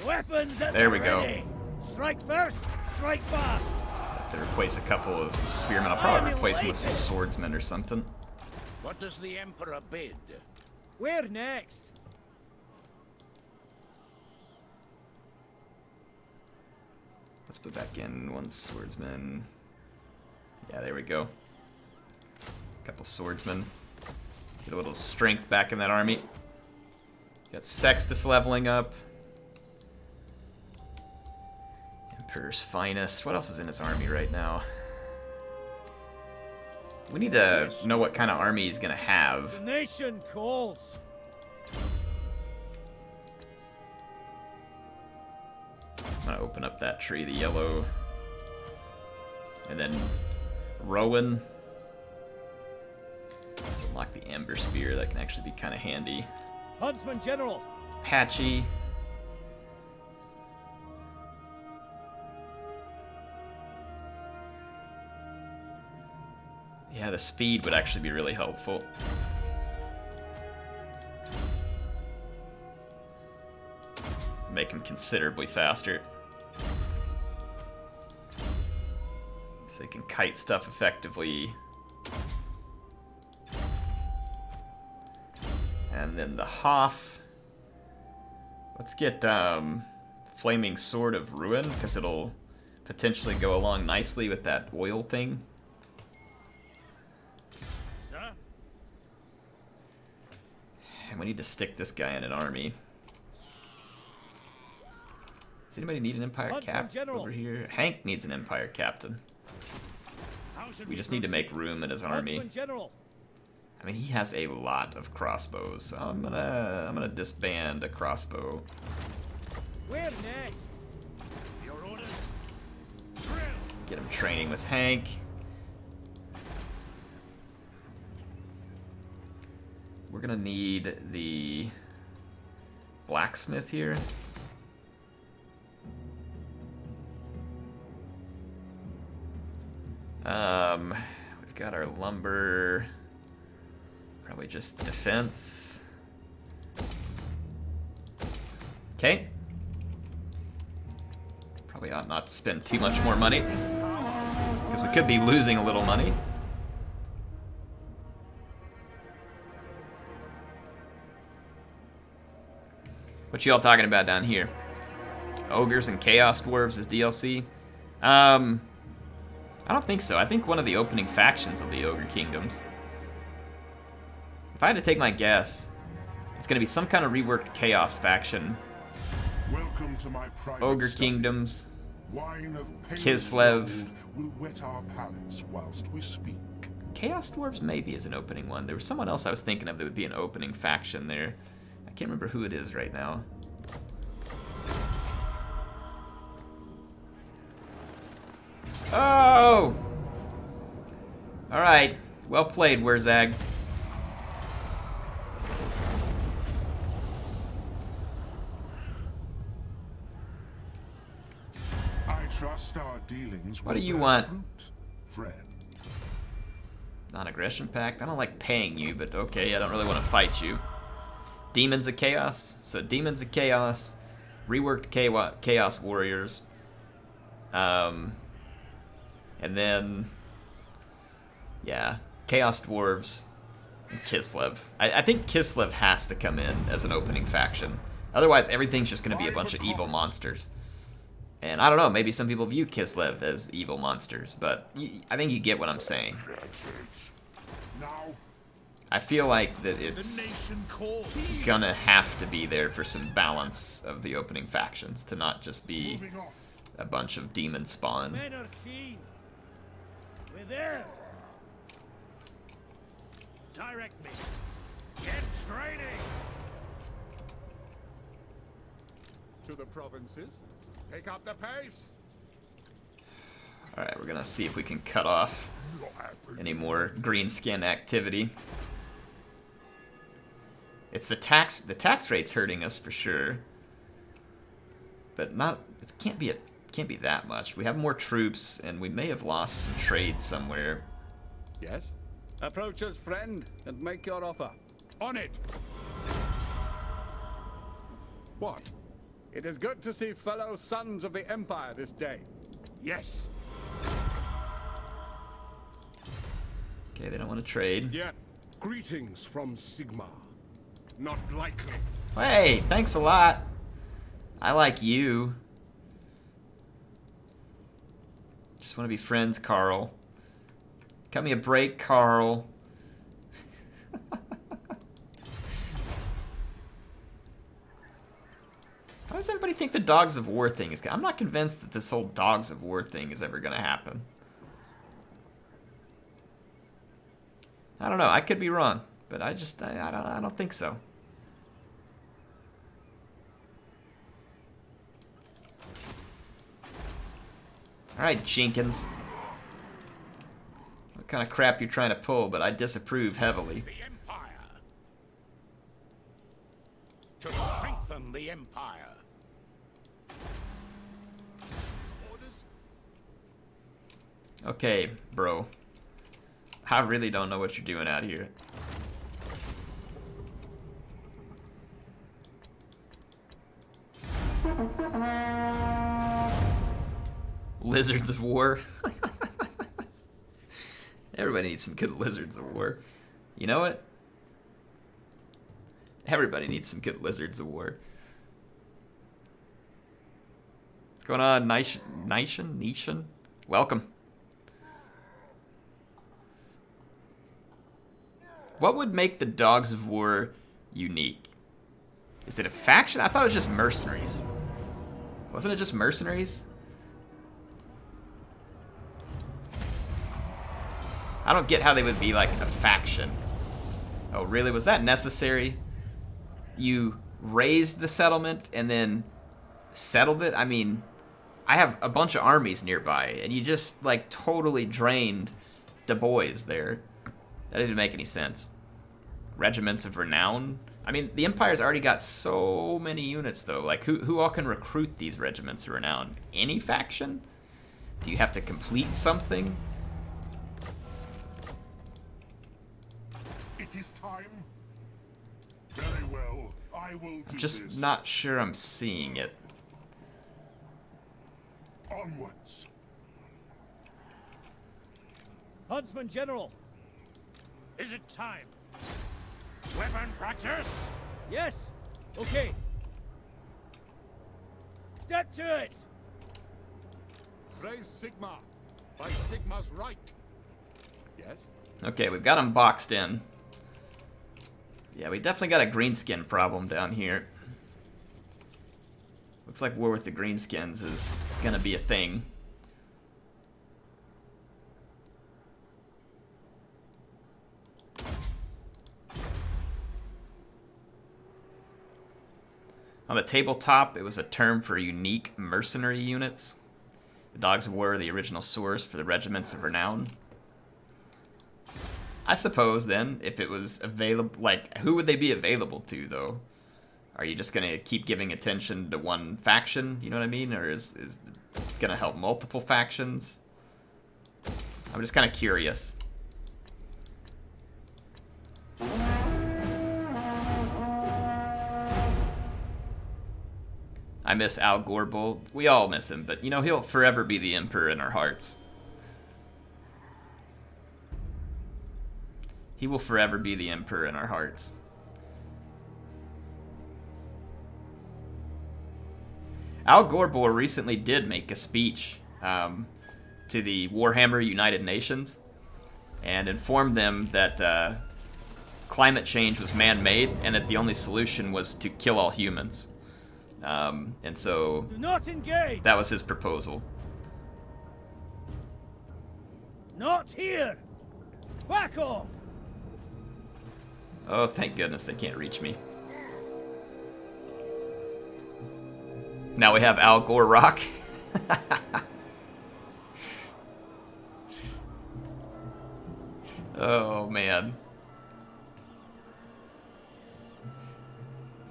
Weapons at There the we go. ready. Strike first, strike fast. Have to replace a couple of spearmen. I'll probably replace them with some swordsmen or something. What does the Emperor bid? Where next? Let's put back in one swordsman. Yeah, there we go. Couple swordsmen. Get a little strength back in that army. Got Sextus leveling up. Emperor's Finest. What else is in his army right now? We need to know what kind of army he's gonna have. The nation calls. I'm gonna open up that tree, the yellow. And then Rowan. Let's unlock the Amber Spear. That can actually be kind of handy. Huntsman General. Patchy. Yeah, the speed would actually be really helpful. Make him considerably faster. So they can kite stuff effectively. And then the Hoff. Let's get Flaming Sword of Ruin, because it'll potentially go along nicely with that oil thing. Sir? And we need to stick this guy in an army. Does anybody need an Empire Huntsman Cap General. over here? Hank needs an Empire Captain. How should We just need to make room in his army. Huntsman General. I mean, he has a lot of crossbows, so I'm gonna disband a crossbow. Where next? Your orders. Drill. Get him training with Hank. We're gonna need the blacksmith here. We've got our lumber. Probably just defense. Okay. Probably ought not to spend too much more money, because we could be losing a little money. What you all talking about down here? Ogres and Chaos Dwarves as DLC? I don't think so. I think one of the opening factions will be Ogre Kingdoms. If I had to take my guess, it's going to be some kind of reworked Chaos faction. Welcome to my private Ogre study. Kingdoms. Wine of Kislev. Gold will whet our palates whilst we speak. Chaos Dwarves maybe is an opening one. There was someone else I was thinking of that would be an opening faction there. I can't remember who it is right now. Oh! Alright. Well played, Wurzag. I trust our dealings What will do you bear want? fruit, friend. Non-aggression pact? I don't like paying you, but okay, I don't really want to fight you. Demons of Chaos. So Demons of Chaos. Reworked Chaos Warriors. And then, yeah, Chaos Dwarves, and Kislev. I think Kislev has to come in as an opening faction. Otherwise, everything's just going to be a bunch of evil monsters. And I don't know, maybe some people view Kislev as evil monsters, but I think you get what I'm saying. Now, I feel like that it's Nation calls. gonna have to be there for some balance of the opening factions, to not just be moving off. a bunch of demon spawn. Men are keen. We're there. Direct me. Get training. To the provinces. Pick up the pace. Alright, we're gonna see if we can cut off any more greenskin activity. It's the tax rate's hurting us for sure. But not it can't be that much. We have more troops and we may have lost some trade somewhere. Yes. Approach us, friend, and make your offer. On it! What? It is good to see fellow sons of the Empire this day. Yes! Okay, they don't want to trade. Yeah. Greetings from Sigmar. Not likely. Hey, thanks a lot. I like you. Just want to be friends, Carl. Cut me a break, Carl. Why does everybody think the Dogs of War thing is gonna... I'm not convinced that this whole Dogs of War thing is ever gonna happen. I don't know. I could be wrong, but I don't think so. All right, Jenkins. What kind of crap you're trying to pull, but I disapprove heavily. The Empire. To strengthen the Empire. Orders? Okay, bro. I really don't know what you're doing out here. Lizards of War. Everybody needs some good Lizards of War. You know what? Everybody needs some good Lizards of War. What's going on, Nation? Welcome. What would make the Dogs of War unique? Is it a faction? I thought it was just mercenaries. Wasn't it just mercenaries? I don't get how they would be like a faction. Oh, really? Was that necessary? You raised the settlement and then settled it? I mean, I have a bunch of armies nearby, and you just like totally drained the boys there. That didn't make any sense. Regiments of Renown? I mean, the Empire's already got so many units, though. Like, who all can recruit these Regiments of Renown? Any faction? Do you have to complete something? It is time. Very well. I will do I'm just this. not sure I'm seeing it. Onwards. Huntsman General. Is it time? Weapon practice? Yes. Okay. Step to it. Praise Sigmar. By Sigmar's right. Yes? Okay, we've got them boxed in. Yeah, we definitely got a greenskin problem down here. Looks like war with the greenskins is gonna be a thing. On the tabletop, it was a term for unique mercenary units. The Dogs of War are the original source for the Regiments of Renown. I suppose, then, if it was available... Like, who would they be available to, though? Are you just going to keep giving attention to one faction? You know what I mean? Or is it going to help multiple factions? I'm just kind of curious. I miss Al Gorbel. We all miss him, but, you know, he'll forever be the Emperor in our hearts. He will forever be the Emperor in our hearts. Al Gorbel recently did make a speech to the Warhammer United Nations and informed them that climate change was man-made and that the only solution was to kill all humans. And so Do not engage. that was his proposal. Not here. Back off. Oh, thank goodness they can't reach me. Now we have Al Gore Rock. Oh, man.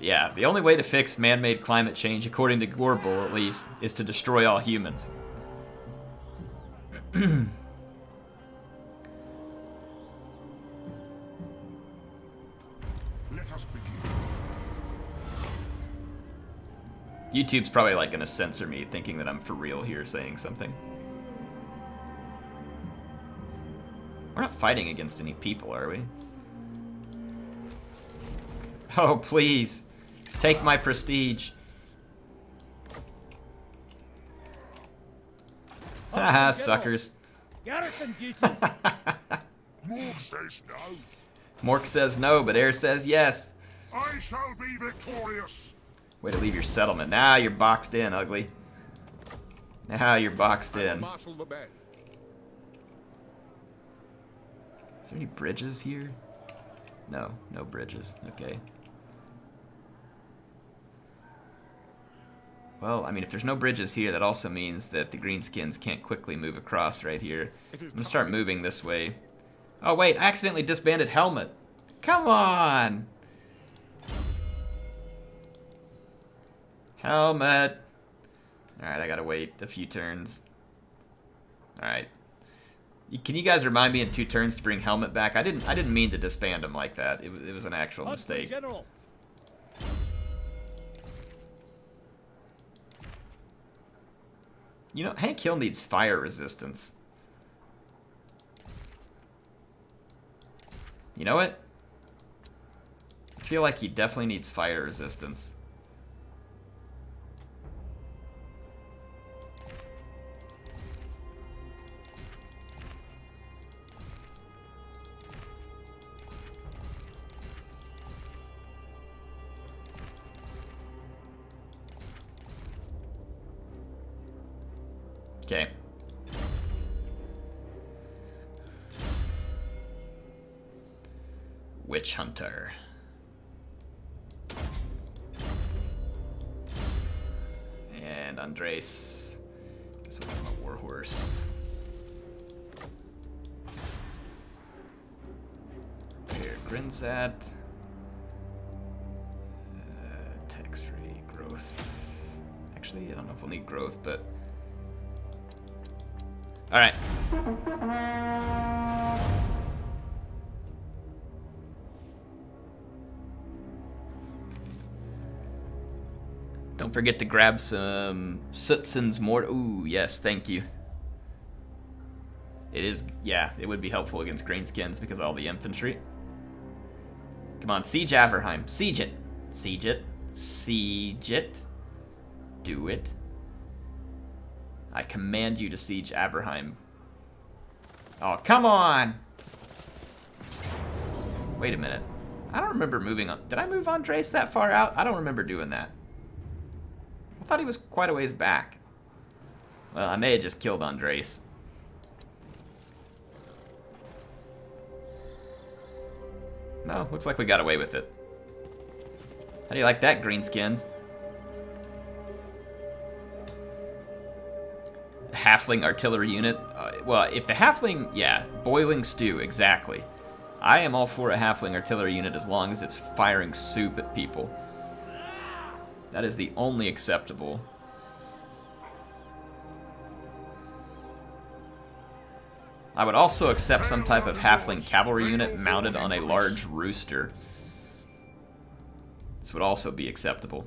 Yeah, the only way to fix man-made climate change, according to Gorbel at least, is to destroy all humans. Let us begin. YouTube's probably like gonna censor me, thinking that I'm for real here saying something. We're not fighting against any people, are we? Oh, please. Take my prestige. Haha, suckers. Garrison duties. Morg says no. Mork says no, but Air says yes. I shall be victorious. Way to leave your settlement. Now you're boxed in, ugly. Now you're boxed in. Marshal the men. Is there any bridges here? No, no bridges. Okay. Well, I mean, if there's no bridges here, that also means that the greenskins can't quickly move across right here. I'm gonna start moving this way. Oh, wait, I accidentally disbanded Helmet. Come on! Helmet! Alright, I gotta wait a few turns. Alright. Can you guys remind me in 2 turns to bring Helmet back? I didn't mean to disband him like that. It was an actual mistake. General. You know, Hank Hill needs fire resistance. You know what? I feel like he definitely needs fire resistance. Okay. Witch Hunter. And Andres. Guess we'll have a warhorse. Here, Grinsat. Tax-free growth. Actually, I don't know if we'll need growth, but... Alright. Don't forget to grab some Sutsun's Mortar. Ooh, yes, thank you. It is, yeah, it would be helpful against greenskins because of all the infantry. Come on, siege Averheim. Siege it. Siege it. Siege it. Do it. I command you to siege Aberheim. Oh, come on! Wait a minute. I don't remember moving on. Did I move Andres that far out? I don't remember doing that. I thought he was quite a ways back. Well, I may have just killed Andres. No, looks like we got away with it. How do you like that, greenskins? Halfling artillery unit. Well, if the halfling, yeah, boiling stew, exactly. I am all for a halfling artillery unit as long as it's firing soup at people. That is the only acceptable. I would also accept some type of halfling cavalry unit mounted on a large rooster. This would also be acceptable.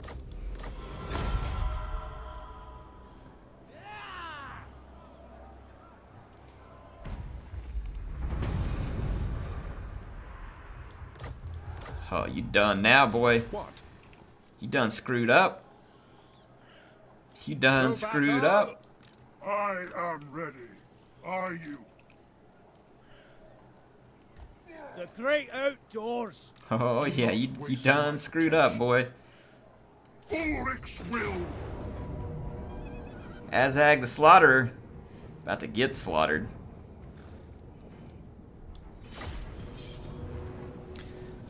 Oh, you done now, boy. What? You done screwed up. You done screwed up. I am ready. Are you? The great outdoors. Oh, yeah, you done screwed up, boy. Ulrich's will. Azag the Slaughterer. About to get slaughtered.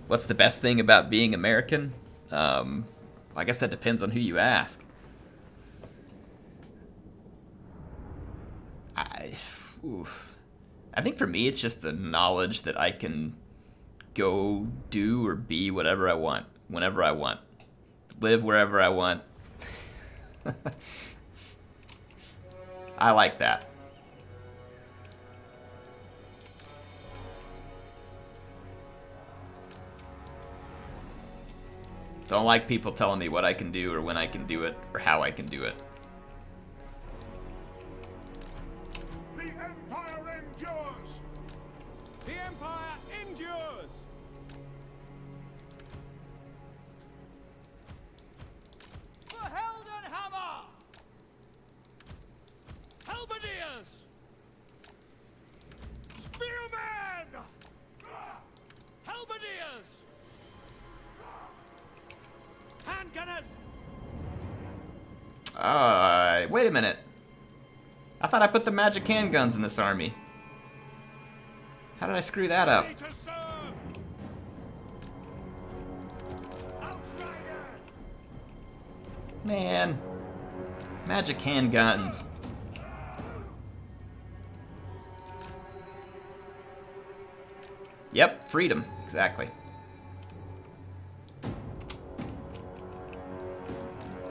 What's the best thing about being American? I guess that depends on who you ask. I think for me it's just the knowledge that I can go do or be whatever I want, whenever I want. Live wherever I want. I like that. Don't like people telling me what I can do or when I can do it or how I can do it. The Empire endures! The Empire endures! For Heldenhammer! Halberdiers! Spearmen! Halberdiers! Handgunners! Wait a minute. I thought I put the magic handguns in this army. How did I screw that up? Ready to serve! Outriders! Man. Magic handguns. Yep, freedom. Exactly.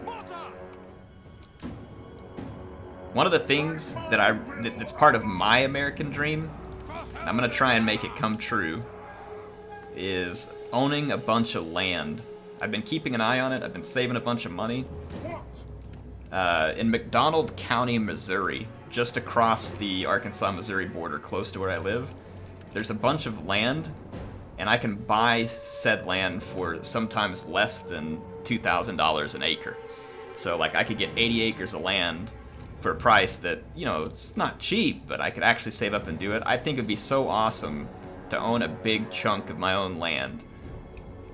Mortar! One of the things that's part of my American dream, and I'm gonna try and make it come true, is owning a bunch of land. I've been keeping an eye on it. I've been saving a bunch of money. In McDonald County, Missouri, just across the Arkansas-Missouri border, close to where I live, there's a bunch of land, and I can buy said land for sometimes less than $2,000 an acre. So, like, I could get 80 acres of land for a price that, you know, it's not cheap, but I could actually save up and do it. I think it'd be so awesome to own a big chunk of my own land.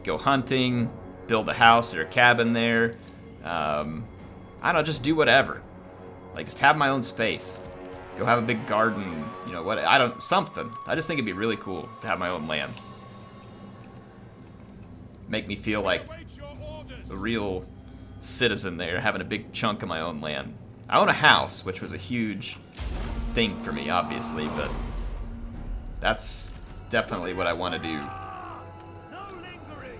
Go hunting, build a house or a cabin there. I don't know, just do whatever. Like, just have my own space. Go have a big garden, you know, something. I just think it'd be really cool to have my own land. Make me feel like Await your orders! a real citizen there, having a big chunk of my own land. I own a house, which was a huge thing for me, obviously, but that's definitely what I want to do. No lingering!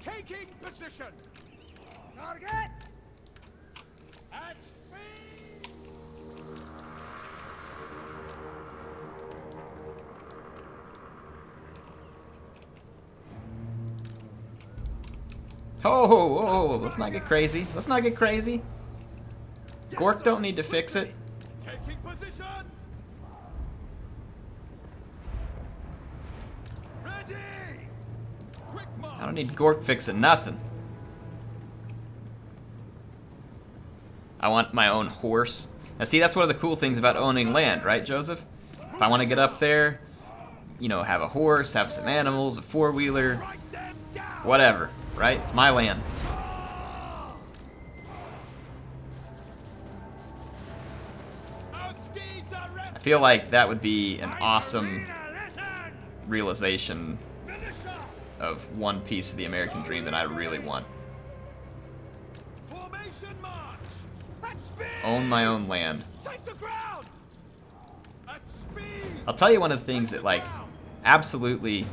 Taking position! Targets! At speed! Oh, let's not get crazy. Let's not get crazy. Gork don't need to fix it. Taking position! Ready! Quick march! I don't need Gork fixing nothing. I want my own horse. Now see, that's one of the cool things about owning land, right, Joseph? If I want to get up there, you know, have a horse, have some animals, a four-wheeler, Write them down! whatever, right? It's my land. Our steeds are I feel like that would be an awesome Arena, listen! realization militia! of one piece of the American dream that I really want. Formation march! At speed! Own my own land. Take the ground! At speed! I'll tell you one of the things that, like, absolutely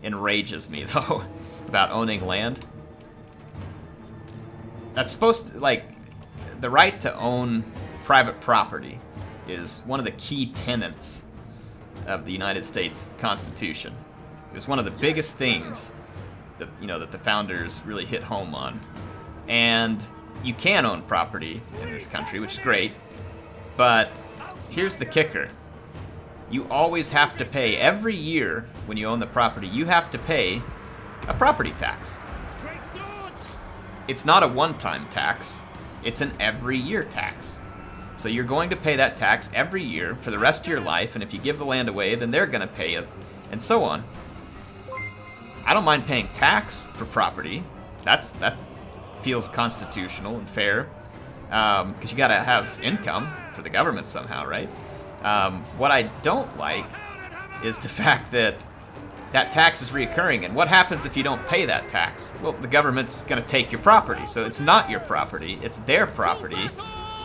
enrages me, though, about owning land. That's supposed to, like, the right to own private property is one of the key tenets of the United States Constitution. It was one of the biggest things that, you know, that the founders really hit home on. And you can own property in this country, which is great, but here's the kicker. You always have to pay, every year when you own the property, you have to pay a property tax. Great swords! It's not a one-time tax, it's an every year tax. So you're going to pay that tax every year for the rest of your life, and if you give the land away, then they're going to pay it, and so on. I don't mind paying tax for property. That feels constitutional and fair, because you got to have income for the government somehow, right? What I don't like is the fact that that tax is reoccurring, and what happens if you don't pay that tax? Well, the government's going to take your property, so it's not your property, it's their property,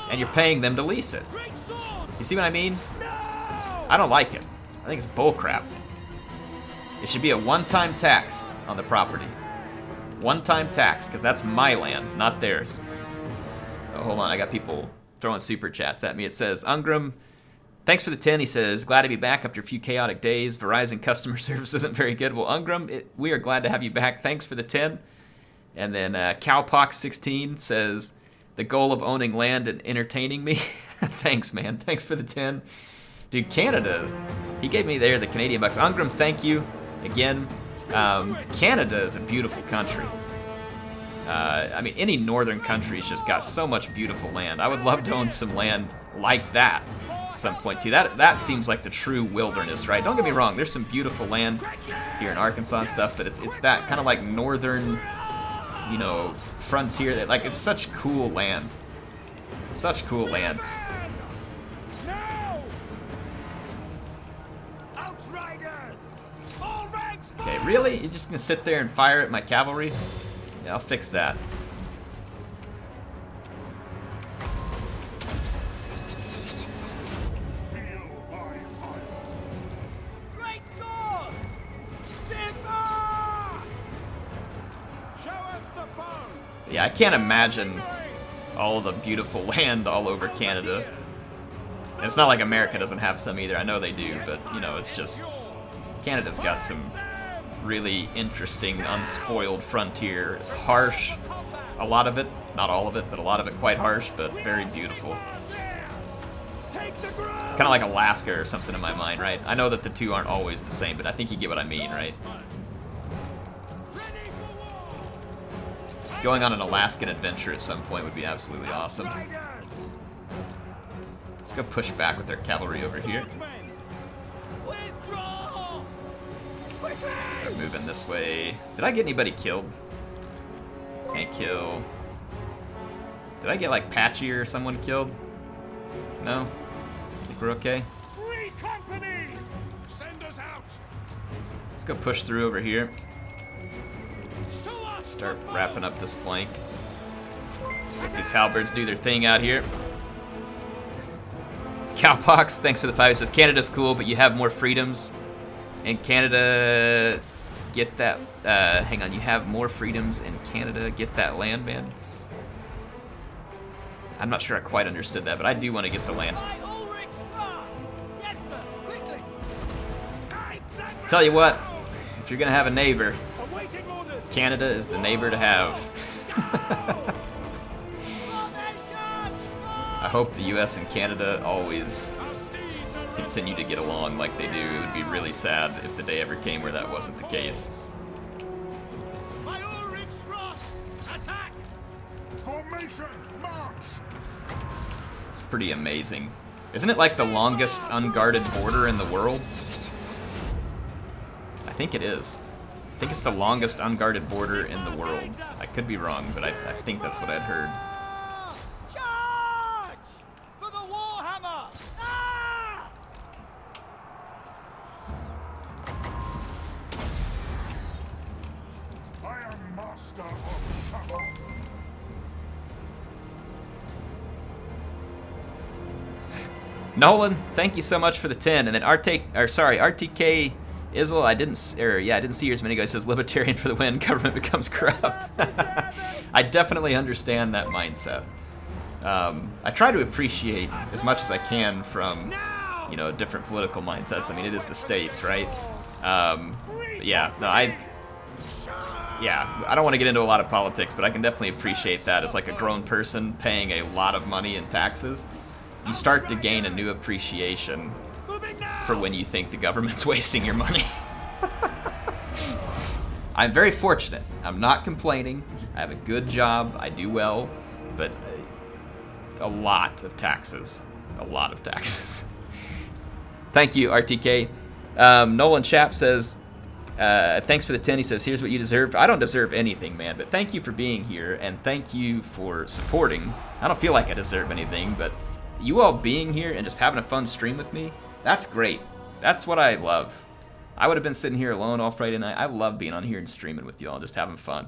and you're paying them to lease it. Great swords! You see what I mean? No! I don't like it. I think it's bullcrap. It should be a one-time tax on the property. One-time tax, because that's my land, not theirs. Oh, hold on, I got people throwing super chats at me. It says, Ungram, thanks for the 10. He says, glad to be back after a few chaotic days. Verizon customer service isn't very good. Well, Ungram, we are glad to have you back. Thanks for the 10. And then Cowpox16 says, the goal of owning land and entertaining me. Thanks, man. Thanks for the 10. Dude, Canada, he gave me there the Canadian bucks. Ungram, thank you again. Canada is a beautiful country. I mean, any northern country's just got so much beautiful land. I would love to own some land like that at some point, too. That seems like the true wilderness, right? Don't get me wrong, there's some beautiful land here in Arkansas and stuff, but it's that kind of like northern, you know, frontier. That, like, it's such cool land. Such cool land. Okay, really? You're just gonna sit there and fire at my cavalry? Yeah, I'll fix that. Great sword! Sigma! Show us the foe! Yeah, I can't imagine all the beautiful land all over Canada. And it's not like America doesn't have some either. I know they do, but, you know, it's just... Canada's got some really interesting, unspoiled frontier. Harsh, a lot of it. Not all of it, but a lot of it quite harsh, but very beautiful. Kind of like Alaska or something in my mind, right? I know that the two aren't always the same, but I think you get what I mean, right? Going on an Alaskan adventure at some point would be absolutely awesome. Let's go push back with our cavalry over here. Start moving this way. Did I get anybody killed? Can't kill. Did I get like Patchy or someone killed? No? Think we're okay? Send us out! Let's go push through over here. Start wrapping up this flank. Let these halberds do their thing out here. Cowpox, thanks for the 5. It says, Canada's cool, but you have more freedoms. In Canada, get that, hang on, you have more freedoms in Canada, get that land, man. I'm not sure I quite understood that, but I do want to get the land. Tell you what, if you're gonna have a neighbor, Canada is the neighbor to have. I hope the US and Canada always continue to get along like they do. It would be really sad if the day ever came where that wasn't the case. Formation, march! It's pretty amazing. Isn't it like the longest unguarded border in the world? I think it is. I think it's the longest unguarded border in the world. I could be wrong, but I think that's what I'd heard. Charge! For the Warhammer! Ah! I am master of Shabbat. Nolan, thank you so much for the 10. And then RTK Isle, I didn't see yours a minute ago. It says libertarian for the win, government becomes corrupt. I definitely understand that mindset. I try to appreciate as much as I can from, you know, different political mindsets. I mean, it is the States, right? Yeah, no, I don't want to get into a lot of politics, but I can definitely appreciate that as like a grown person paying a lot of money in taxes. You start to gain a new appreciation for when you think the government's wasting your money. I'm very fortunate. I'm not complaining. I have a good job. I do well, but a lot of taxes. A lot of taxes. Thank you, RTK. Nolan Chap says, thanks for the 10. He says, here's what you deserve. I don't deserve anything, man, but thank you for being here, and thank you for supporting. I don't feel like I deserve anything, but you all being here and just having a fun stream with me, that's great. That's what I love. I would have been sitting here alone all Friday night. I love being on here and streaming with you all, just having fun.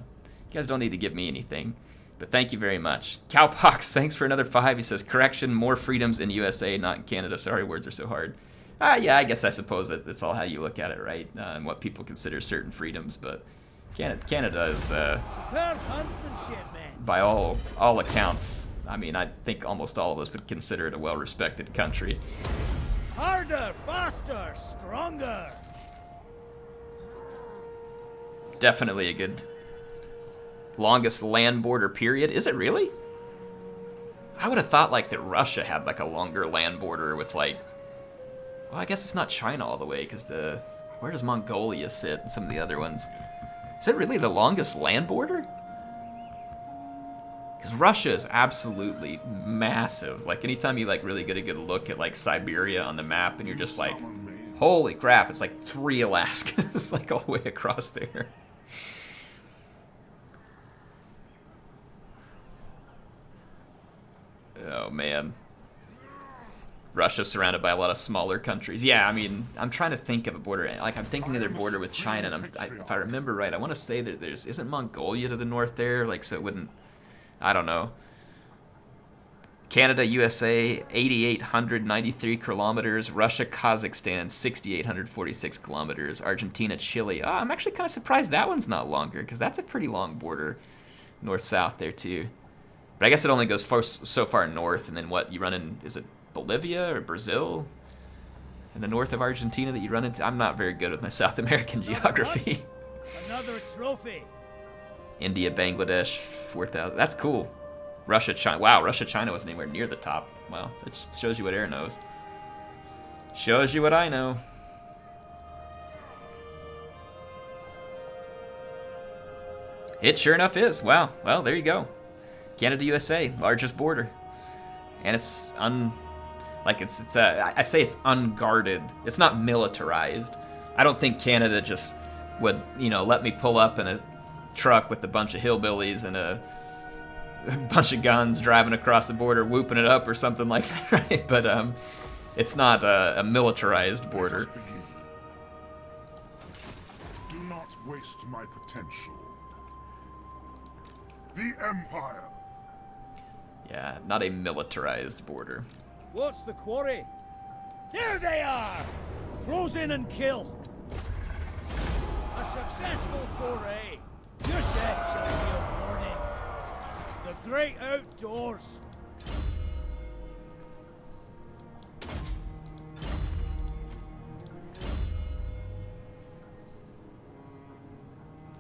You guys don't need to give me anything, but thank you very much. Cowpox, thanks for another 5. He says, correction, more freedoms in USA, not in Canada. Sorry, words are so hard. Yeah, I guess I suppose it's all how you look at it, right? And what people consider certain freedoms, but Canada is, Superb huntsmanship, man. by all accounts, I mean, I think almost all of us would consider it a well-respected country. Harder, faster, stronger. Definitely a good longest land border period. Is it really? I would have thought like that Russia had like a longer land border with like, well, I guess it's not China all the way because where does Mongolia sit and some of the other ones? Is it really the longest land border? Because Russia is absolutely massive. Like anytime you like really get a good look at like Siberia on the map and you're just like, holy crap, it's like 3 Alaskas like all the way across there. Oh man. Russia's surrounded by a lot of smaller countries. Yeah, I mean, I'm trying to think of a border. Like, I'm thinking of their border with China, and if I remember right, I want to say that isn't Mongolia to the north there? Like, so it wouldn't, I don't know. Canada, USA, 8,893 kilometers. Russia, Kazakhstan, 6,846 kilometers. Argentina, Chile. Oh, I'm actually kind of surprised that one's not longer, because that's a pretty long border north-south there, too. But I guess it only goes so far north, and then what, you run in, is it Bolivia or Brazil? In the north of Argentina that you run into? I'm not very good with my South American geography. Another trophy. India, Bangladesh, 4,000. That's cool. Russia, China. Wow, Russia, China wasn't anywhere near the top. Wow, that shows you what Air knows. Shows you what I know. It sure enough is. Wow. Well, there you go. Canada, USA, largest border. And it's I say it's unguarded. It's not militarized. I don't think Canada just would, let me pull up in a truck with a bunch of hillbillies and a bunch of guns driving across the border, whooping it up or something like that, right? But it's not a militarized border. Do not waste my potential. The Empire. Yeah, not a militarized border. What's the quarry? There they are! Close in and kill. A successful foray. Your death shall be a warning. The great outdoors.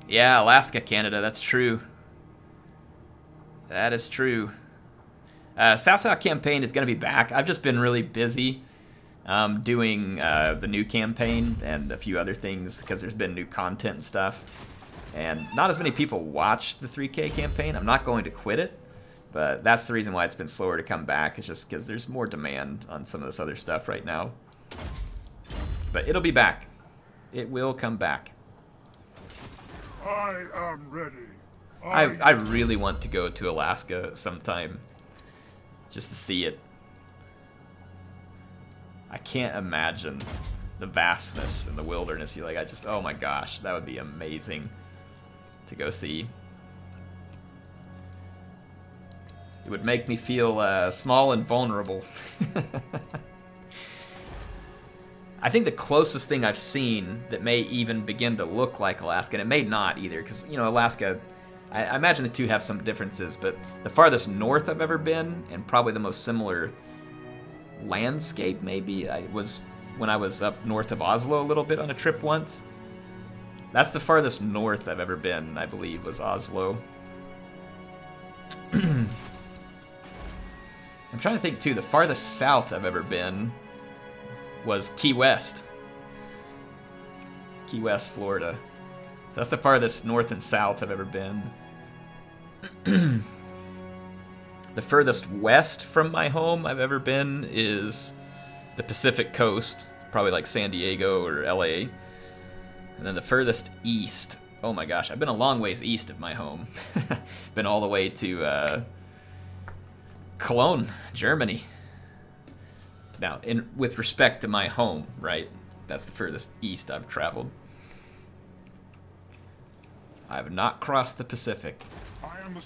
Yeah, Alaska, Canada, that's true. That is true. South campaign is going to be back. I've just been really busy doing the new campaign and a few other things because there's been new content and stuff. And not as many people watch the 3K campaign. I'm not going to quit it, but that's the reason why it's been slower to come back. It's just because there's more demand on some of this other stuff right now. But it'll be back. It will come back. I am ready. I really want to go to Alaska sometime just to see it. I can't imagine the vastness and the wilderness. Oh my gosh, that would be amazing to go see. It would make me feel small and vulnerable. I think the closest thing I've seen that may even begin to look like Alaska, and it may not either, because, Alaska, I imagine the two have some differences, but the farthest north I've ever been, and probably the most similar landscape maybe, was when I was up north of Oslo a little bit on a trip once. That's the farthest north I've ever been, I believe, was Oslo. I'm trying to think, too, the farthest south I've ever been was Key West. Key West, Florida. So that's the farthest north and south I've ever been. The furthest west from my home I've ever been is the Pacific Coast, probably like San Diego or LA. And then the furthest east, oh my gosh, I've been a long ways east of my home. Been all the way to Cologne, Germany. Now, with respect to my home, right? That's the furthest east I've traveled. I have not crossed the Pacific.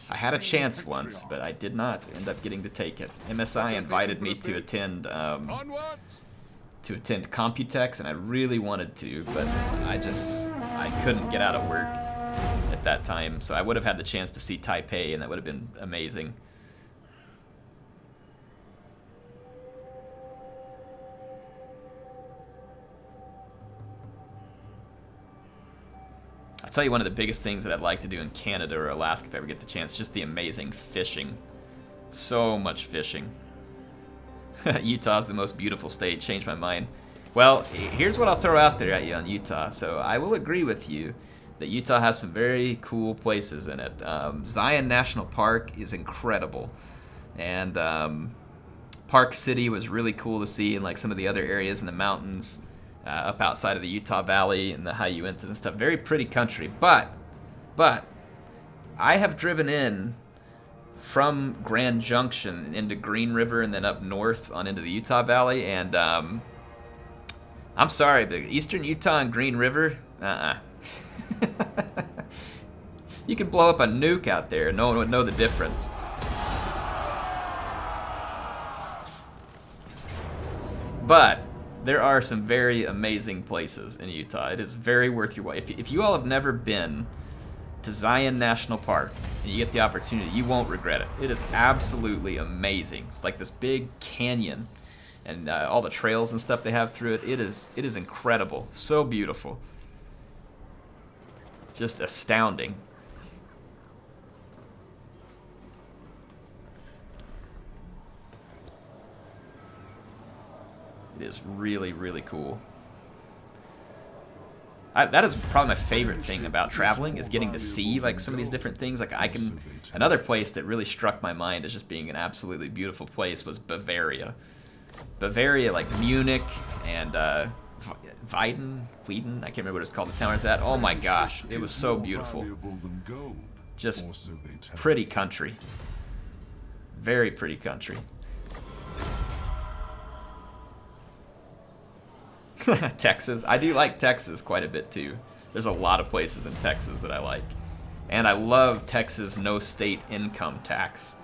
I had a chance once, but I did not end up getting to take it. MSI invited me to attend Computex, and I really wanted to, but I couldn't get out of work at that time, so I would have had the chance to see Taipei, and that would have been amazing. tell you one of the biggest things that I'd like to do in Canada or Alaska if I ever get the chance, just the amazing fishing. So much fishing. Utah's the most beautiful state. Changed my mind. Well, here's what I'll throw out there at you on Utah. So I will agree with you that Utah has some very cool places in it. Zion National Park is incredible. And Park City was really cool to see, and like some of the other areas in the mountains up outside of the Utah Valley and the high Uintas and stuff. Very pretty country. But I have driven in from Grand Junction into Green River and then up north on into the Utah Valley, and I'm sorry, but Eastern Utah and Green River, You could blow up a nuke out there, no one would know the difference. But there are some very amazing places in Utah. It is very worth your while. If you all have never been to Zion National Park and you get the opportunity, you won't regret it. It is absolutely amazing. It's like this big canyon, and all the trails and stuff they have through it. It is incredible. So beautiful. Just astounding. It is really, really cool. That is probably my favorite thing about traveling, is getting to see like some of these different things. Like another place that really struck my mind as just being an absolutely beautiful place was Bavaria. Bavaria, like Munich and Weiden, I can't remember what it's called, the town is at. Oh my gosh, it was so beautiful. Just pretty country. Very pretty country. Texas. I do like Texas quite a bit too. There's a lot of places in Texas that I like. And I love Texas no state income tax.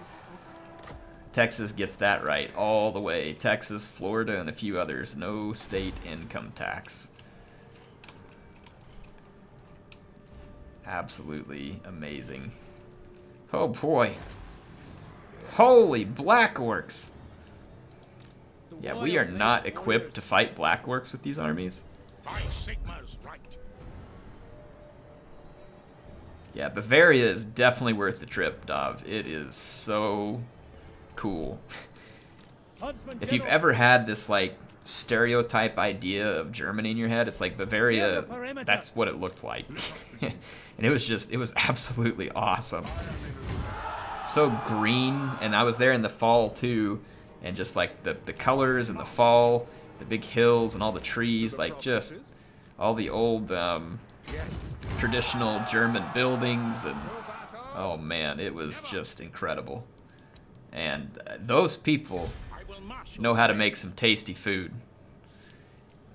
Texas gets that right all the way. Texas, Florida, and a few others. No state income tax. Absolutely amazing. Oh boy. Holy black orcs. Yeah, we are not equipped to fight black orcs with these armies. By Sigma's right. Yeah, Bavaria is definitely worth the trip, Dov. It is so cool. If you've ever had this like stereotype idea of Germany in your head, it's like Bavaria, that's what it looked like. And it was absolutely awesome. So green, and I was there in the fall too, and just like the colors and the fall, the big hills and all the trees, like just all the old traditional German buildings, and oh man, it was just incredible. And those people know how to make some tasty food.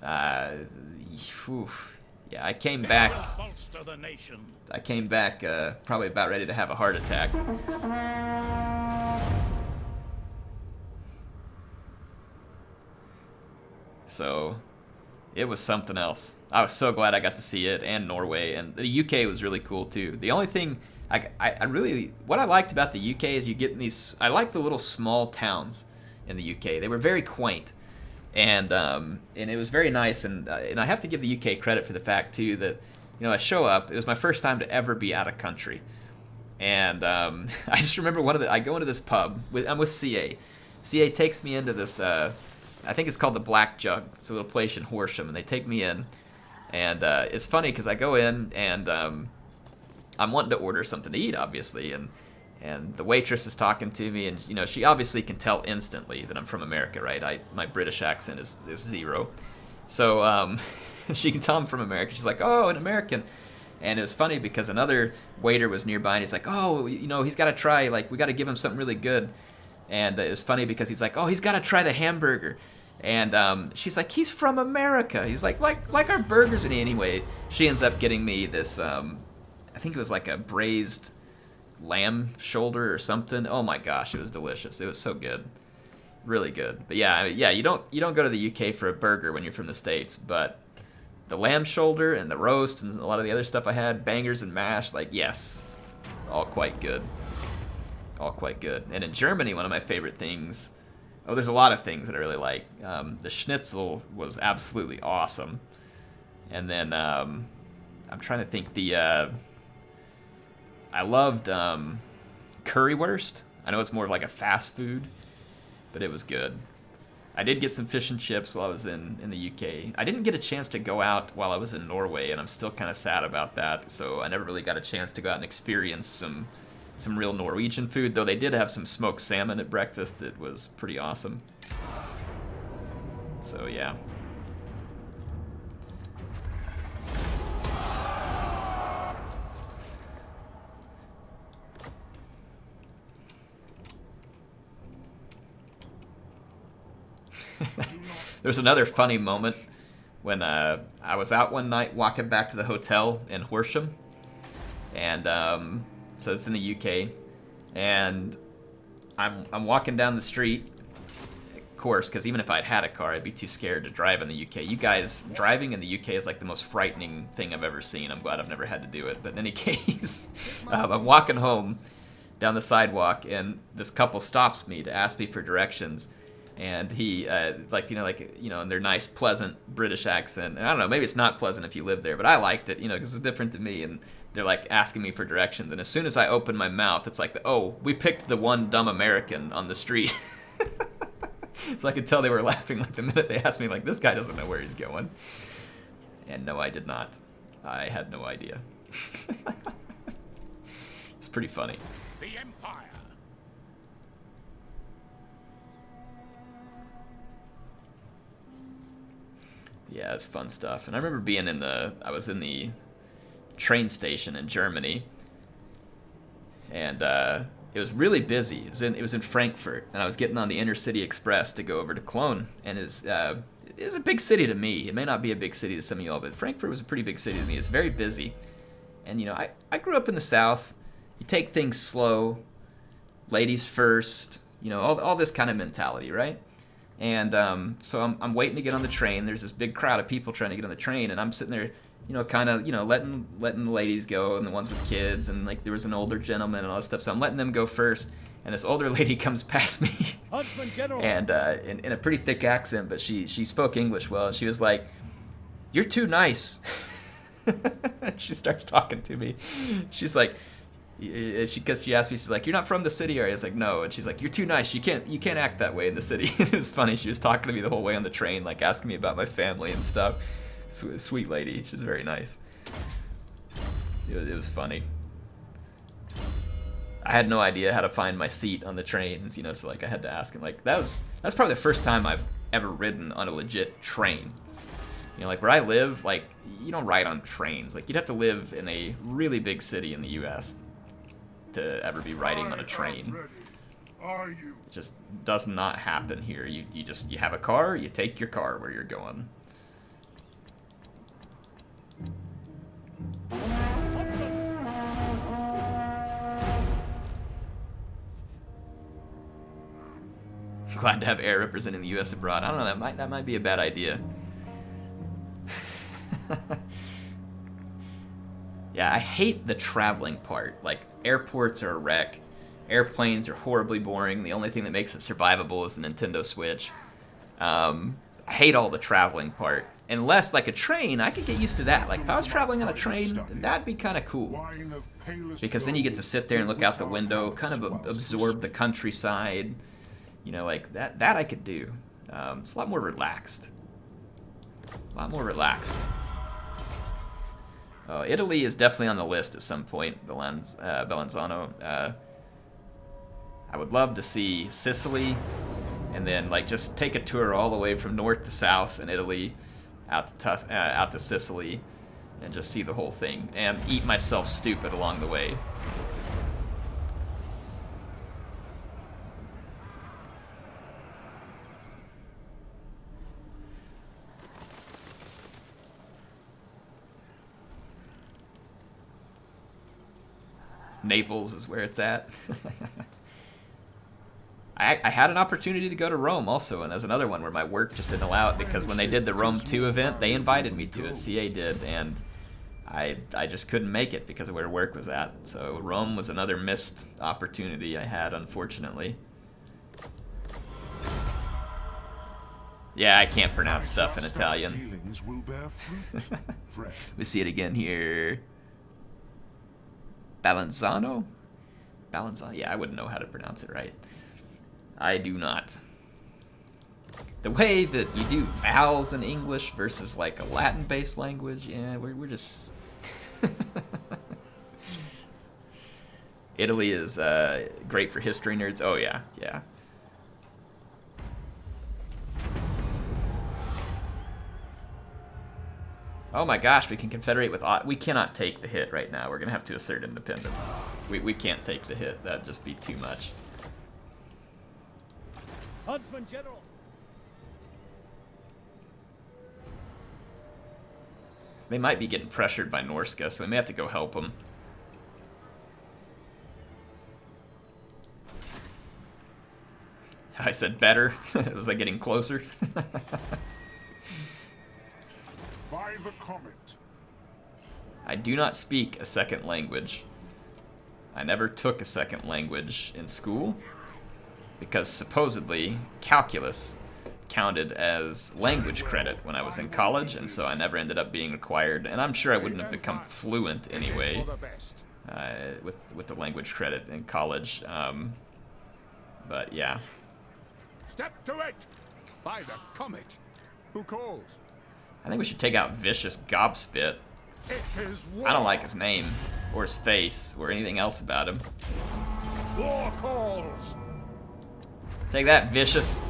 Yeah, I came back probably about ready to have a heart attack. So it was something else. I was so glad I got to see it, and Norway, and the UK was really cool too. The only thing what I liked about the UK is you get in these, I like the little small towns in the UK. They were very quaint, and it was very nice, and I have to give the UK credit for the fact too that, you know, I show up, it was my first time to ever be out of country, and I just remember I go into this pub, I'm with CA. CA takes me into this, I think it's called the Black Jug. It's a little place in Horsham, and they take me in, and it's funny because I go in, and I'm wanting to order something to eat, obviously, and the waitress is talking to me, and you know, she obviously can tell instantly that I'm from America, right? My British accent is zero, so she can tell I'm from America. She's like, "Oh, an American," and it was funny because another waiter was nearby, and he's like, "Oh, you know, he's got to try. Like, we got to give him something really good." And it was funny because he's like, "Oh, he's got to try the hamburger." And she's like, "He's from America." He's like our burgers. And anyway, she ends up getting me this, I think it was like a braised lamb shoulder or something. Oh my gosh, it was delicious. It was so good. Really good. But yeah, you don't go to the UK for a burger when you're from the States, but the lamb shoulder and the roast and a lot of the other stuff I had, bangers and mash, like, yes, all quite good. All quite good. And in Germany, one of my favorite things, there's a lot of things that I really like. The schnitzel was absolutely awesome. And then I'm trying to think. I loved currywurst. I know it's more of like a fast food, but it was good. I did get some fish and chips while I was in the UK. I didn't get a chance to go out while I was in Norway, and I'm still kind of sad about that. So I never really got a chance to go out and experience some real Norwegian food, though they did have some smoked salmon at breakfast that was pretty awesome. So yeah. There was another funny moment when I was out one night walking back to the hotel in Horsham, and so it's in the UK, and I'm walking down the street, of course, because even if I'd had a car, I'd be too scared to drive in the UK. You guys, driving in the UK is like the most frightening thing I've ever seen. I'm glad I've never had to do it. But in any case, I'm walking home down the sidewalk, and this couple stops me to ask me for directions. And he, in their nice, pleasant British accent. And I don't know, maybe it's not pleasant if you live there, but I liked it, because it's different to me. And they're like asking me for directions. And as soon as I open my mouth, it's like, oh, we picked the one dumb American on the street. So I could tell they were laughing like the minute they asked me, like, this guy doesn't know where he's going. And no, I did not. I had no idea. It's pretty funny. The Empire. Yeah, it's fun stuff. And I remember being I was in the train station in Germany, and it was really busy. It was in Frankfurt, and I was getting on the Intercity Express to go over to Cologne, and it was a big city to me. It may not be a big city to some of y'all, but Frankfurt was a pretty big city to me. It's very busy. And, I grew up in the South. You take things slow, ladies first, all this kind of mentality, right? And so I'm waiting to get on the train. There's this big crowd of people trying to get on the train, and I'm sitting there, kind of, letting the ladies go and the ones with kids, and like there was an older gentleman and all this stuff. So I'm letting them go first, and this older lady comes past me, and in a pretty thick accent, but she spoke English well. And she was like, "You're too nice." She starts talking to me. She's like, because she asked me, she's like, "You're not from the city, are you?" I was like, "No." And she's like, "You're too nice. You can't act that way in the city." It was funny. She was talking to me the whole way on the train, like asking me about my family and stuff. Sweet lady. She was very nice. It was funny. I had no idea how to find my seat on the trains, so like I had to ask him. Like that's probably the first time I've ever ridden on a legit train. Like where I live, like you don't ride on trains. Like you'd have to live in a really big city in the U.S. to ever be riding on a train. It just does not happen here. You have a car, you take your car where you're going. Glad to have air representing the U.S. abroad. I don't know, that might be a bad idea. Yeah, I hate the traveling part. Like, airports are a wreck. Airplanes are horribly boring. The only thing that makes it survivable is the Nintendo Switch. I hate all the traveling part. Unless, like a train, I could get used to that. Like, if I was traveling on a train, that'd be kind of cool. Because then you get to sit there and look out the window, kind of absorb the countryside. Like, that I could do. It's a lot more relaxed. A lot more relaxed. Oh, Italy is definitely on the list at some point, Belanzano. I would love to see Sicily, and then like just take a tour all the way from north to south in Italy, out to Sicily, and just see the whole thing, and eat myself stupid along the way. Naples is where it's at. I had an opportunity to go to Rome also, and there's another one where my work just didn't allow it, because when they did the Rome 2 event, they invited me to it. CA did, and I just couldn't make it because of where work was at. So Rome was another missed opportunity I had, unfortunately. Yeah, I can't pronounce stuff in Trust our Italian. dealings will bear fruit, friend. We see it again here. Balanzano? Balanzano? Yeah, I wouldn't know how to pronounce it right. I do not. The way that you do vowels in English versus like a Latin-based language, yeah, we're just... Italy is great for history nerds. Oh yeah, yeah. Oh my gosh, we can confederate with... We cannot take the hit right now. We're going to have to assert independence. We can't take the hit. That'd just be too much. Huntsman General. They might be getting pressured by Norsca, so we may have to go help them. I said better. Was I getting closer? By the comet. I do not speak a second language. I never took a second language in school because supposedly calculus counted as language credit when I was in college, and so I never ended up being required. And I'm sure I wouldn't have become fluent anyway with the language credit in college. But yeah. Step to it! By the comet! Who calls? I think we should take out Vicious Gobspit. It is war! I don't like his name, or his face, or anything else about him. War calls! Take that, Vicious.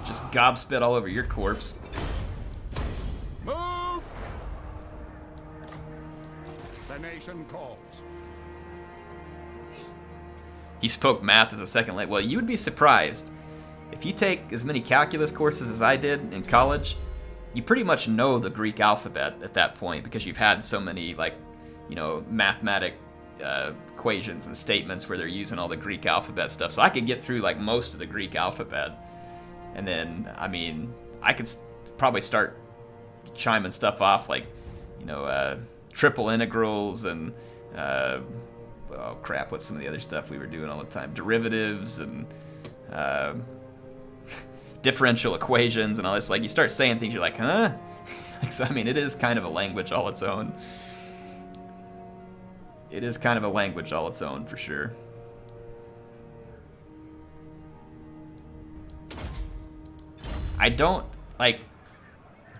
Just Gobspit all over your corpse. Move! The nation calls. He spoke math as a second language. Well, you would be surprised. If you take as many calculus courses as I did in college, you pretty much know the Greek alphabet at that point because you've had so many, like, you know, mathematic equations and statements where they're using all the Greek alphabet stuff. So I could get through, like, most of the Greek alphabet. And then, I mean, I could probably start chiming stuff off, like, you know, triple integrals and, oh crap, what's some of the other stuff we were doing all the time? Derivatives and, differential equations and all this. Like, you start saying things, you're like, huh? So, I mean, it is kind of a language all its own. It is kind of a language all its own, for sure. I don't, like,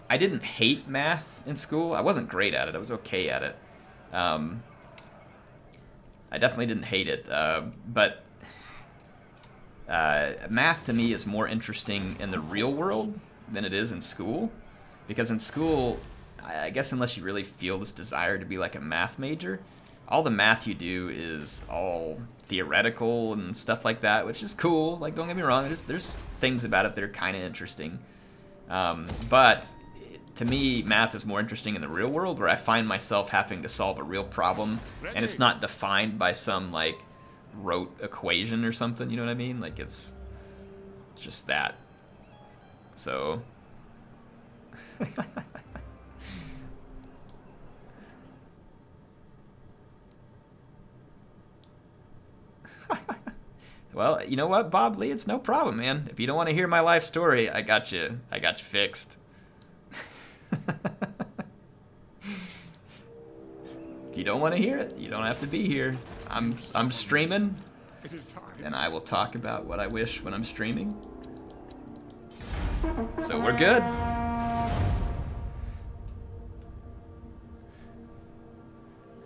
I didn't hate math in school. I wasn't great at it. I was okay at it. I definitely didn't hate it, but math to me is more interesting in the real world than it is in school, because in school, I guess unless you really feel this desire to be like a math major, all the math you do is all theoretical and stuff like that, which is cool. Like, don't get me wrong, there's things about it that are kind of interesting, but to me, math is more interesting in the real world, where I find myself having to solve a real problem, and it's not defined by some, like, rote equation or something, you know what I mean? Like, it's just that. So... Well, you know what, Bob Lee? It's no problem, man. If you don't want to hear my life story, I got you fixed. If you don't want to hear it, you don't have to be here. I'm streaming, It is time. and I will talk about what I wish when I'm streaming. So we're good.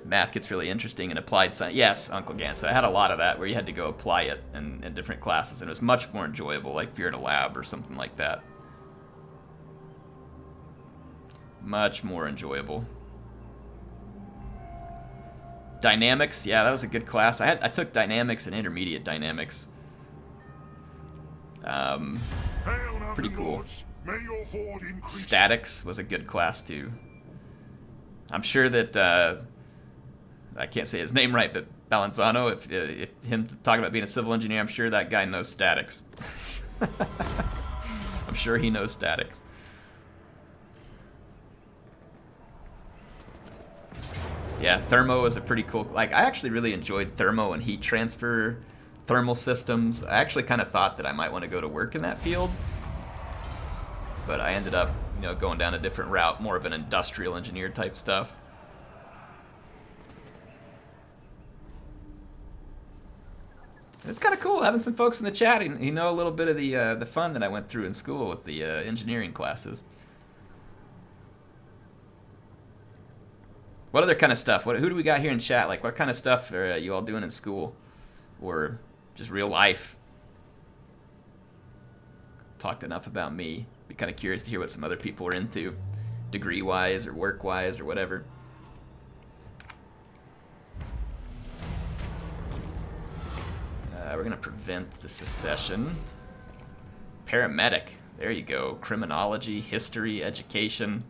Math gets really interesting in applied science. Yes, Uncle Gans. I had a lot of that where you had to go apply it in different classes, and it was much more enjoyable, like if you're in a lab or something like that. Much more enjoyable. Dynamics, yeah, that was a good class. I took dynamics and intermediate dynamics. Hail, Pretty mountain cool. lords. May your horde increase. Statics was a good class too. I'm sure that I can't say his name right, but Balanzano, if him talking about being a civil engineer, I'm sure that guy knows statics. I'm sure he knows statics. Yeah, thermo is a pretty cool... Like, I actually really enjoyed thermo and heat transfer thermal systems. I actually kind of thought that I might want to go to work in that field. but I ended up, you know, going down a different route, more of an industrial engineer type stuff. It's kind of cool having some folks in the chat who know a little bit of the fun that I went through in school with the engineering classes. What other kind of stuff? Who do we got here in chat? Like, what kind of stuff are you all doing in school, or just real life? Talked enough about me. Be kind of curious to hear what some other people are into, degree-wise or work-wise or whatever. We're gonna prevent the secession. Paramedic. There you go. Criminology, history, education,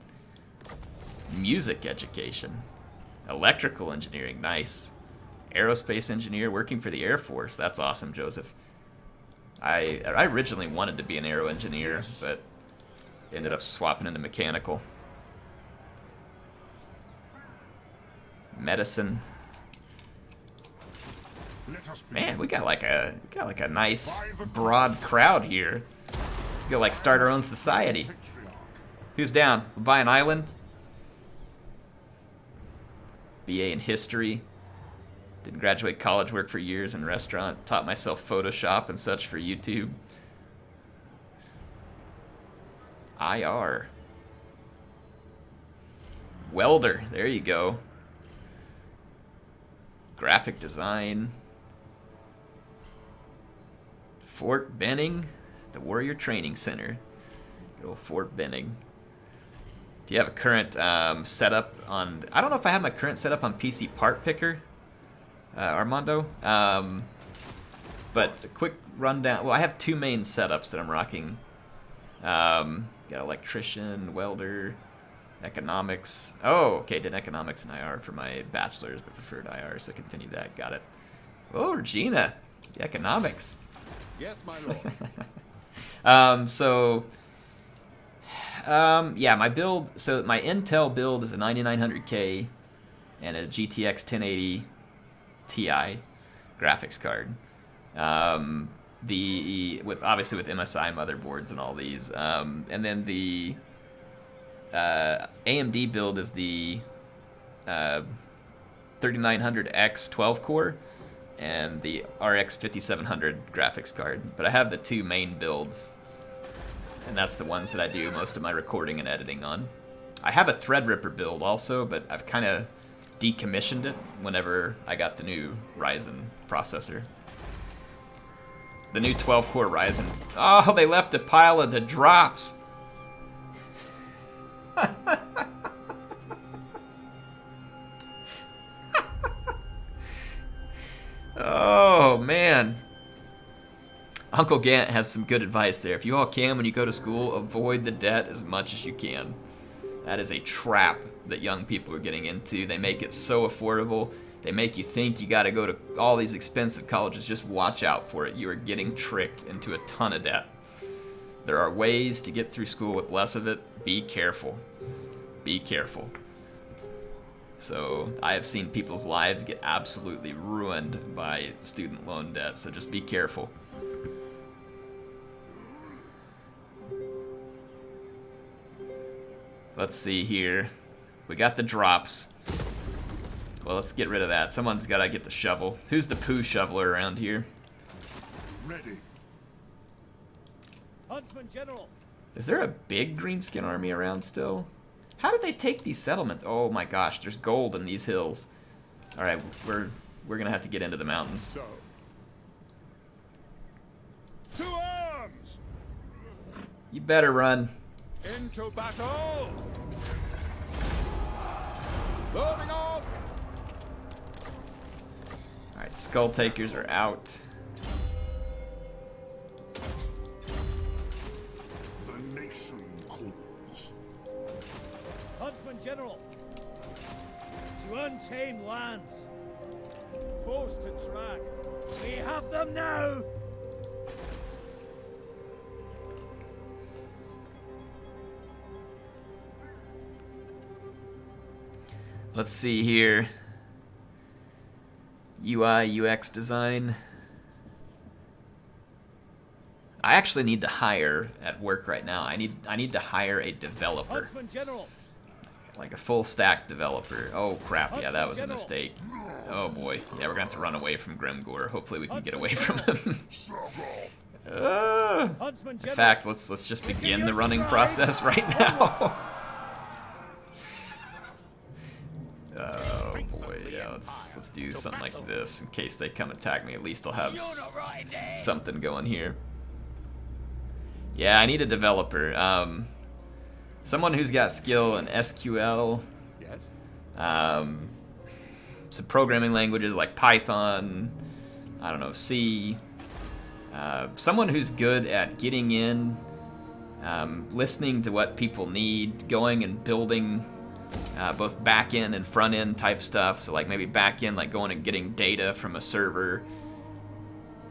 music education, electrical engineering. Nice. Aerospace engineer working for the Air Force. That's awesome, Joseph. I originally wanted to be an aero engineer, but ended up swapping into mechanical. Medicine. Man, we got like a nice broad crowd here. We could like start our own society. Who's down? We'll buy an island. BA in history. Didn't graduate college, worked for years in restaurant. Taught myself Photoshop and such for YouTube. IR. Welder. There you go. Graphic design. Fort Benning, the Warrior Training Center. Good old Fort Benning. Do you have a current setup on... I don't know if I have my current setup on PC Part Picker, Armando. But a quick rundown... Well, I have two main setups that I'm rocking. Got electrician, welder, economics. Oh, okay, did economics and IR for my bachelor's, but preferred IR, so continue that. Got it. Oh, Regina, the economics. Yes, my lord. Yeah, my build, so my Intel build is a 9900K and a GTX 1080 Ti graphics card. Obviously with MSI motherboards and all these. And then the AMD build is the 3900X 12 core and the RX 5700 graphics card. But I have the two main builds, and that's the ones that I do most of my recording and editing on. I have a Threadripper build also, but I've kind of decommissioned it whenever I got the new Ryzen processor. The new 12-core Ryzen. Oh, they left a pile of the drops. Oh, man. Uncle Gant has some good advice there. If you all can, when you go to school, avoid the debt as much as you can. That is a trap that young people are getting into. They make it so affordable. They make you think you got to go to all these expensive colleges. Just watch out for it. You are getting tricked into a ton of debt. There are ways to get through school with less of it. Be careful. Be careful. So I have seen people's lives get absolutely ruined by student loan debt, so just be careful. Let's see here. We got the drops. Well, let's get rid of that. Someone's got to get the shovel. Who's the poo shoveler around here? Ready. Huntsman General. Is there a big greenskin army around still? How did they take these settlements? Oh my gosh, there's gold in these hills. All right, we're gonna have to get into the mountains. So. To arms! You better run. Into battle! Loading off! All right, skull takers are out. The nation calls. Huntsman General. To untamed lands. Foes to track. We have them now! Let's see here. UI, UX design. I actually need to hire at work right now. I need to hire a developer. Huntsman General. Like a full stack developer. Oh crap, yeah, that was a mistake. Oh boy. Yeah, we're gonna have to run away from Grimgor. Hopefully we can get away from him. In fact, let's just begin the running process right now. Oh boy, yeah, let's do something like this in case they come attack me. At least I'll have something going here. Yeah, I need a developer. Someone who's got skill in SQL. Yes. Some programming languages like Python. I don't know, C. Someone who's good at getting in, listening to what people need, going and building both back-end and front-end type stuff. So like maybe back-end, like going and getting data from a server,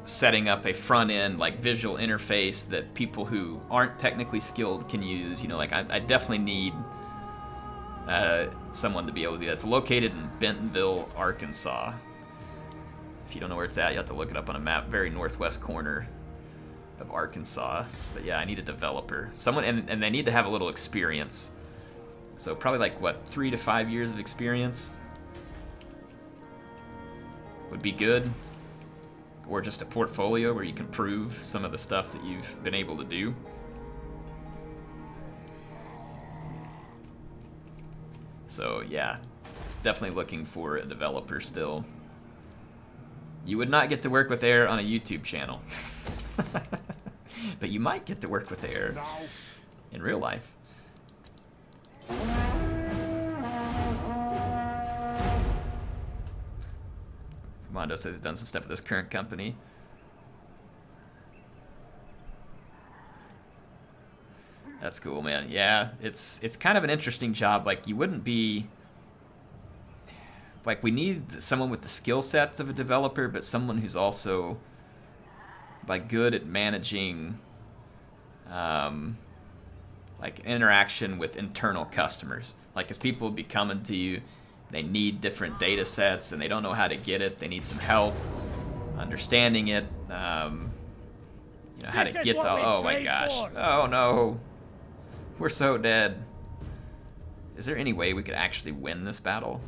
setting up a front-end like visual interface that people who aren't technically skilled can use. You know, like I definitely need someone to be able to do that. It's located in Bentonville, Arkansas. If you don't know where it's at, you have to look it up on a map. Very northwest corner of Arkansas. But yeah, I need a developer. Someone, and they need to have a little experience. So probably like, what, 3 to 5 years of experience would be good. Or just a portfolio where you can prove some of the stuff that you've been able to do. So yeah, definitely looking for a developer still. You would not get to work with Air on a YouTube channel. But you might get to work with Air in real life. Mondo says he's done some stuff with his current company. That's cool, man. Yeah, it's kind of an interesting job. Like, you wouldn't be... Like, we need someone with the skill sets of a developer, but someone who's also, like, good at managing, like, interaction with internal customers. Like, as people be coming to you, they need different data sets, and they don't know how to get it. They need some help understanding it. You know, how to get to... Oh, my gosh. Oh, no. We're so dead. Is there any way we could actually win this battle?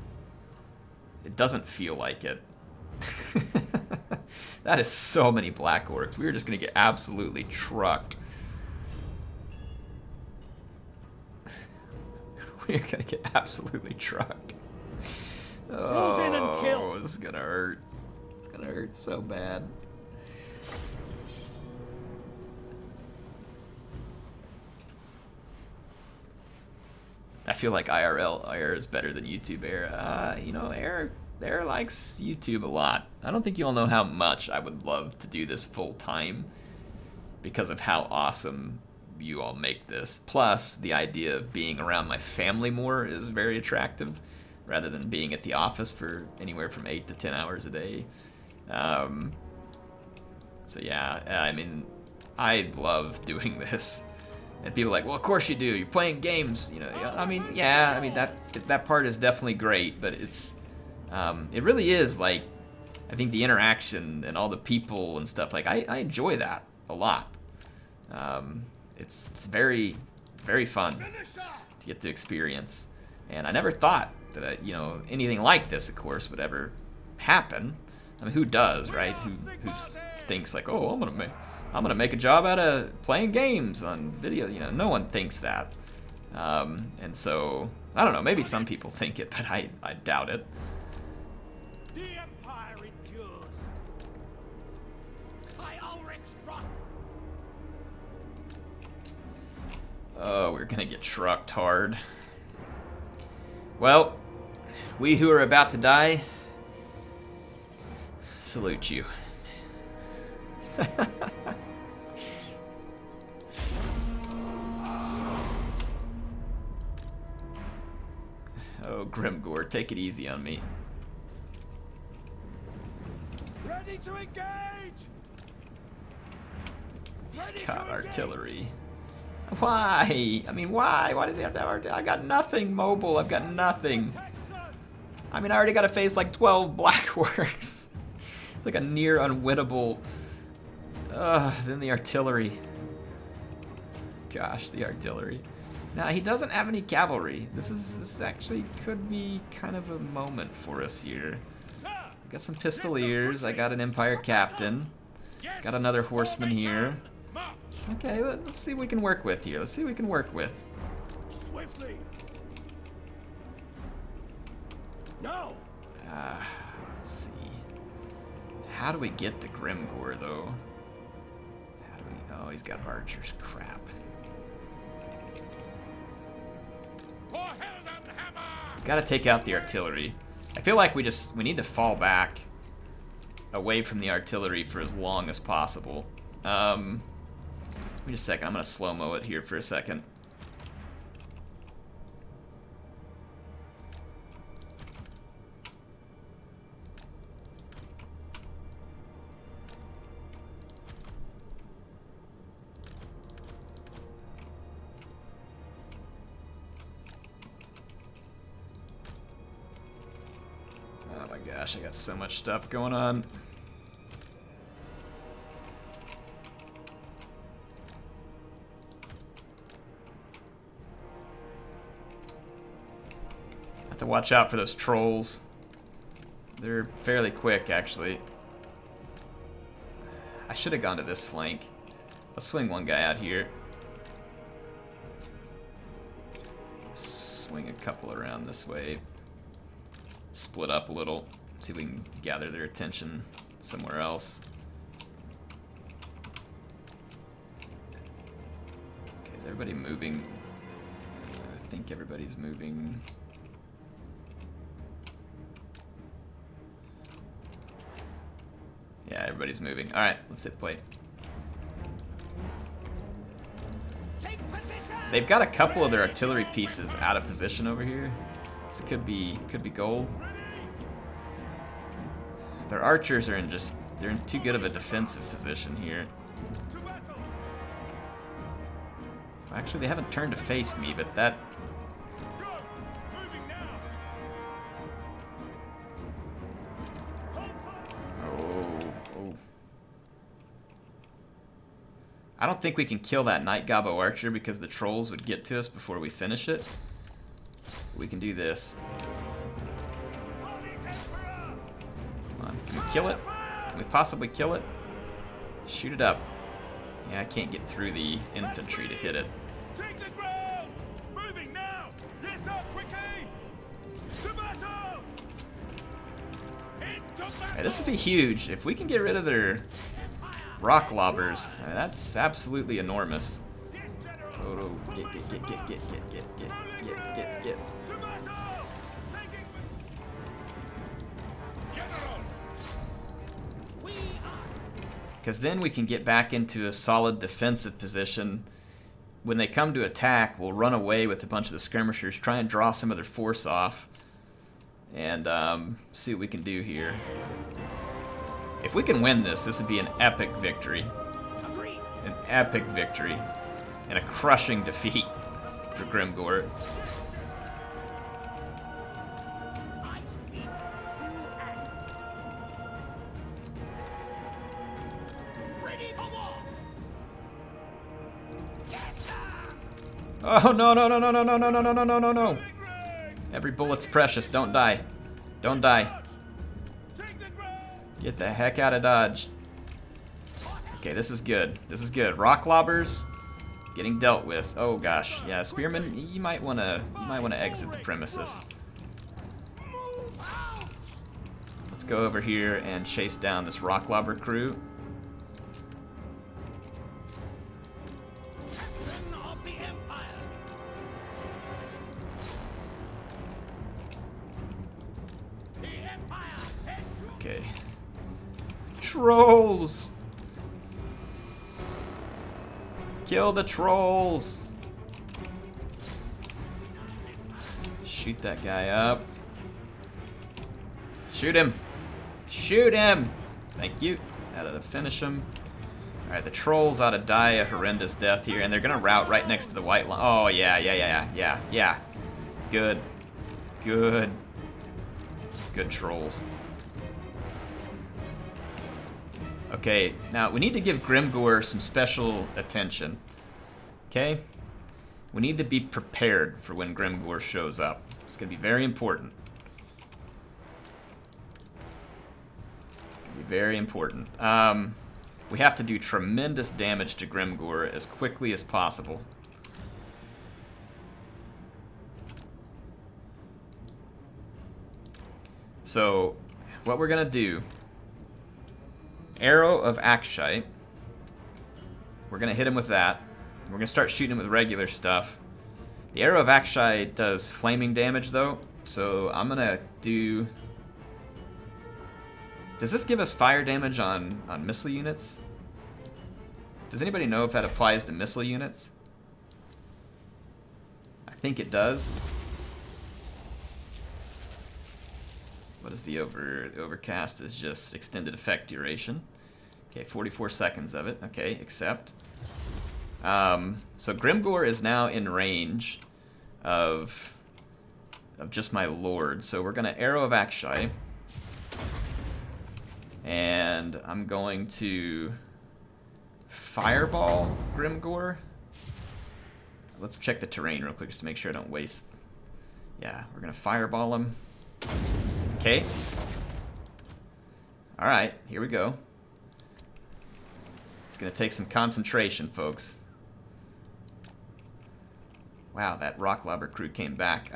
It doesn't feel like it. That is so many black orcs. We're just going to get absolutely trucked. We're going to get absolutely trucked. Close in and kill. This is going to hurt. It's going to hurt so bad. I feel like IRL Air is better than YouTube Air. You know, Air likes YouTube a lot. I don't think you all know how much I would love to do this full time because of how awesome you all make this. Plus, the idea of being around my family more is very attractive, rather than being at the office for anywhere from 8 to 10 hours a day. So yeah, I mean, I love doing this. And people are like, well, of course you do. You're playing games, you know. I mean, yeah. I mean, that part is definitely great, but it's, it really is like, I think the interaction and all the people and stuff. Like, I enjoy that a lot. It's very, very fun to get to experience. And I never thought that you know, anything like this, of course, would ever happen. I mean, who does, right? Who thinks like, oh, I'm gonna make a job out of playing games on video. You know, no one thinks that. And so, I don't know, maybe some people think it, but I doubt it. The Empire endures. By Ulrich's wrath. Oh, we're gonna get trucked hard. Well, we who are about to die, salute you. Oh, Grimgor, take it easy on me. Ready to engage. He's got artillery. Why? I mean, why? Why does he have to have artillery? I got nothing mobile. I've got nothing. I mean, I already got to face like 12 black orcs. It's like a near unwinnable Then the artillery. Gosh, the artillery. Now, he doesn't have any cavalry. This actually could be kind of a moment for us here. I got some pistoliers. I got an Empire captain. Got another horseman here. Okay, let's see what we can work with here. Let's see what we can work with. Swiftly. No. Let's see. How do we get to Grimgor, though? How do we... Oh, he's got archers. Crap. Gotta take out the artillery. I feel like we need to fall back away from the artillery for as long as possible. Wait a second, I'm gonna slow-mo it here for a second. Oh my gosh, I got so much stuff going on. Have to watch out for those trolls. They're fairly quick, actually. I should have gone to this flank. Let's swing one guy out here. Swing a couple around this way. Split up a little. See if we can gather their attention somewhere else. Okay, is everybody moving? I think everybody's moving. Yeah, everybody's moving. Alright, let's hit play. They've got a couple of their artillery pieces out of position over here. This could be gold. Their archers are they're in too good of a defensive position here. Actually, they haven't turned to face me, but that... Oh. I don't think we can kill that Night Gobbo archer because the trolls would get to us before we finish it. We can do this. Come on, can we kill it? Can we possibly kill it? Shoot it up. Yeah, I can't get through the infantry to hit it. Take the ground! Moving now! Yes, sir, quickly! To battle! Into battle! Hey, this would be huge. If we can get rid of their rock lobbers, that's absolutely enormous. Oh, get. Because then we can get back into a solid defensive position. When they come to attack, we'll run away with a bunch of the skirmishers, try and draw some of their force off, and see what we can do here. If we can win this, this would be an epic victory. An epic victory. And a crushing defeat for Grimgor. Oh, no. Every bullet's precious. Don't die. Don't die. Get the heck out of Dodge. Okay, this is good. This is good. Rock lobbers getting dealt with. Oh gosh. Yeah, Spearman, you might wanna exit the premises. Let's go over here and chase down this rock lobber crew. Okay. Trolls! Kill the trolls! Shoot that guy up. Shoot him! Shoot him! Thank you. That'll finish him. Alright, the trolls ought to die a horrendous death here, and they're gonna rout right next to the white line. Oh, yeah. Good. Good trolls. Okay, now we need to give Grimgor some special attention. Okay? We need to be prepared for when Grimgor shows up. It's going to be very important. It's going to be very important. We have to do tremendous damage to Grimgor as quickly as possible. So, what we're going to do... Arrow of Akshite. We're going to hit him with that. We're going to start shooting him with regular stuff. The Arrow of Akshite does flaming damage, though. So I'm going to do... Does this give us fire damage on missile units? Does anybody know if that applies to missile units? I think it does. What is the overcast is just extended effect duration. Okay, 44 seconds of it. Okay, accept. So Grimgor is now in range of just my lord. So we're gonna Arrow of Akshai. And I'm going to Fireball Grimgor. Let's check the terrain real quick just to make sure I don't waste. Yeah, we're gonna Fireball him. Okay. Alright, here we go. It's gonna take some concentration, folks. Wow, that rock lobber crew came back.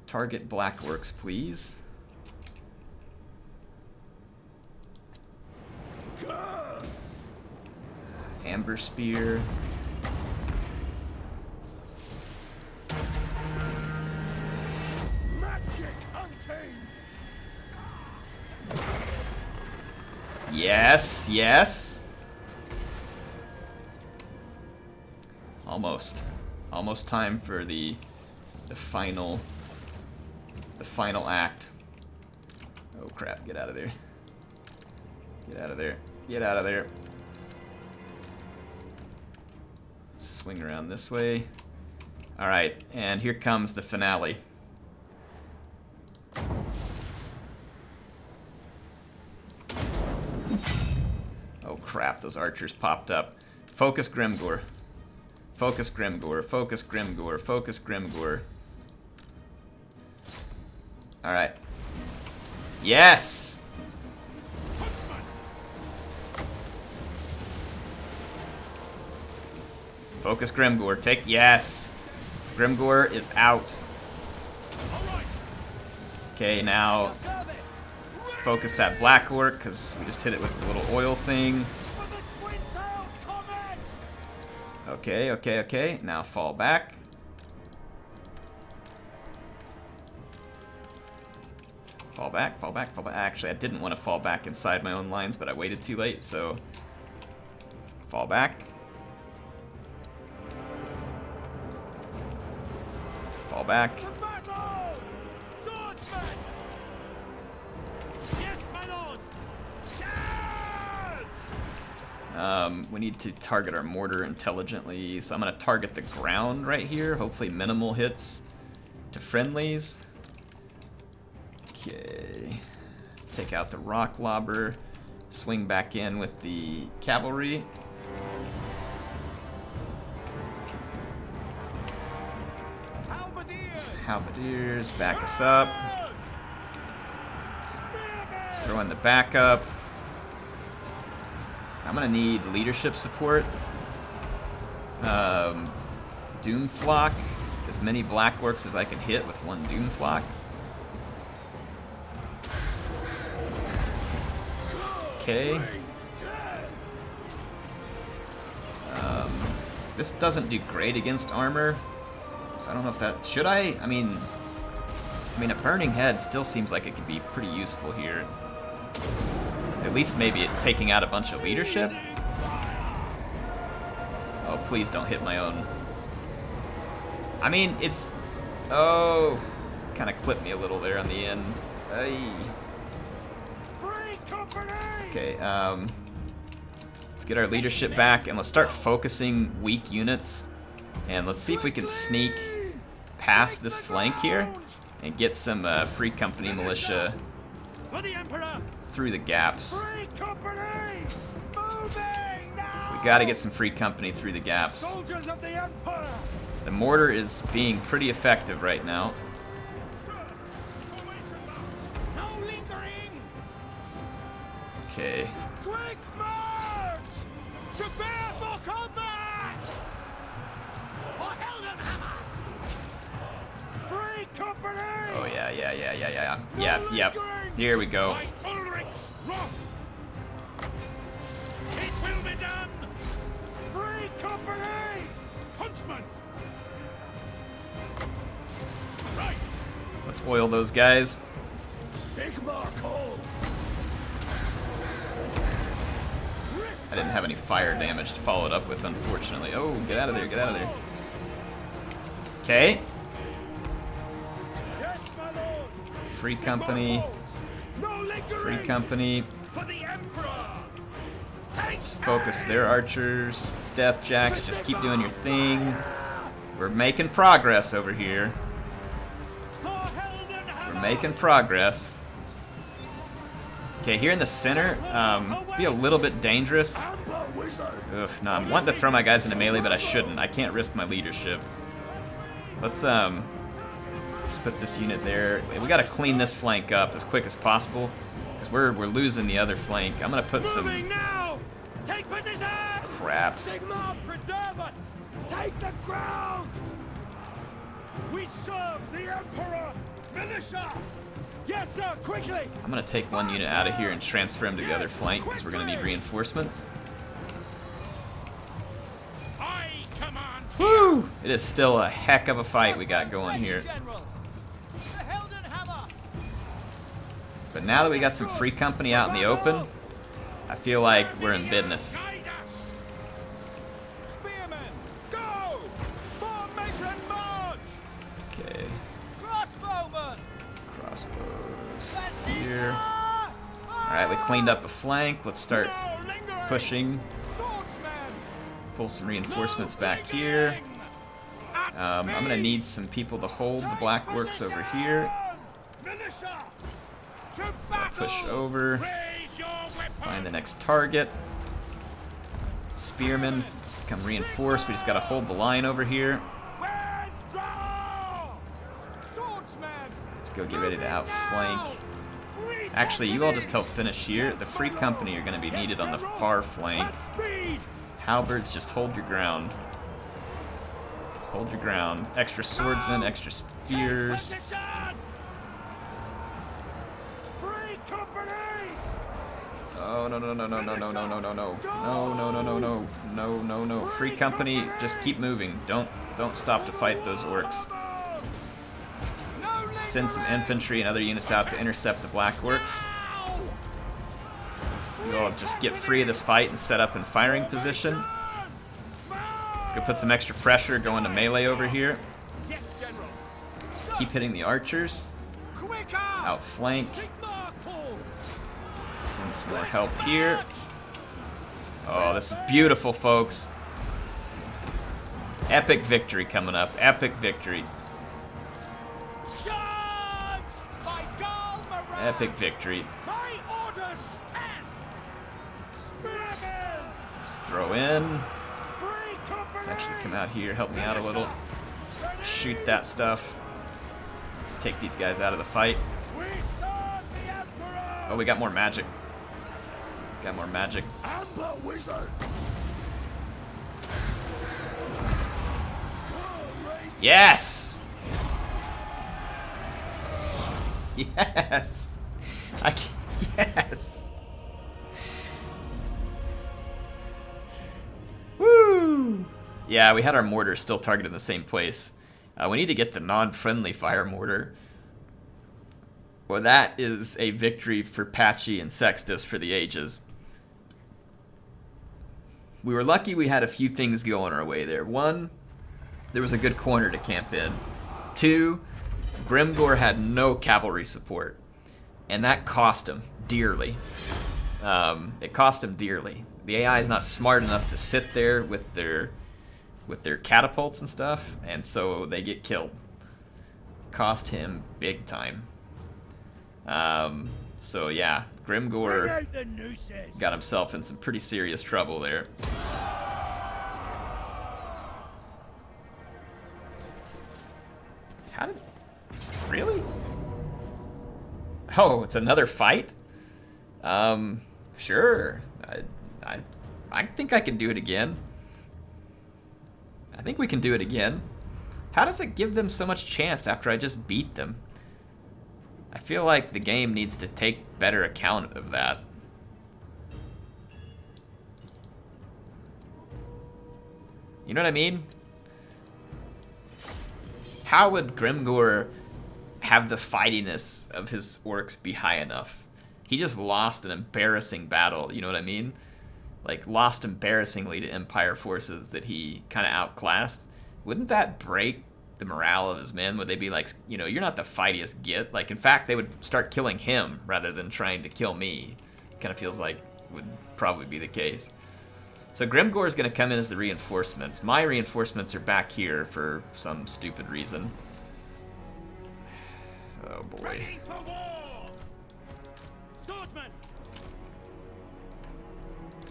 Target Blackworks, please. Amber Spear. Yes, yes. Almost. Almost time for the final act. Oh crap, get out of there. Get out of there. Get out of there. Let's swing around this way. Alright, and here comes the finale. Oh crap, those archers popped up. Focus Grimgor. Focus Grimgor. Focus Grimgor. Focus Grimgor. Alright. Yes! Focus Grimgor. Take... Yes! Grimgor is out. Okay, now... Focus that Black Orc, because we just hit it with the little oil thing. Okay, okay, okay. Now fall back. Fall back, fall back, fall back. Actually, I didn't want to fall back inside my own lines, but I waited too late, so... Fall back. Fall back. We need to target our mortar intelligently, so I'm going to target the ground right here. Hopefully minimal hits to friendlies. Okay. Take out the rock lobber. Swing back in with the cavalry. Halberdiers, back us up. Throw in the backup. I'm gonna need leadership support. Doomflock. As many Blackworks as I can hit with one Doomflock. Okay. This doesn't do great against armor. So I don't know if that... Should I? I mean, a Burning Head still seems like it could be pretty useful here. At least maybe it taking out a bunch of leadership. Oh, please don't hit my own. I mean, it's... Oh, kind of clipped me a little there on the end. Okay, let's get our leadership back, and let's start focusing weak units. And let's see if we can sneak past this flank here and get some Free Company militia through the gaps. Free company! Moving now! We gotta get some free company through the gaps. Soldiers of the Empire! The mortar is being pretty effective right now. No lingering! Okay. Quick march! Prepare for combat! For Heldenhammer! Free company! Oh yeah. Yep. Here we go. By Ulrich's wrath! It will be done! Free company! Huntsman! Right! Let's oil those guys. Sigmar calls! I didn't have any fire damage to follow it up with, unfortunately. Oh, get out of there, get out of there. Okay. Yes, my lord! Free company. No lingering! Free company. For the Emperor! Let's focus their archers. Death jacks, just keep doing your thing. We're making progress over here. For Heldenhammer! We're making progress. Okay, here in the center, be a little bit dangerous. Ugh, no, I'm wanting to throw my guys into melee, but I shouldn't. I can't risk my leadership. Let's just put this unit there. We gotta clean this flank up as quick as possible, because we're losing the other flank. I'm gonna put Moving some now! Take position! crap. Sigmar, preserve us! Take the ground! We serve the Emperor! Militia! Yes, sir, quickly! I'm gonna take one unit out of here and transfer him to the other flank, because we're gonna need reinforcements. I command! Woo! It is still a heck of a fight we got going here. General! The Heldenhammer! But now that we got some free company out in the open, I feel like we're in business. Guide us! Spearmen, go! Formation march! Okay, Crossbowmen! crossbows here. Alright, we cleaned up a flank. Let's start No lingering! pushing. Swordsmen! Pull some reinforcements back here. I'm gonna need some people to hold the black works over here. Militia! To I'll battle! push over. Raise your weapons! Find the next target. Spearmen, come reinforce. We just gotta hold the line over here. Withdraw! Swordsmen! Let's go get ready to outflank. Free Actually, you all company! just help finish here. The free company are gonna be needed on the General! far flank. At speed! Halberds, just hold your ground. Hold your ground. Extra swordsmen, extra spears. Take position! Free company! Oh no. No. Free company, just keep moving. Don't stop to fight those orcs. No Send some infantry and other units out to intercept the black works. You all just get free of this fight and set up in firing position. Let's go put some extra pressure going to melee over here. Yes, General. Keep hitting the archers. Quicker! Outflank. Sigmar call! Send some more help here. Oh, this is beautiful, folks. Epic victory coming up. Epic victory. Charge! By Gal Marat! Epic victory. My orders stand! Spearmen! Let's throw in. Free company! Let's actually come out here, help me out a little. Shoot that stuff. Let's take these guys out of the fight. We serve the Emperor! Oh, we got more magic. Got more magic. Amber Wizard! Yes! Yes! Yes! Woo! Yeah, we had our mortar still targeted in the same place. We need to get the non-friendly fire mortar. Well, that is a victory for Patchy and Sextus for the ages. We were lucky we had a few things going our way there. One, there was a good corner to camp in. Two, Grimgor had no cavalry support, and that cost him dearly. It cost him dearly. The AI is not smart enough to sit there with their catapults and stuff, and so they get killed. Cost him big time. So yeah, Bring Grimgor out the nooses. got himself in some pretty serious trouble there. How did... Really? Oh, it's another fight? Sure. I think I can do it again. I think we can do it again. How does it give them so much chance after I just beat them? I feel like the game needs to take better account of that. You know what I mean? How would Grimgor have the fightiness of his orcs be high enough? He just lost an embarrassing battle, you know what I mean? Like, lost embarrassingly to Empire forces that he kind of outclassed. Wouldn't that break the morale of his men? Would they be like, you know, you're not the fightiest git? Like, in fact, they would start killing him rather than trying to kill me. Kind of feels like would probably be the case. So Grimgor is going to come in as the reinforcements. My reinforcements are back here for some stupid reason. Oh boy. Ready for war! Swordsman!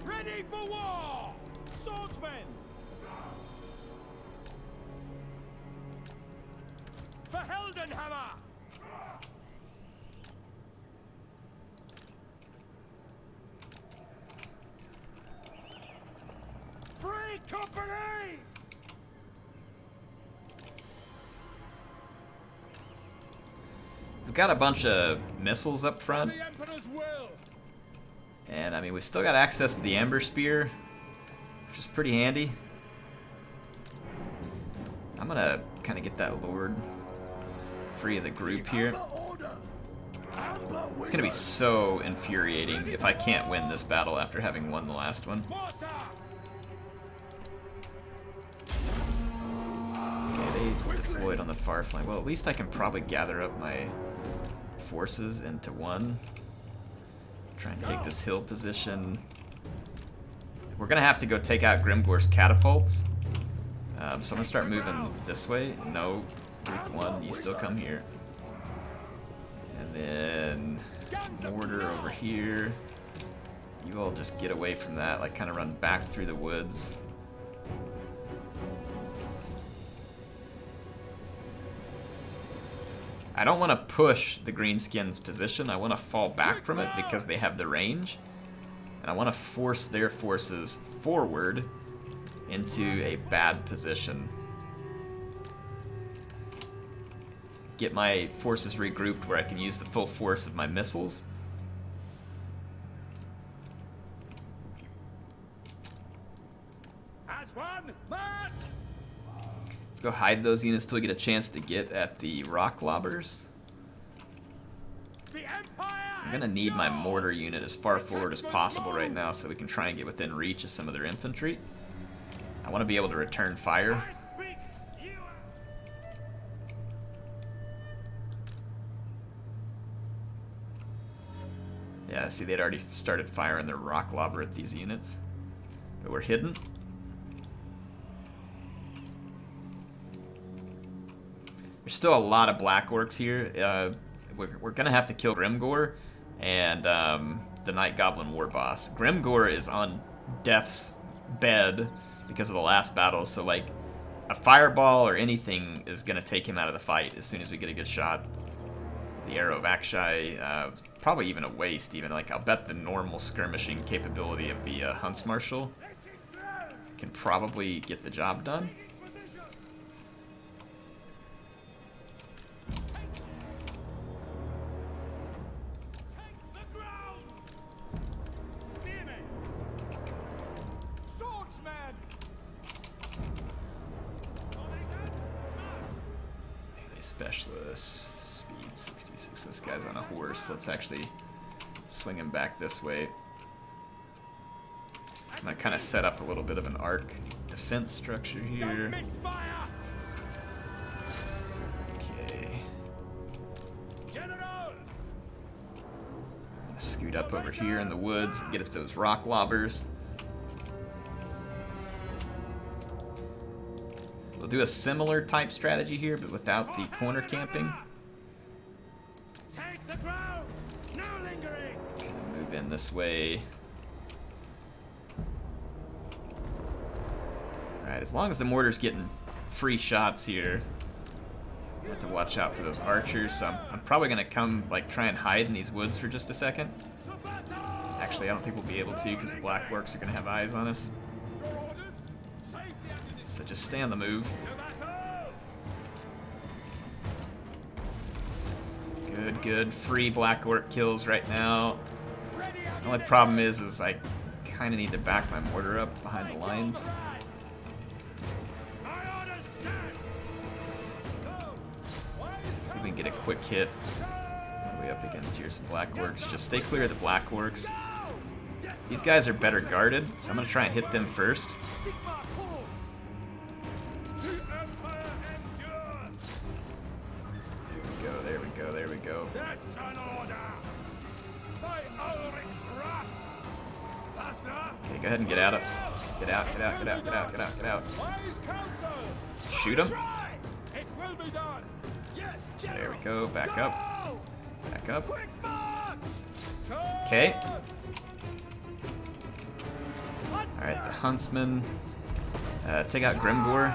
Ready for war! Swordsman! For Heldenhammer! Free company! We've got a bunch of missiles up front. The Emperor's will! And I mean, we've still got access to the Amber Spear, which is pretty handy. I'm gonna kind of get that Lord free of the group here. It's gonna be so infuriating if I can't win this battle after having won the last one. Mortar! Okay, they deployed on the far flank. Well, at least I can probably gather up my forces into one. Try and take this hill position. We're gonna have to go take out Grimgor's catapults. So I'm gonna start moving this way. No, group one, you still come here. And then mortar over here. You all just get away from that, like kind of run back through the woods. I don't want to push the Greenskins' position. I want to fall back from it because they have the range. And I want to force their forces forward into a bad position. Get my forces regrouped where I can use the full force of my missiles. As one, march! Let's go hide those units till we get a chance to get at the rock lobbers. The Empire! I'm gonna need my mortar unit as far forward as possible right now so that we can try and get within reach of some of their infantry. I want to be able to return fire. I speak you. Yeah, see, they'd already started firing their rock lobber at these units. But we're hidden. There's still a lot of black orcs here. We're gonna have to kill Grimgor and the Night Goblin War Boss. Grimgor is on death's bed because of the last battle, so like a fireball or anything is gonna take him out of the fight as soon as we get a good shot. The Arrow of Akshai, probably even a waste. Even like I'll bet the normal skirmishing capability of the Hunts Marshal can probably get the job done. Specialist, speed 66. This guy's on a horse. Let's actually swing him back this way. I'm gonna kind of set up a little bit of an arc defense structure here. Okay. General! I'm gonna scoot up over here in the woods and get at those rock lobbers. We'll do a similar type strategy here, but without the corner camping. Take the ground! No lingering! this way. Alright, as long as the mortar's getting free shots here, I have to watch out for those archers. So I'm probably gonna come like try and hide in these woods for just a second. Actually, I don't think we'll be able to because the black orcs are gonna have eyes on us. So just stay on the move. Good, good. Free black orc kills right now. The only problem is I kind of need to back my mortar up behind the lines. See if we can get a quick hit. What are we up against here? Some black orcs. Just stay clear of the black orcs. These guys are better guarded, so I'm going to try and hit them first. There we go, there we go. Okay, go ahead and get out of it. Get out, get out, get out, get out, get out, get out. Shoot him. There we go, back up. Back up. Okay. Alright, the huntsman. Take out Grimgor.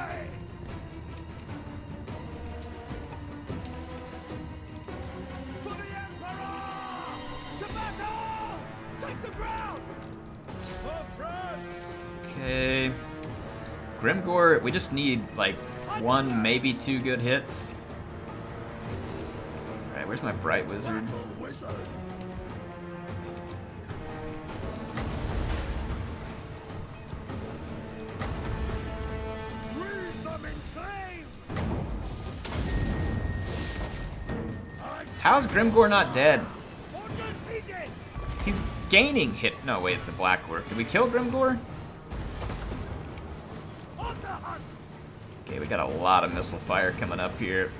Okay. Grimgor, we just need like 1, maybe 2 good hits. Alright, where's my bright wizard? How's Grimgor not dead? He's gaining hit. No, wait, it's a black orc. Did we kill Grimgor? Okay, we got a lot of missile fire coming up here.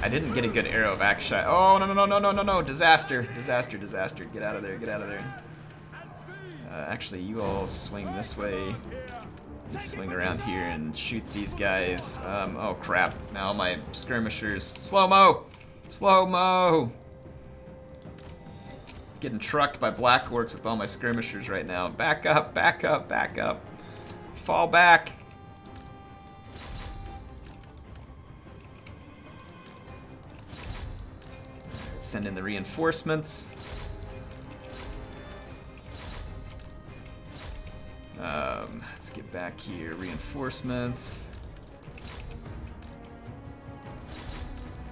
I didn't get a good arrow back shot. Oh, no, no, no, no, no, no, no. Disaster. Disaster, disaster. Get out of there, get out of there. Actually, you all swing this way. Just swing around here and shoot these guys. Oh, crap. Now my skirmishers. Slow-mo! Slow-mo! Getting trucked by black orcs with all my skirmishers right now. Back up, back up, back up. Fall back. Send in the reinforcements. Let's get back here. Reinforcements.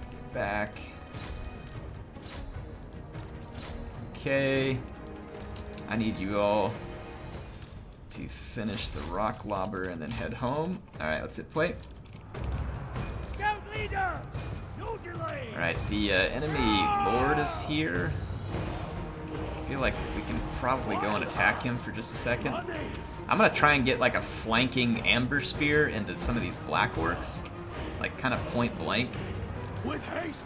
Get back. Okay. I need you all to finish the rock lobber and then head home. Alright, let's hit play. Scout leader! No delay! Alright, the enemy lord is here. I feel like we can probably go and attack him for just a second. I'm gonna try and get like a flanking amber spear into some of these black orcs. Like kind of point blank. With haste!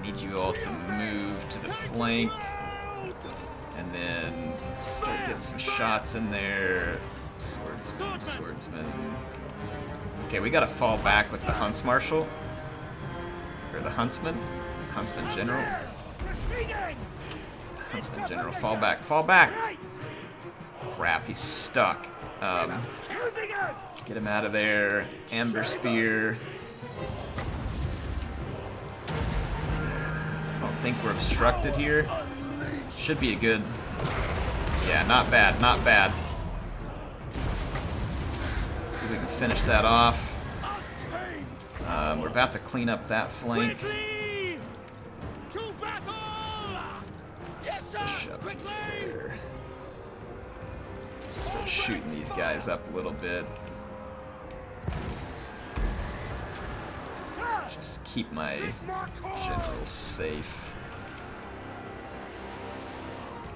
Need you all to move to the flank. And then start getting some shots in there. Swordsman, swordsman. Okay, we gotta fall back with the Hunts Marshal. Or the Huntsman. Huntsman General. Huntsman General, fall back, fall back! Crap, he's stuck. Get him out of there. Amber Spear. I don't think we're obstructed here. Should be a good... Yeah, not bad, not bad. See if we can finish that off. We're about to clean up that flank. Push up here. Start shooting these guys up a little bit. Just keep my generals safe.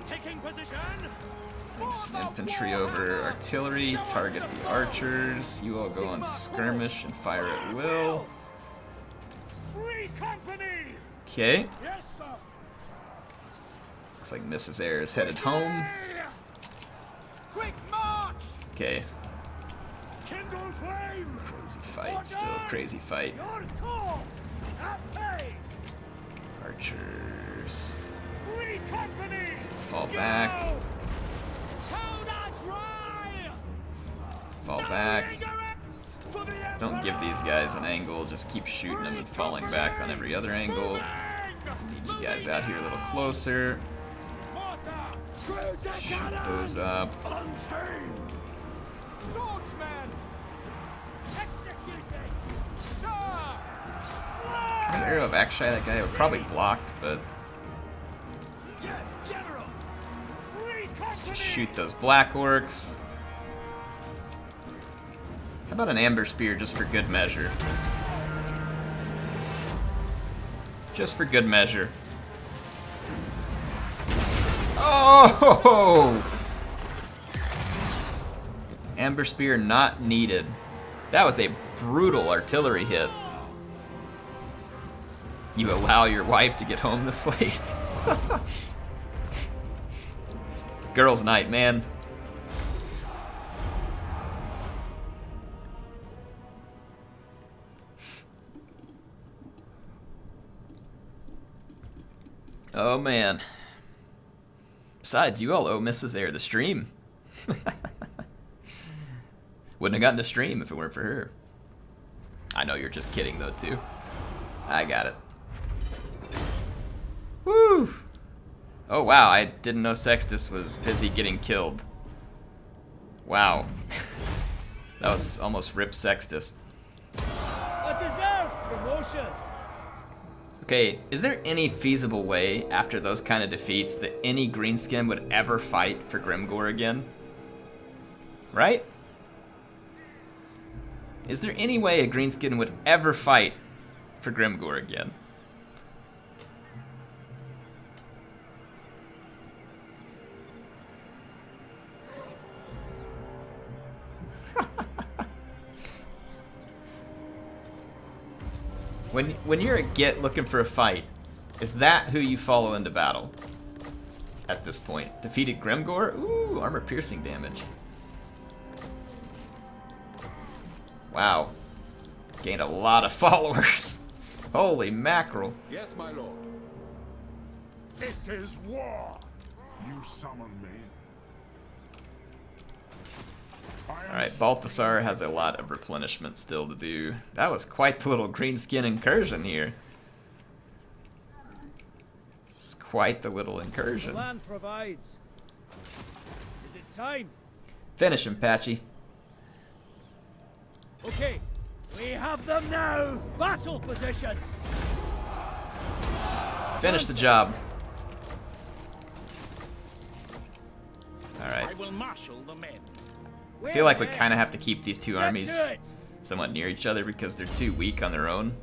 Taking position! Bring some infantry over artillery, target the archers. You all go on skirmish and fire at will. Okay. Looks like Mrs. Eyre is headed home. Okay. Eagle flame! Crazy fight, still crazy fight. Your call! At pace! Archers. Free company! Fall Go! back. Powder dry! Fall No back. lingering for the Don't give these guys an angle, just keep shooting them and falling back on every other angle. Need you guys out here a little closer. Shoot those up. Untamed! Swordsman! Executing! Sir! An arrow of Akshai, that guy would probably blocked, but Yes, General! Free company! shoot those black orcs. How about an amber spear just for good measure? Just for good measure. Oh! Amber spear not needed. That was a brutal artillery hit. You allow your wife to get home this late? Girls' night, man. Oh man. Besides, you all owe Mrs. Air the stream. Wouldn't have gotten to stream if it weren't for her. I know you're just kidding though too. I got it. Woo! Oh wow, I didn't know Sextus was busy getting killed. Wow. That was almost rip Sextus. A deserved promotion. Okay, is there any feasible way after those kind of defeats that any greenskin would ever fight for Grimgor again? Right? Is there any way a greenskin would ever fight for Grimgor again? When you're a git looking for a fight, is that who you follow into battle? At this point, defeated Grimgor. Ooh, armor piercing damage. Wow, gained a lot of followers. Holy mackerel! Yes, my lord. It is war. You summon me. Alright, Balthasar has a lot of replenishment still to do. That was quite the little greenskin incursion here. It's quite the little The incursion. land provides. Is it time? Finish him, Patchy. Okay, we have them now. Battle positions. Finish the job. I Alright. will marshal the men. I feel like we kind of have to keep these two Get armies to it. somewhat near each other because they're too weak on their own.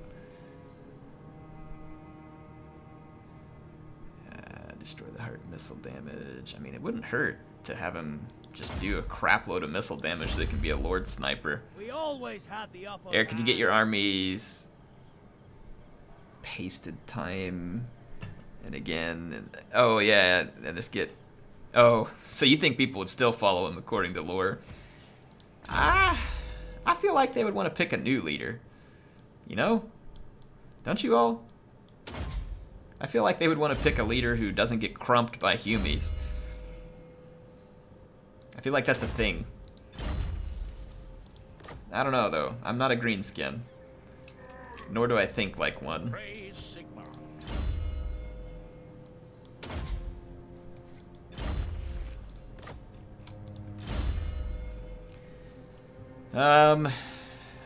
Destroy the heart missile damage. I mean, it wouldn't hurt to have him just do a crap load of missile damage so they can be a Lord Sniper. We always had the upper Eric, could you get hand. your armies pasted time? And again, and, oh yeah, and this get. Oh, so you think people would still follow him according to lore? I feel like they would want to pick a new leader. You know? Don't you all? I feel like they would want to pick a leader who doesn't get crumped by humies. I feel like that's a thing. I don't know though. I'm not a greenskin. Nor do I think like one. Praise Sigmar.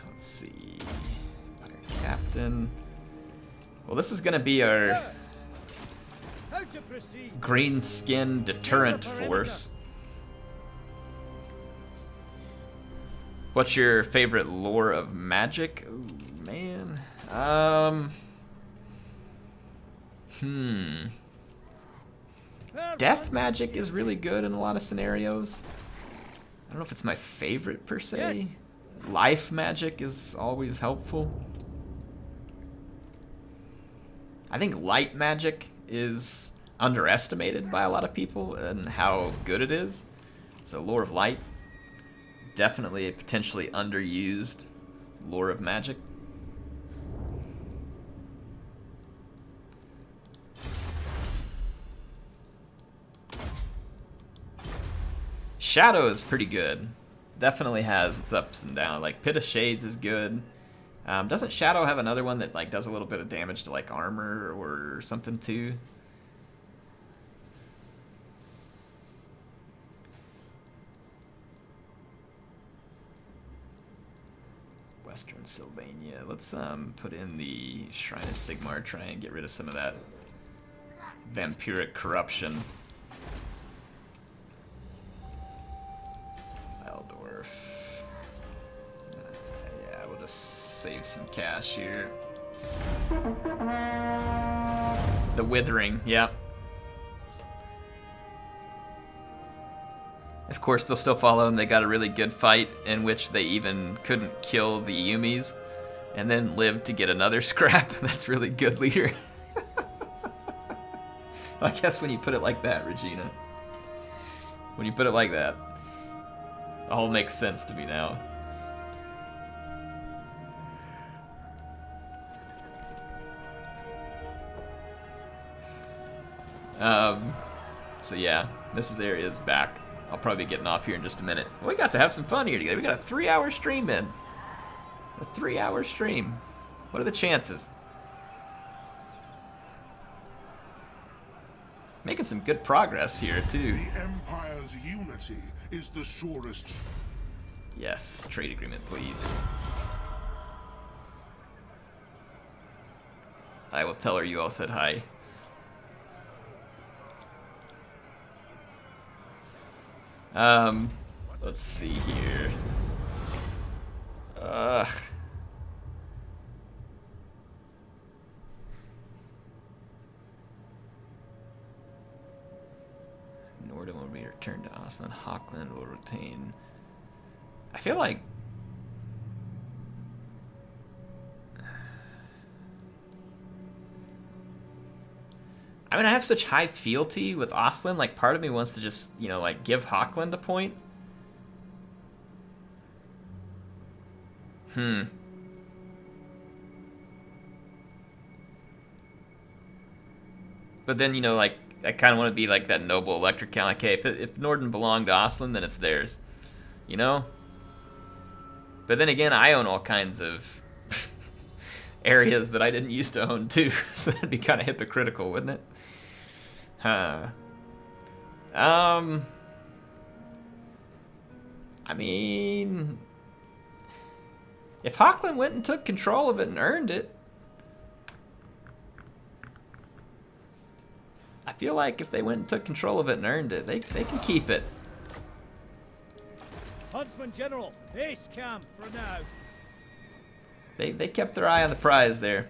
Let's see. Our captain. Well, this is gonna be our Sir, how to proceed? greenskin deterrent force. What's your favorite lore of magic? Ooh, man. Death magic is really good in a lot of scenarios. I don't know if it's my favorite per se. Yes. Life magic is always helpful. I think light magic is underestimated by a lot of people and how good it is. So lore of light, Definitely a potentially underused lore of magic. Shadow is pretty good. Definitely has its ups and downs. Like Pit of Shades is good. Doesn't Shadow have another one that like does a little bit of damage to like armor or something too? Western Sylvania. Let's put in the Shrine of Sigmar, try and get rid of some of that vampiric corruption. Eldorf. Yeah, we'll just save some cash here. The Withering, yep. Of course, they'll still follow him. They got a really good fight in which they even couldn't kill the Yumis and then lived to get another scrap. That's really good, leader. I guess when you put it like that, Regina. When you put it like that, it all makes sense to me now. So yeah, this area's back. I'll probably be getting off here in just a minute. We got to have some fun here together. We got a 3-hour stream in. A 3-hour stream. What are the chances? Making some good progress here, too. The Empire's unity is the surest. Yes, trade agreement, please. I will tell her you all said hi. Let's see here. Norden will be returned to Osland. Hochland will retain. I feel like I mean, I have such high fealty with Osland, like, part of me wants to just, you know, like, give Hochland a point. But then, you know, like, I kind of want to be like that noble electric count. Like, hey, if Norden belonged to Osland, then it's theirs. You know? But then again, I own all kinds of areas that I didn't used to own, too. So that'd be kind of hypocritical, wouldn't it? Huh. I mean, if Hochland went and took control of it and earned it, I feel like if they went and took control of it and earned it, they can keep it. Huntsman General, base camp for now. They kept their eye on the prize there.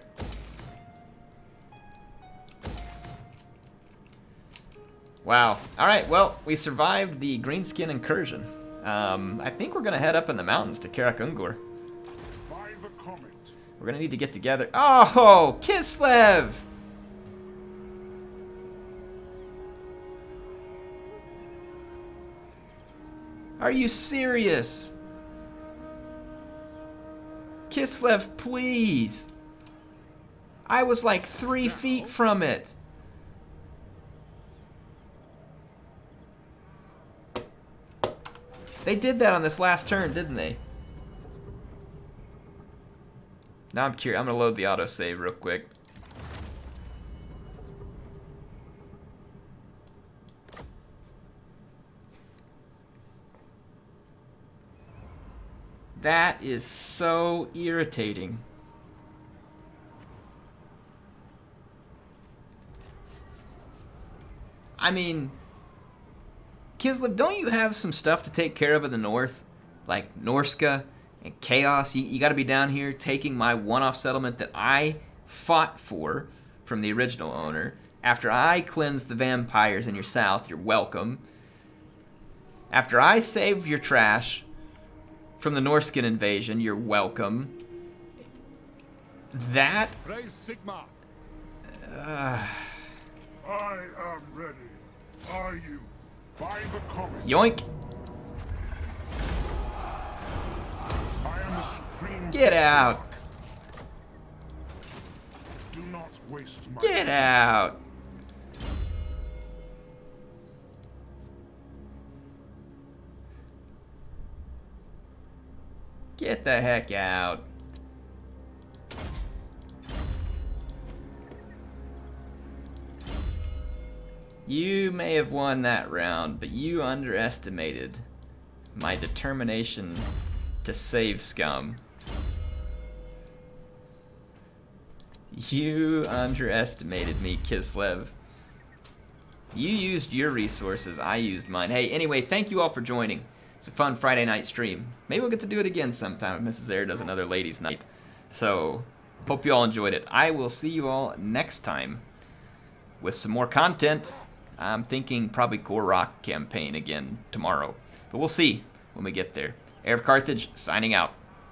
Wow. Alright, well, we survived the Greenskin incursion. I think we're gonna head up in the mountains to Karak Ungor. By the comet. We're gonna need to get together. Oh, Kislev! Are you serious? Kislev, please! I was like 3 feet from it. They did that on this last turn, didn't they? Now I'm curious. I'm gonna load the autosave real quick. That is so irritating. I mean, Kislev, don't you have some stuff to take care of in the north? Like Norsca and Chaos? You gotta be down here taking my one-off settlement that I fought for from the original owner. After I cleansed the vampires in your south, you're welcome. After I saved your trash from the Norscan invasion, you're welcome. That... Praise Sigma. I am ready. Are you? By the comet. Yoink. Get out! Do not waste my Get out! Get the heck out. You may have won that round, but you underestimated my determination to save scum. You underestimated me, Kislev. You used your resources, I used mine. Hey, anyway, thank you all for joining. It's a fun Friday night stream. Maybe we'll get to do it again sometime if Mrs. Air does another ladies' night. So, hope you all enjoyed it. I will see you all next time with some more content. I'm thinking probably Gorok campaign again tomorrow. But we'll see when we get there. Air of Carthage, signing out.